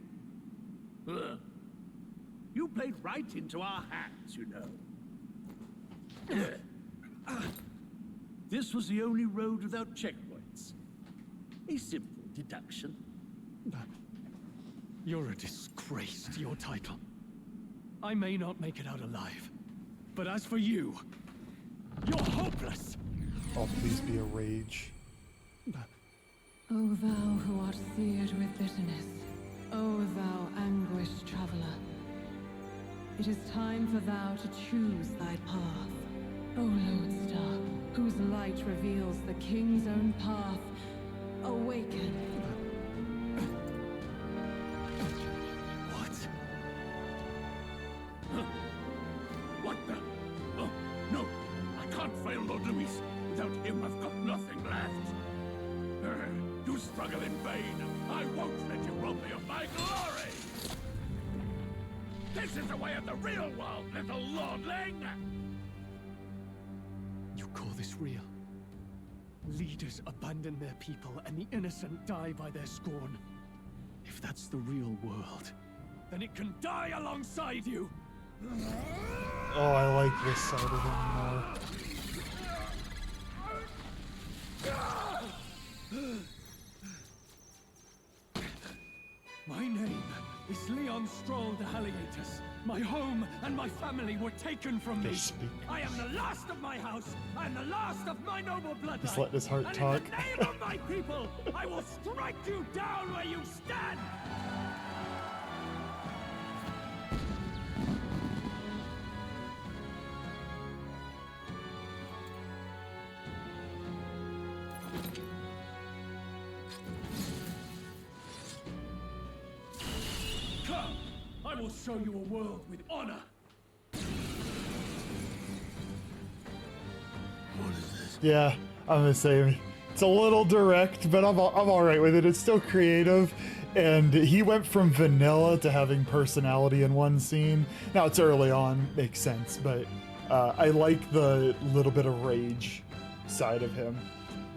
You played right into our hands, you know. This was the only road without checkpoints. A simple deduction. You're a disgrace to your title. I may not make it out alive, but as for you, you're hopeless! Oh, please be a rage. O thou who art seared with bitterness, O thou anguished traveler, it is time for thou to choose thy path. O lodestar, whose light reveals the king's own path, awaken. What the? Oh, no! I can't fail Lord Luis. Without him, I've got nothing left. You struggle in vain. I won't let you rob me of my glory! This is the way of the real world, little lordling! You call this real? Leaders abandon their people and the innocent die by their scorn. If that's the real world, then it can die alongside you! Oh, I like this side of him more. My name is Leon Stroll de Halietus. My home and my family were taken from me. I am the last of my house. I am the last of my noble bloodline. Just let his heart and talk. in the name of my people, I will strike you down where you stand. Come, I will show you a world with honor. What is this? Yeah, I'm gonna say it's a little direct, but I'm all right with it. It's still creative, and he went from vanilla to having personality in one scene. Now it's early on, makes sense, but I like the little bit of rage side of him.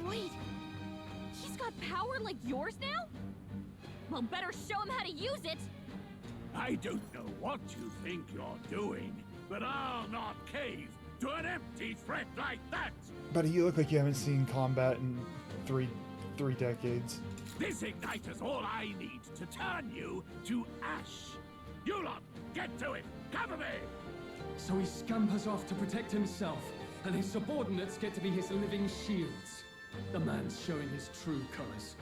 Wait, he's got power like yours now? Well, better show him how to use it. I don't know what you think you're doing, but I'll not cave to an empty threat like that! Buddy, you look like you haven't seen combat in three decades. This igniter's all I need to turn you to ash. You lot, get to it! Cover me! So he scampers off to protect himself, and his subordinates get to be his living shields. The man's showing his true colors.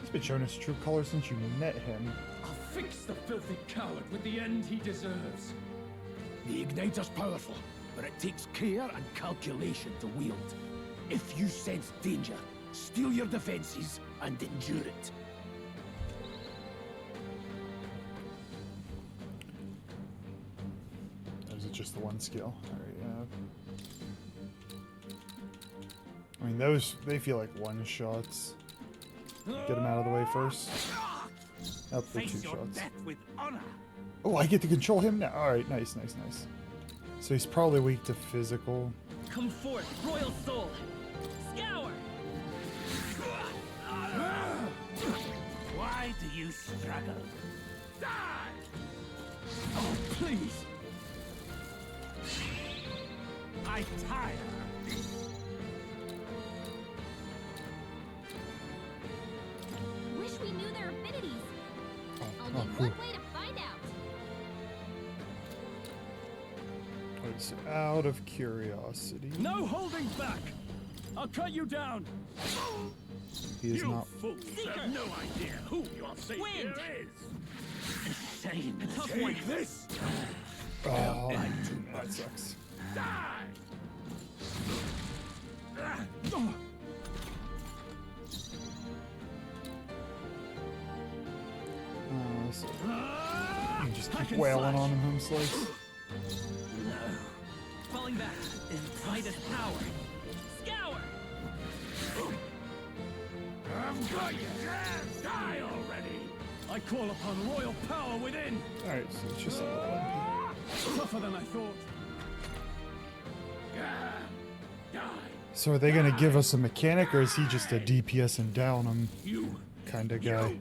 He's been showing his true colors since you met him. I'll fix the filthy coward with the end he deserves. The igniter's powerful, but it takes care and calculation to wield. If you sense danger, steel your defenses and endure it. Or is it just the one skill? Alright, yeah. I mean, those, they feel like one shots. Get them out of the way first. Up the two shots. With honor. Oh, I get to control him now. Alright, nice, nice, nice. So he's probably weak to physical. Come forth, royal soul. Scour. Why do you struggle? Die! Oh, please! I tire. Wish we knew their affinities. Only oh, one way to find out. It's out of curiosity. No holding back! I'll cut you down! He is You not. fools have no idea who your savior is. Insane. A tough one. Take this. Oh, that sucks. Die! So you just keep wailing on him, home slice. Falling back. Midas power. Scour! I've got you! Die already! I call upon royal power within! Alright, so it's just a little MP. Tougher than I thought. Die! So are they gonna give us a mechanic, or is he just a DPS and down him kind of guy?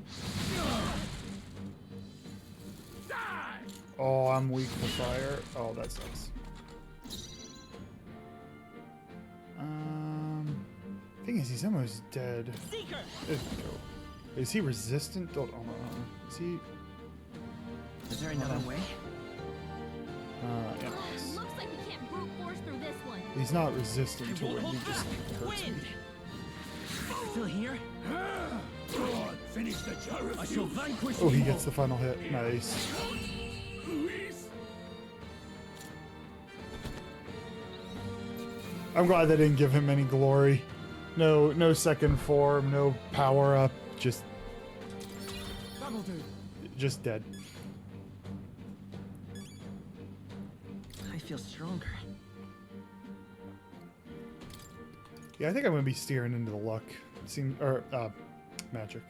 Oh, I'm weak to fire. Oh, that sucks. Thing is, he's almost dead. Seeker! Is he resistant? Oh, no. Is he? Is there another way? Yeah. Looks like we can't brute force through this one. He's not resistant to it. He just hurts me. Still here? Go on, finish the job. I shall vanquish Oh, he them gets the final hit. Nice. I'm glad they didn't give him any glory. No second form, no power up, just dead. I feel stronger. Yeah, I think I'm gonna be steering into the luck. Magic.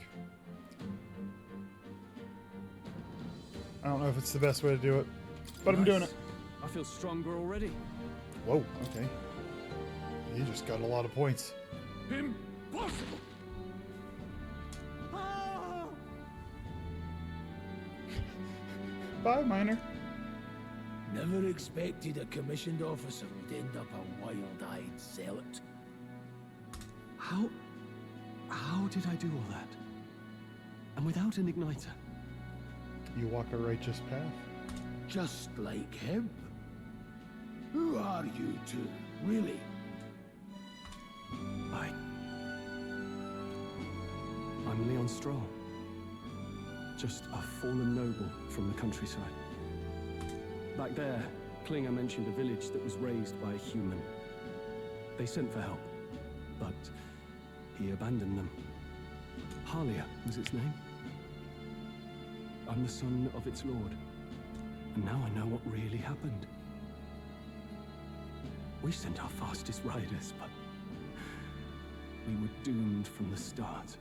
I don't know if it's the best way to do it, but I'm doing it. I feel stronger already. Whoa, okay. He just got a lot of points. Impossible! Bye, Miner. Never expected a commissioned officer would end up a wild-eyed zealot. How did I do all that? And without an igniter? You walk a righteous path. Just like him. Who are you two, really? I'm Leon Stroll. Just a fallen noble from the countryside. Back there, Klinger mentioned a village that was raised by a human. They sent for help, but he abandoned them. Halia was its name. I'm the son of its lord, and now I know what really happened. We sent our fastest riders, but we were doomed from the start.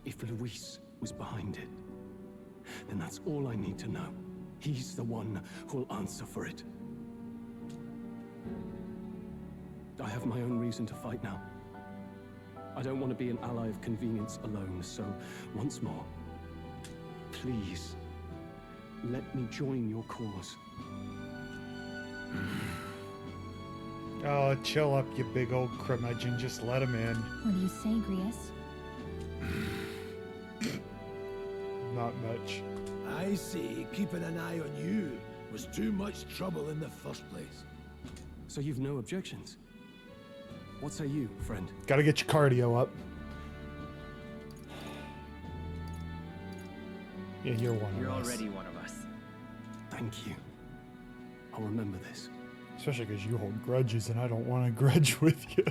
If Luis was behind it, then that's all I need to know. He's the one who'll answer for it. I have my own reason to fight now. I don't want to be an ally of convenience alone, so once more, please, let me join your cause. Oh, chill up, you big old curmudgeon. Just let him in. What do you say, Grius? Not much. I say keeping an eye on you was too much trouble in the first place. So you've no objections? What say you, friend? Gotta get your cardio up. Yeah, you're one You're of us. already one of us. Thank you. I'll remember this. Especially because you hold grudges and I don't want to grudge with you.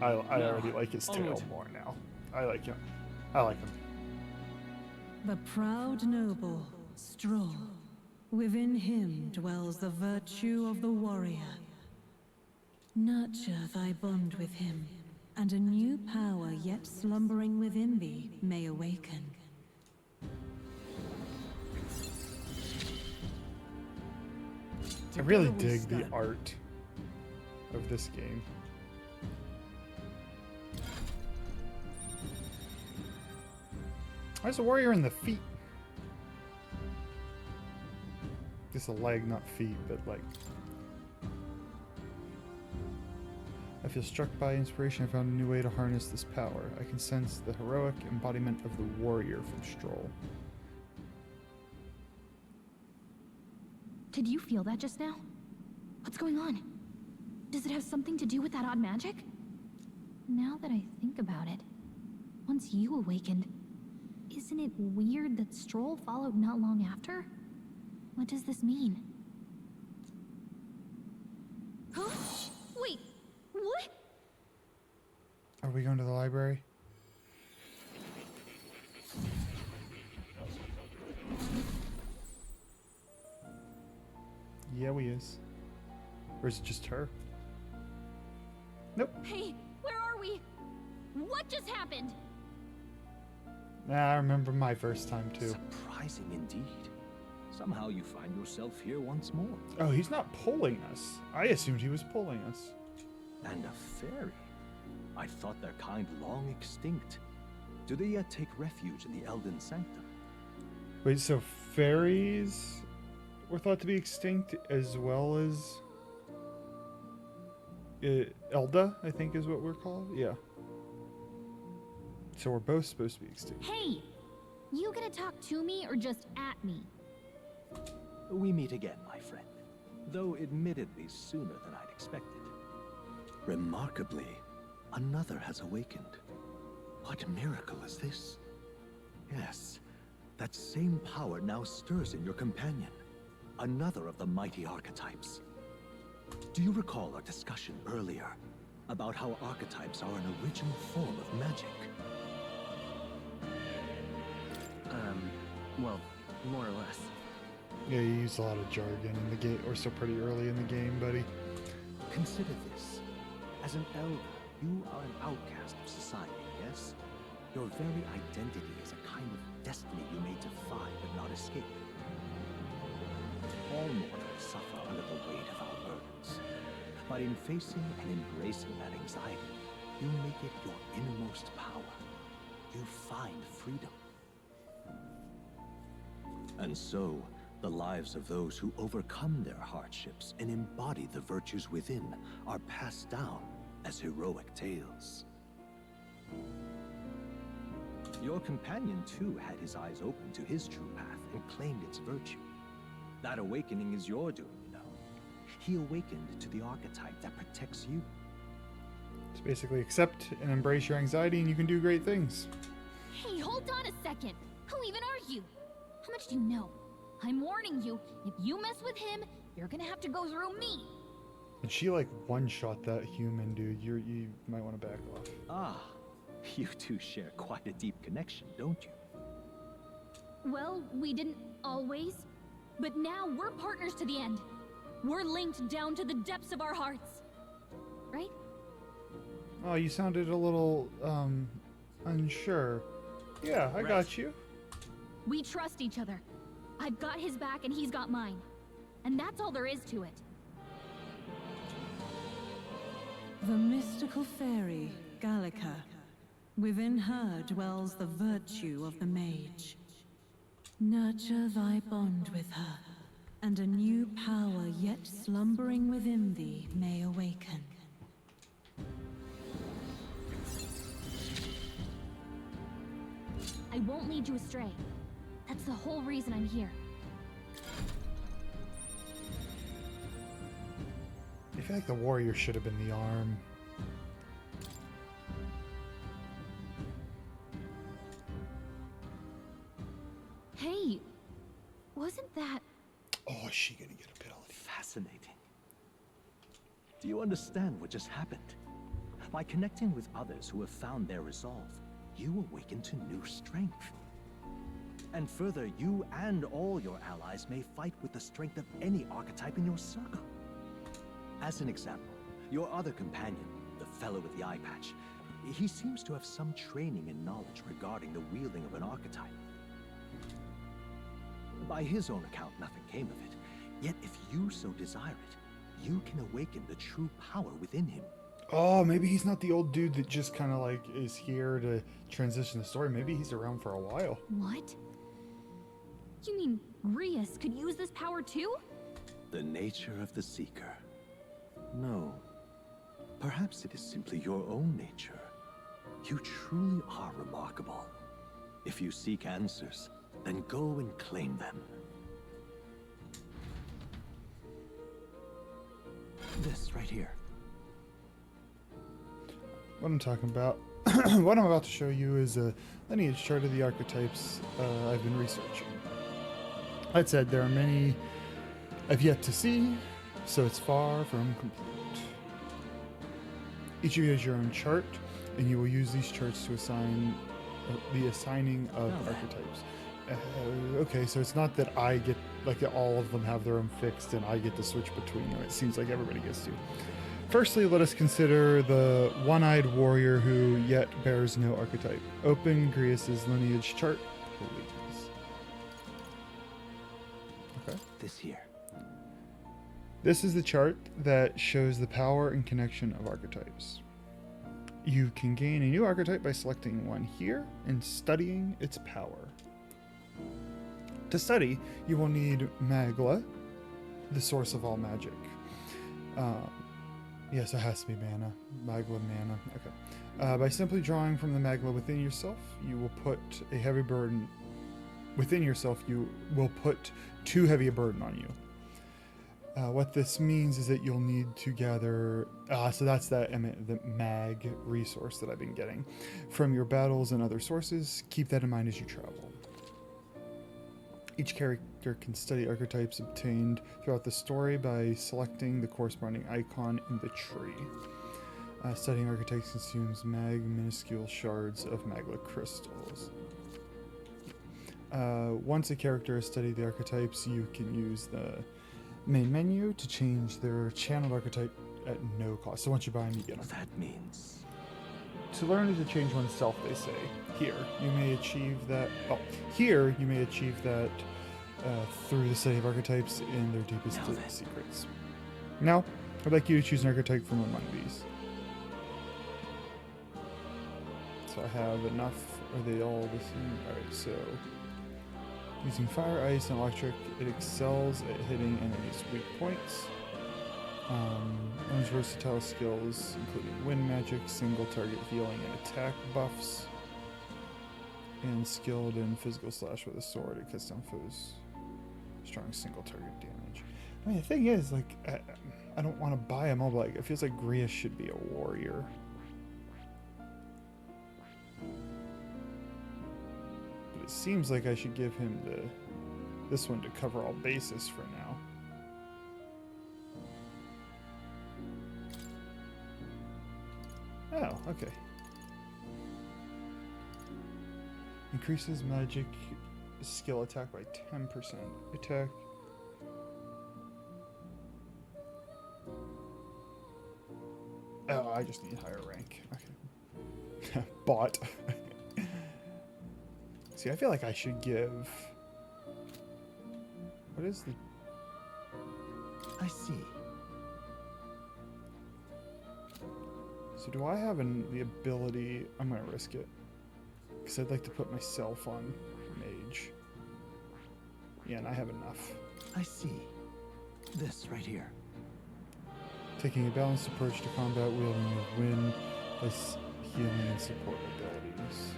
I already like his tail onward. more now. I like him. I like him. The proud noble, Stroll. Within him dwells the virtue of the warrior. Nurture thy bond with him, and a new power yet slumbering within thee may awaken. I really dig the art of this game. Why is the warrior in the feet? Just a leg, not feet, but like feel struck by inspiration. I found a new way to harness this power. I can sense the heroic embodiment of the warrior from Stroll. Did you feel that just now? What's going on? Does it have something to do with that odd magic? Now that I think about it, once you awakened, isn't it weird that Stroll followed not long after? What does this mean? Huh? Wait, what? Are we going to the library? Yeah, we is. Or is it just her? Nope. Hey, where are we? What just happened? Nah, I remember my first time too. Surprising indeed. Somehow you find yourself here once more. Oh, he's not pulling us. I assumed he was pulling us. And a fairy. I thought their kind long extinct. Do they yet take refuge in the Elden Sanctum? Wait, so fairies were thought to be extinct as well as Elda, I think is what we're called? Yeah. So we're both supposed to be extinct. Hey! You gonna talk to me or just at me? We meet again, my friend. Though admittedly sooner than I'd expected. Remarkably, another has awakened. What miracle is this? Yes, that same power now stirs in your companion. Another of the mighty archetypes. Do you recall our discussion earlier about how archetypes are an original form of magic? Well, more or less. Yeah, you use a lot of jargon in the game. We're still pretty early in the game, buddy. Consider this. As an elder, you are an outcast of society, yes? Your very identity is a kind of destiny you may defy but not escape. All mortals suffer under the weight of our burdens. But in facing and embracing that anxiety, you make it your innermost power. You find freedom. And so, the lives of those who overcome their hardships and embody the virtues within are passed down as heroic tales. Your companion, too, had his eyes open to his true path and claimed its virtue. That awakening is your doing, you know. He awakened to the archetype that protects you. It's basically accept and embrace your anxiety and you can do great things. Hey, hold on a second. Who even are you? How much do you know? I'm warning you, if you mess with him, you're gonna have to go through me. And she like one-shot that human, dude. You might want to back off. Ah, you two share quite a deep connection, don't you? Well, we didn't always, but now we're partners to the end. We're linked down to the depths of our hearts. Right? Oh, you sounded a little, unsure. Yeah, I got you. We trust each other. I've got his back and he's got mine. And that's all there is to it. The mystical fairy, Gallica. Within her dwells the virtue of the mage. Nurture thy bond with her, and a new power yet slumbering within thee may awaken. I won't lead you astray. That's the whole reason I'm here. I feel like the warrior should have been the arm. Hey, wasn't that... Oh, is she gonna get a penalty? Fascinating. Do you understand what just happened? By connecting with others who have found their resolve, you awaken to new strength. And further, you and all your allies may fight with the strength of any archetype in your circle. As an example, your other companion, the fellow with the eye patch, he seems to have some training and knowledge regarding the wielding of an archetype. By his own account, nothing came of it. Yet if you so desire it, you can awaken the true power within him. Oh, maybe he's not the old dude that just kind of like is here to transition the story. Maybe he's around for a while. What? You mean Rias could use this power too? The nature of the Seeker. No. Perhaps it is simply your own nature. You truly are remarkable. If you seek answers, then go and claim them. This right here. What I'm talking about, what I'm about to show you is a lineage chart of the archetypes I've been researching. That said, there are many I've yet to see, so it's far from complete. Each of you has your own chart, and you will use these charts to assign the assigning of archetypes. Okay, so it's not that I get, like, all of them have their own fixed and I get to switch between them. It seems like everybody gets to. Firstly, let us consider the one-eyed warrior who yet bears no archetype. Open Grius's lineage chart, please. Okay. This here. This is the chart that shows the power and connection of archetypes. You can gain a new archetype by selecting one here and studying its power. To study, you will need Magla, the source of all magic. Yes, it has to be mana. Magla mana. Okay. By simply drawing from the Magla within yourself, you will put a heavy burden within yourself. You will put too heavy a burden on you. What this means is that you'll need to gather. So that's the mag resource that I've been getting from your battles and other sources. Keep that in mind as you travel. Each character can study archetypes obtained throughout the story by selecting the corresponding icon in the tree. Studying archetypes consumes minuscule shards of Magla crystals. Once a character has studied the archetypes, you can use the main menu to change their channeled archetype at no cost. So once you buy them, you get them. That means... To learn is to change oneself, they say. Here, you may achieve that... Oh, here, you may achieve that through the study of archetypes in their deepest secrets. Now, I'd like you to choose an archetype from among these. So I have enough. Are they all the same? Alright, so... Using fire, ice, and electric, it excels at hitting enemies' weak points. Owns versatile skills, including wind magic, single target healing, and attack buffs. And skilled in physical slash with a sword, it cuts down foes' strong single target damage. I mean, the thing is, like, I don't want to buy them all, but like, it feels like Grius should be a warrior. But it seems like I should give him this one to cover all bases for now. Oh, okay. Increases magic skill attack by 10%. Attack. Oh, I just need higher rank. Okay. Bought. See, I feel like I should give... What is the... I see. So do I have the ability... I'm going to risk it. Because I'd like to put myself on mage. Yeah, and I have enough. I see. This right here. Taking a balanced approach to combat, wielding with wind, plus healing and support abilities.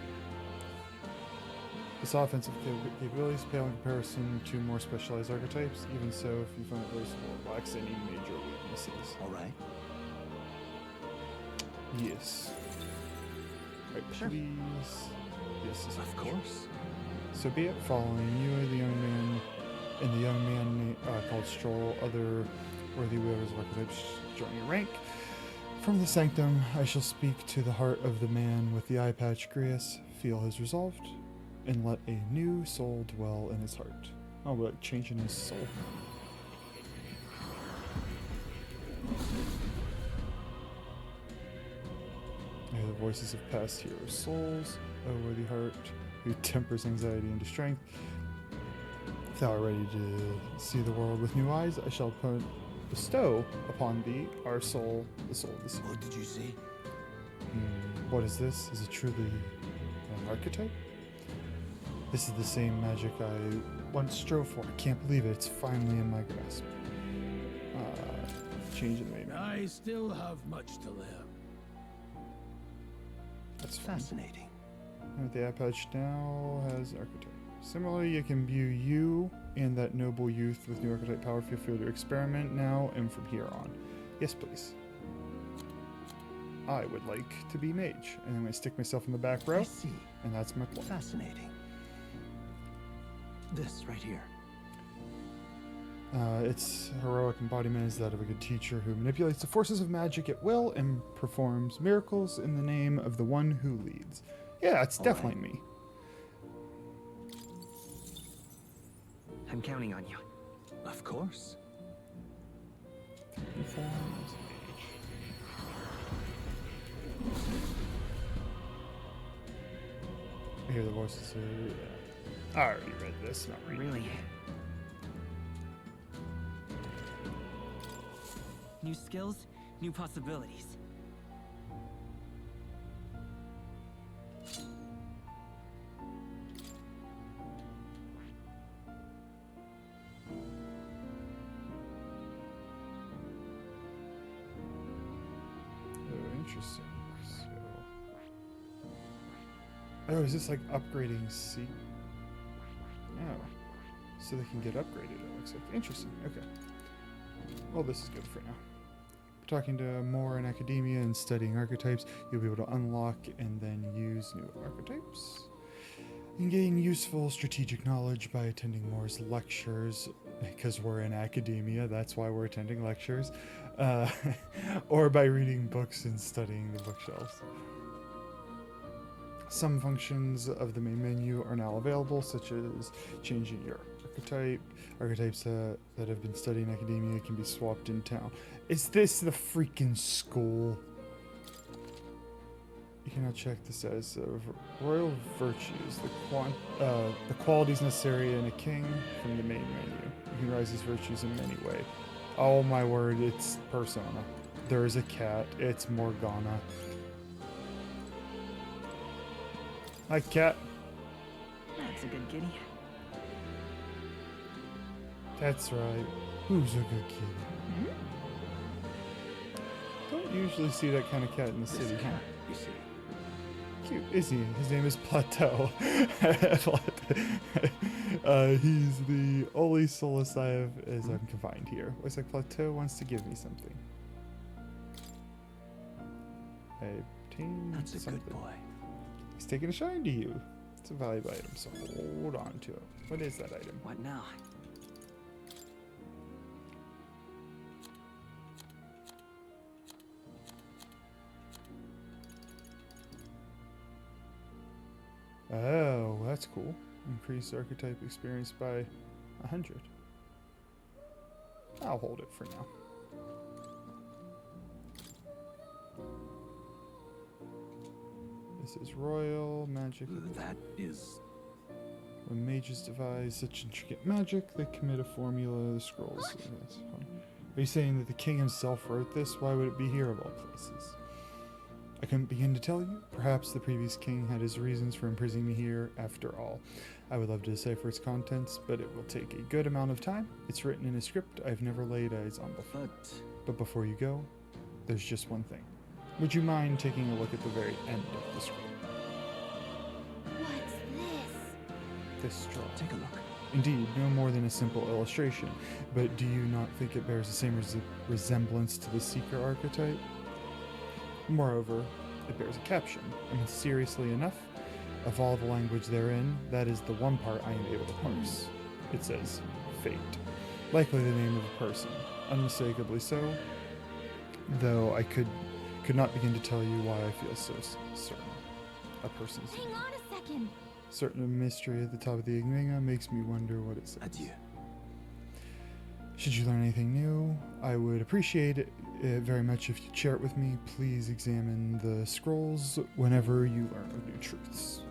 This offensive capabilities pale in comparison to more specialized archetypes. Even so, if you find it versatile, it lacks any major weaknesses. Alright. Yes. Right, sure. Please. Yes, of course. So be it. Following you, the young man, and the young man called Stroll, other worthy wielders of archetypes join your rank. From the sanctum, I shall speak to the heart of the man with the eye patch. Grius, feel his resolve, and let a new soul dwell in his heart. Oh, we're like changing his soul. I hear the voices of past hero souls, O worthy heart, who tempers anxiety into strength. If thou art ready to see the world with new eyes, I shall bestow upon thee our soul, the soul of the sea. What did you say? What is this? Is it truly an archetype? This is the same magic I once strove for. I can't believe it. It's finally in my grasp. changing the name. I still have much to learn. That's fascinating. The app patch now has archetype. Similarly, you can view you and that noble youth with new archetype power. Feel free to experiment now and from here on. Yes, please. I would like to be mage, and I'm going to stick myself in the back row. I see. And that's my point. Fascinating. This right here. Its heroic embodiment is that of a good teacher who manipulates the forces of magic at will and performs miracles in the name of the one who leads. Yeah, it's definitely me. I'm counting on you. Of course. I hear the voices. I already read this. Not reading. Really? New skills, new possibilities. Interesting. Oh, is this like upgrading C? Oh. So they can get upgraded, it looks like. Interesting. Okay. Well, this is good for now. Talking to more in academia and studying archetypes, you'll be able to unlock and then use new archetypes. And gain useful strategic knowledge by attending Moore's lectures, because we're in academia, that's why we're attending lectures, or by reading books and studying the bookshelves. Some functions of the main menu are now available, such as changing your archetype. Archetypes that have been studied in academia can be swapped in town. Is this the freaking school? You can now check the status of royal virtues, the qualities necessary in a king from the main menu. You can rise his virtues in many ways. Oh my word, it's Persona. There is a cat. It's Morgana. Hi, cat. That's a good kitty. That's right. Who's a good kitty? Don't usually see that kind of cat in the city. Cat, you see. Cute, is he? His name is Plateau. He's the only solace I have as I'm confined here. Looks like Plateau wants to give me something. I obtained That's a something. good boy. He's taking a shine to you. It's a valuable item, so hold on to it. What is that item? What now? Oh, that's cool. Increase archetype experience by 100. I'll hold it for now. This is royal magic. That is... When mages devise such intricate magic, they commit a formula, the scrolls. Yes. Are you saying that the king himself wrote this? Why would it be here of all places? I couldn't begin to tell you. Perhaps the previous king had his reasons for imprisoning me here after all. I would love to decipher its contents, but it will take a good amount of time. It's written in a script I've never laid eyes on before. But before you go, there's just one thing. Would you mind taking a look at the very end of the scroll? What's this? This straw. Take a look. Indeed, no more than a simple illustration, but do you not think it bears the same resemblance to the Seeker archetype? Moreover, it bears a caption, and seriously enough, of all the language therein, that is the one part I am able to parse. It says, Fate. Likely the name of a person, unmistakably so, though I could not begin to tell you why I feel so certain. A person's Hang on a second. certain mystery at the top of the enigma makes me wonder what it says. Adieu. Should you learn anything new, I would appreciate it very much if you share it with me. Please examine the scrolls whenever you learn of new truths.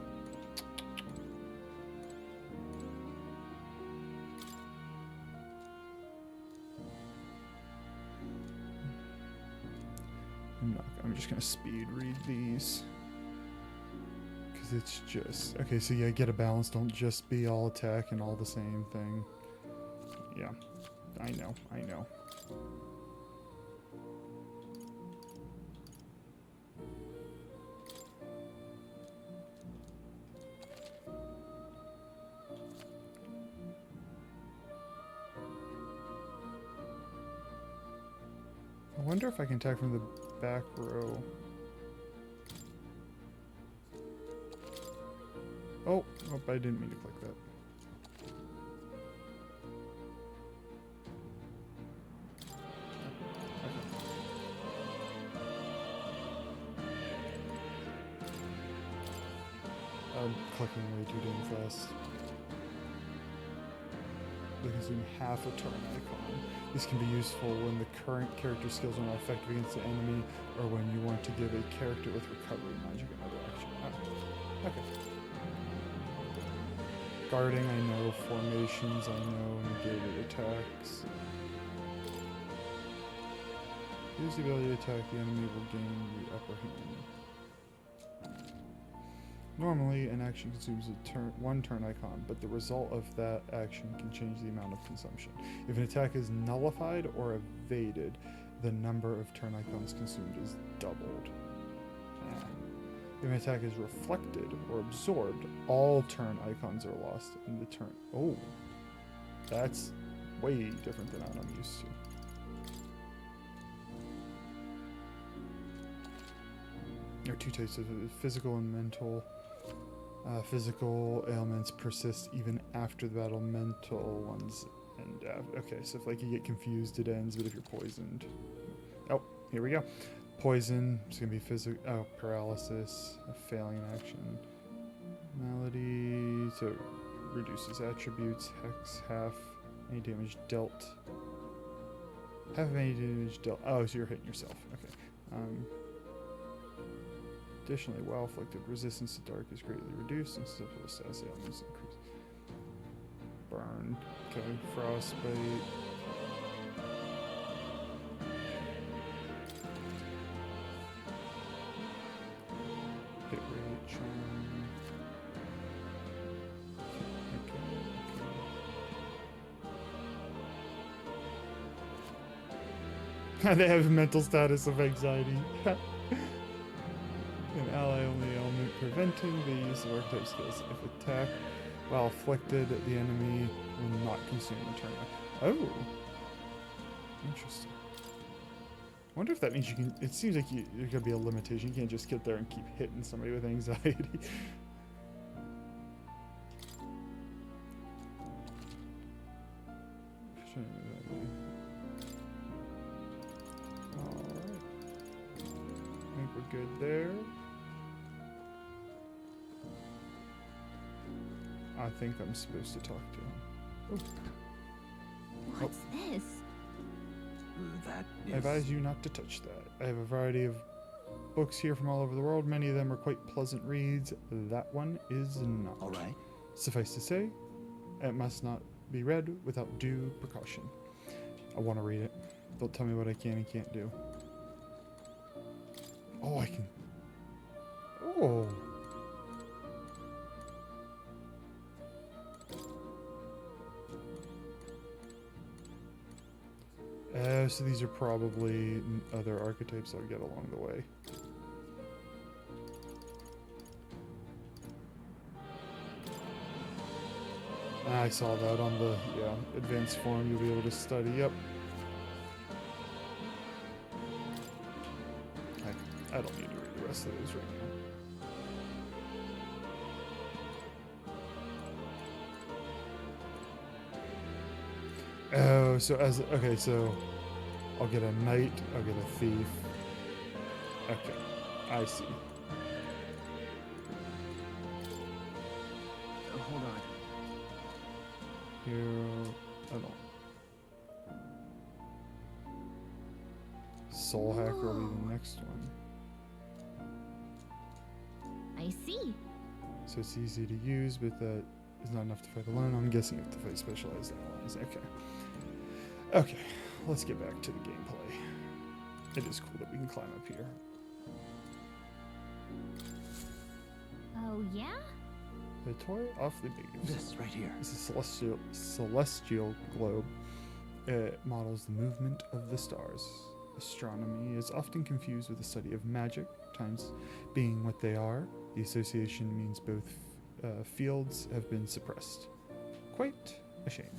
I'm just gonna speed read these. Because it's just... Okay, so yeah, get a balance. Don't just be all attack and all the same thing. Yeah, I know. I wonder if I can attack from the back row. Oh, I didn't mean to click that. I'm clicking way too damn fast. They consume half a turn icon. This can be useful when the current character skills are not effective against the enemy, or when you want to give a character with recovery magic another action. Oh, okay. Guarding, I know. Formations, I know. Negated attacks. Use the ability to attack the enemy will gain the upper hand. Normally, an action consumes one turn icon, but the result of that action can change the amount of consumption. If an attack is nullified or evaded, the number of turn icons consumed is doubled. If an attack is reflected or absorbed, all turn icons are lost in the turn. Oh, that's way different than I'm used to. There are two types of physical and mental. Physical ailments persist even after the battle. Mental ones end after. Okay, so if like you get confused, it ends. But if you're poisoned, oh, here we go. Poison. It's gonna be physical. Oh, paralysis. A failing action. Malady. So it reduces attributes. Hex half any damage dealt. Half of any damage dealt. Oh, so you're hitting yourself. Okay. Additionally, while afflicted, resistance to dark is greatly reduced and special status ailments increase. Burn. Okay, frostbite. Hit rate, charm. Okay. They have a mental status of anxiety. An ally only ailment preventing the use of archetype skills. If attacked while afflicted, the enemy will not consume a turn. Oh, interesting. I wonder if that means you can. It seems like there's gonna be a limitation. You can't just get there and keep hitting somebody with anxiety. Alright. I think we're good there. I think I'm supposed to talk to him. Oh. What's this? That I advise you not to touch that. I have a variety of books here from all over the world. Many of them are quite pleasant reads. That one is not. All right. Suffice to say, it must not be read without due precaution. I want to read it. Don't tell me what I can and can't do. Oh, I can. Oh. So these are probably other archetypes I'll get along the way. I saw that on the advanced forum. You'll be able to study. Yep. I don't need to read the rest of those right now. Oh, so okay, so I'll get a knight, I'll get a thief. Okay, I see. Hold on. Hero, I don't. Soul Hacker will be the next one. I see. So it's easy to use, but that is not enough to fight alone. I'm guessing you have to fight specialized allies. Okay. Okay, let's get back to the gameplay. It is cool that we can climb up here. Oh, yeah? The toy awfully big. This right here. It's a celestial globe. It models the movement of the stars. Astronomy is often confused with the study of magic, times being what they are. The association means both fields have been suppressed. Quite a shame.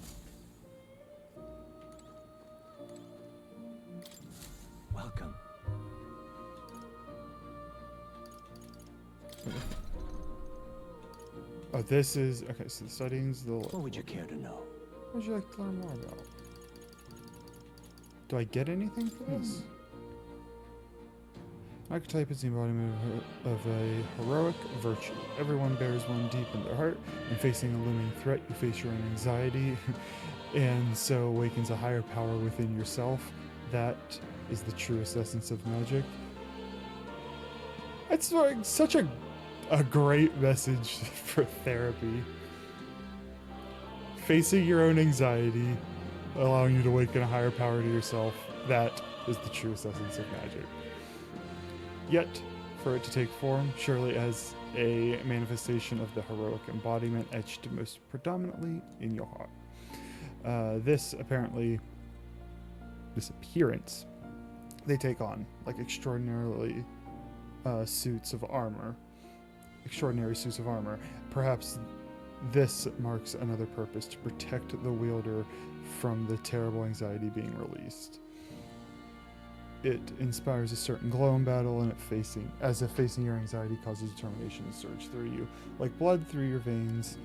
Oh, this is okay. So the settings. What would you care to know? What would you like to learn more about? Do I get anything for this? Archetype is the embodiment of a heroic virtue. Everyone bears one deep in their heart. In facing a looming threat, you face your own anxiety, and so awakens a higher power within yourself. That is the truest essence of magic. It's like such a great message for therapy. Facing your own anxiety, allowing you to awaken a higher power to yourself. That is the truest essence of magic. Yet, for it to take form, surely as a manifestation of the heroic embodiment etched most predominantly in your heart. This appearance, they take on like extraordinary suits of armor. Perhaps this marks another purpose, to protect the wielder from the terrible anxiety being released. It inspires a certain glow in battle, and as if facing your anxiety causes determination to surge through you, like blood through your veins,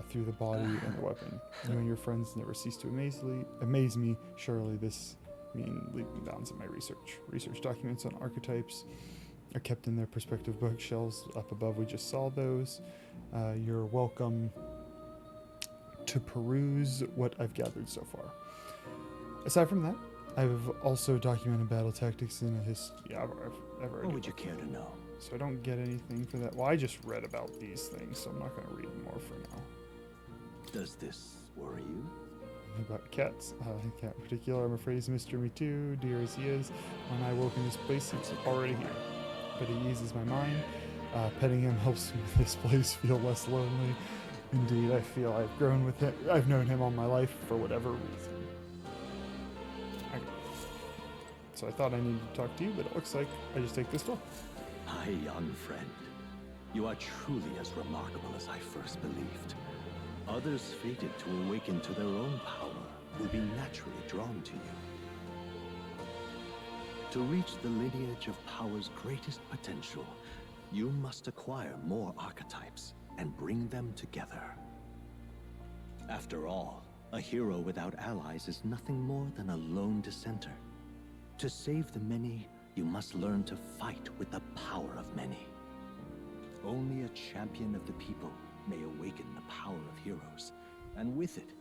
through the body and the weapon. You and your friends never cease to amaze me. Surely this mean leaping bounds in my research. Research documents on archetypes are kept in their respective bookshelves up above. We just saw those. You're welcome to peruse what I've gathered so far. Aside from that, I've also documented battle tactics in a history. What would you care to know? So I don't get anything for that. Well, I just read about these things, so I'm not going to read more for now. Does this worry you? About cats. A cat in particular, I'm afraid he's Mr. Me Too, dear as he is. When I woke in this place, he's already here. But he eases my mind. Petting him helps me this place feel less lonely. Indeed, I feel I've grown with him. I've known him all my life for whatever reason. So I thought I needed to talk to you, but it looks like I just take this door. My young friend, you are truly as remarkable as I first believed. Others fated to awaken to their own power will be naturally drawn to you. To reach the lineage of power's greatest potential, you must acquire more archetypes and bring them together. After all, a hero without allies is nothing more than a lone dissenter. To save the many, you must learn to fight with the power of many. Only a champion of the people may awaken the power of heroes, and with it,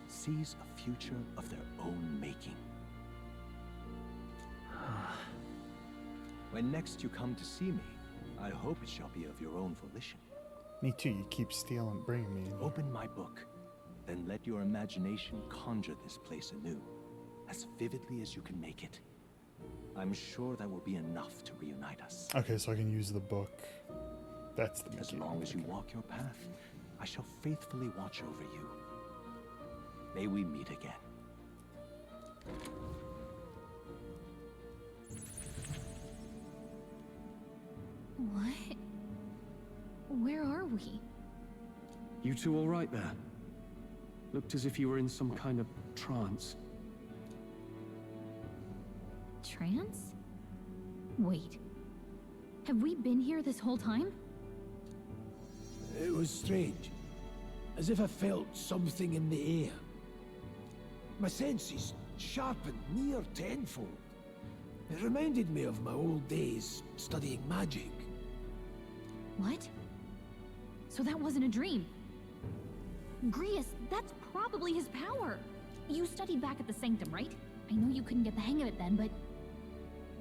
seize a future of their own making. When next you come to see me, I hope it shall be of your own volition. Me too, you keep stealing, bringing me in. Open my book, then let your imagination conjure this place anew, as vividly as you can make it. I'm sure that will be enough to reunite us. Okay, so I can use the book. That's the As long as you walk your path, I shall faithfully watch over you. May we meet again. What? Where are we? You two all right there? Looked as if you were in some kind of trance. Trance? Wait. Have we been here this whole time? It was strange. As if I felt something in the air. My senses sharpened near tenfold. It reminded me of my old days studying magic. What? So that wasn't a dream. Grius, that's probably his power. You studied back at the Sanctum, right? I know you couldn't get the hang of it then, but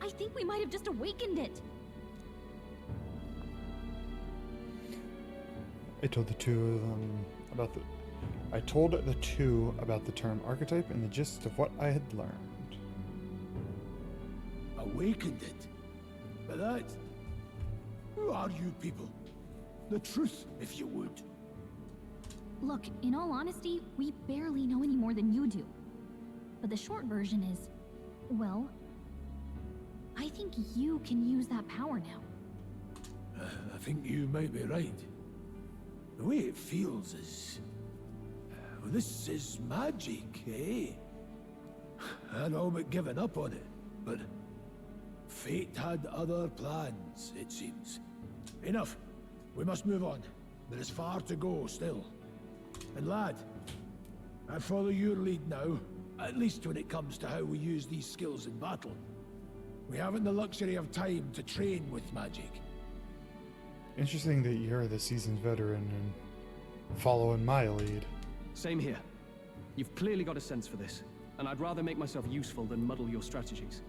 I think we might have just awakened it. I told the two about the term archetype and the gist of what I had learned. Awakened it? But that... Who are you people? The truth, if you would. Look, in all honesty, we barely know any more than you do. But the short version is, well, I think you can use that power now. I think you might be right. The way it feels is... Well, this is magic, eh? I'd all but given up on it, but... Fate had other plans, it seems. Enough. We must move on. There is far to go still. And lad, I follow your lead now, at least when it comes to how we use these skills in battle. We haven't the luxury of time to train with magic. Interesting that you're the seasoned veteran and following my lead. Same here. You've clearly got a sense for this, and I'd rather make myself useful than muddle your strategies.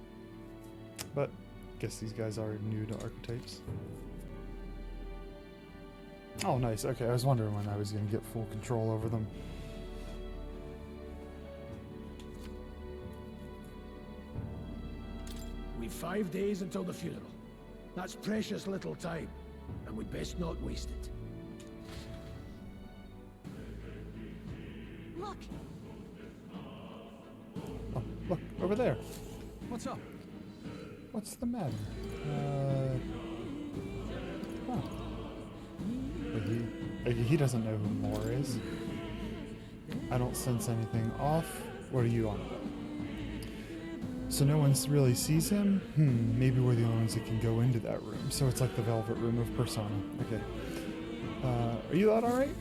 But guess these guys are new to archetypes. Oh, nice. Okay, I was wondering when I was going to get full control over them. We've 5 days until the funeral. That's precious little time, and we'd best not waste it. Look! Oh, look, over there. What's up? What's the matter? Huh. He doesn't know who Moore is. I don't sense anything off. What are you on about? So no one really sees him? Maybe we're the only ones that can go into that room. So it's like the Velvet Room of Persona. Okay. Are you out alright?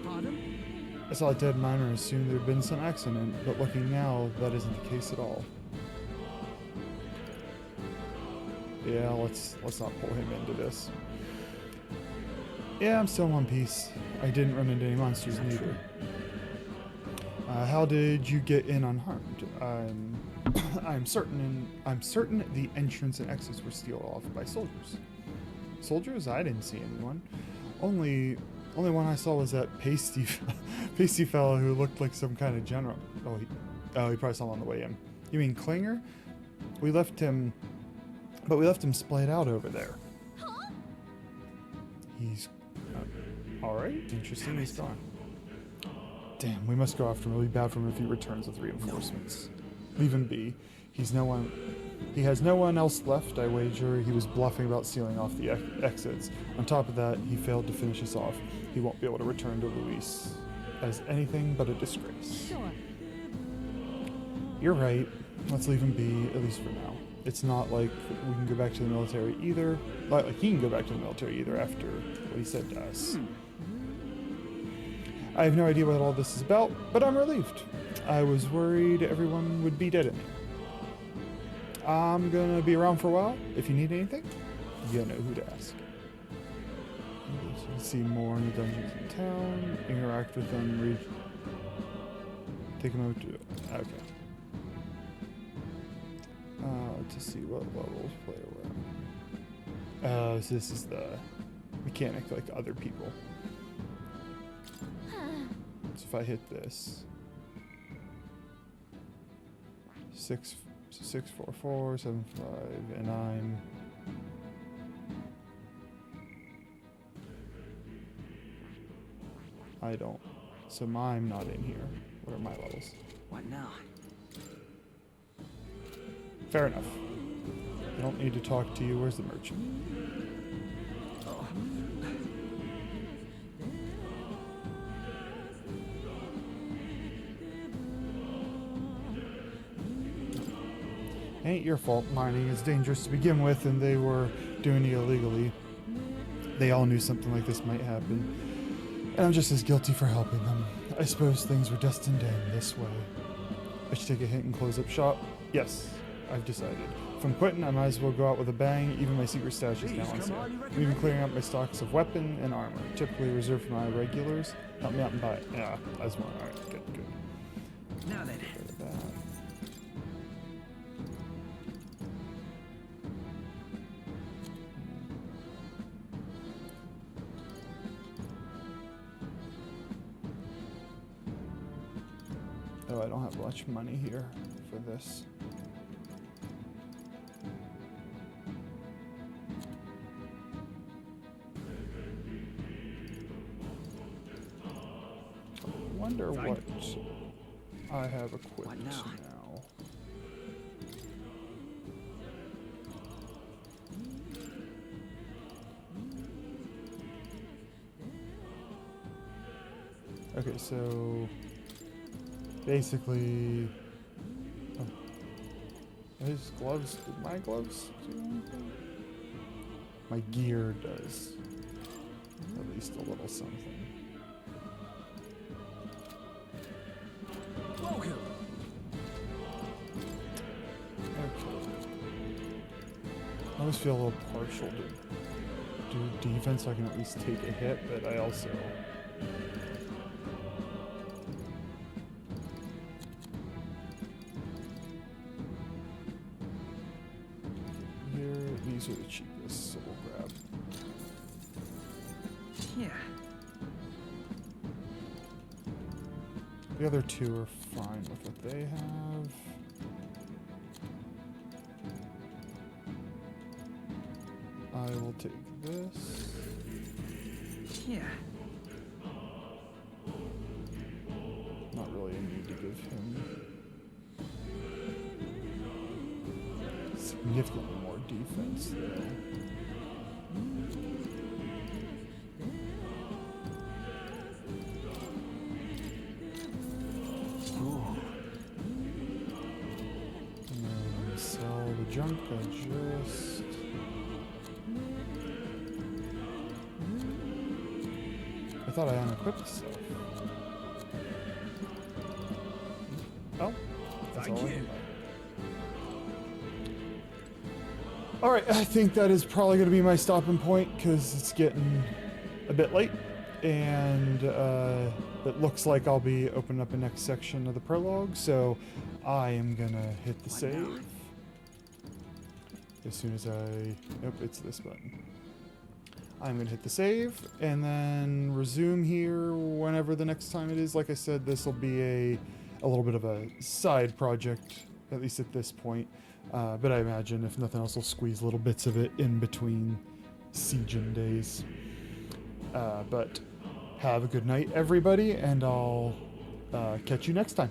Pardon? I saw a dead miner and assumed there had been some accident, but looking now, that isn't the case at all. Yeah, let's not pull him into this. Yeah, I'm still in one piece. I didn't run into any monsters neither. How did you get in unharmed? I'm certain the entrance and exits were sealed off by soldiers. Soldiers? I didn't see anyone. Only one I saw was that pasty fellow who looked like some kind of general. Oh, he probably saw him on the way in. You mean Klinger? We left him splayed out over there. Huh? He's all right. Interesting. He's gone. Damn, we must go after him. It'll be bad for him if he returns with reinforcements. Leave him be. He has no one else left. I wager he was bluffing about sealing off the exits. On top of that, he failed to finish us off. He won't be able to return to Luis as anything but a disgrace. Sure. You're right. Let's leave him be, at least for now. It's not like we can go back to the military either. Like he can go back to the military either after what he said to us. I have no idea what all this is about, but I'm relieved. I was worried everyone would be dead in here. I'm gonna be around for a while. If you need anything, you know who to ask. You can see more in the dungeons in town, interact with them, take a moment to... Okay. To see what levels player we're on. So this is the mechanic like other people. So if I hit this, 6, 6, 4, 4, 7, 5, and I'm I don't. So I'm not in here. What are my levels? What now? Fair enough. I don't need to talk to you. Where's the merchant? Oh. Ain't your fault. Mining is dangerous to begin with, and they were doing it illegally. They all knew something like this might happen, and I'm just as guilty for helping them. I suppose things were destined to end this way. I should take a hint and close up shop. Yes, I've decided. If I'm quitting, I might as well go out with a bang. Even my secret stash is now on sale. I'm even clearing out my stocks of weapon and armor, typically reserved for my regulars. Help me out and buy it. Yeah, that's one. All right, good, good. Now then. Oh, I don't have much money here for this. I wonder what I have equipped now. Okay, so basically, his gloves, my gloves do anything? My gear does. least a little something. Welcome. Okay. I always feel a little partial to do defense so I can at least take a hit, but I also... Here, these are the cheapest, so we'll grab. Yeah. The other two are fine with what they have. I will take this. Yeah. Not really a need to give him significantly more defense, though. And sell the junk I just... I thought I unequipped stuff. Oh, that's all I can buy. Alright, I think that is probably going to be my stopping point because it's getting a bit late. And it looks like I'll be opening up a next section of the prologue. So I am going to hit the save. As soon as I... Nope, it's this button. I'm going to hit the save and then resume here whenever the next time it is. Like I said, this will be a little bit of a side project, at least at this point. But I imagine, if nothing else, we'll squeeze little bits of it in between sieging days. But have a good night, everybody, and I'll catch you next time.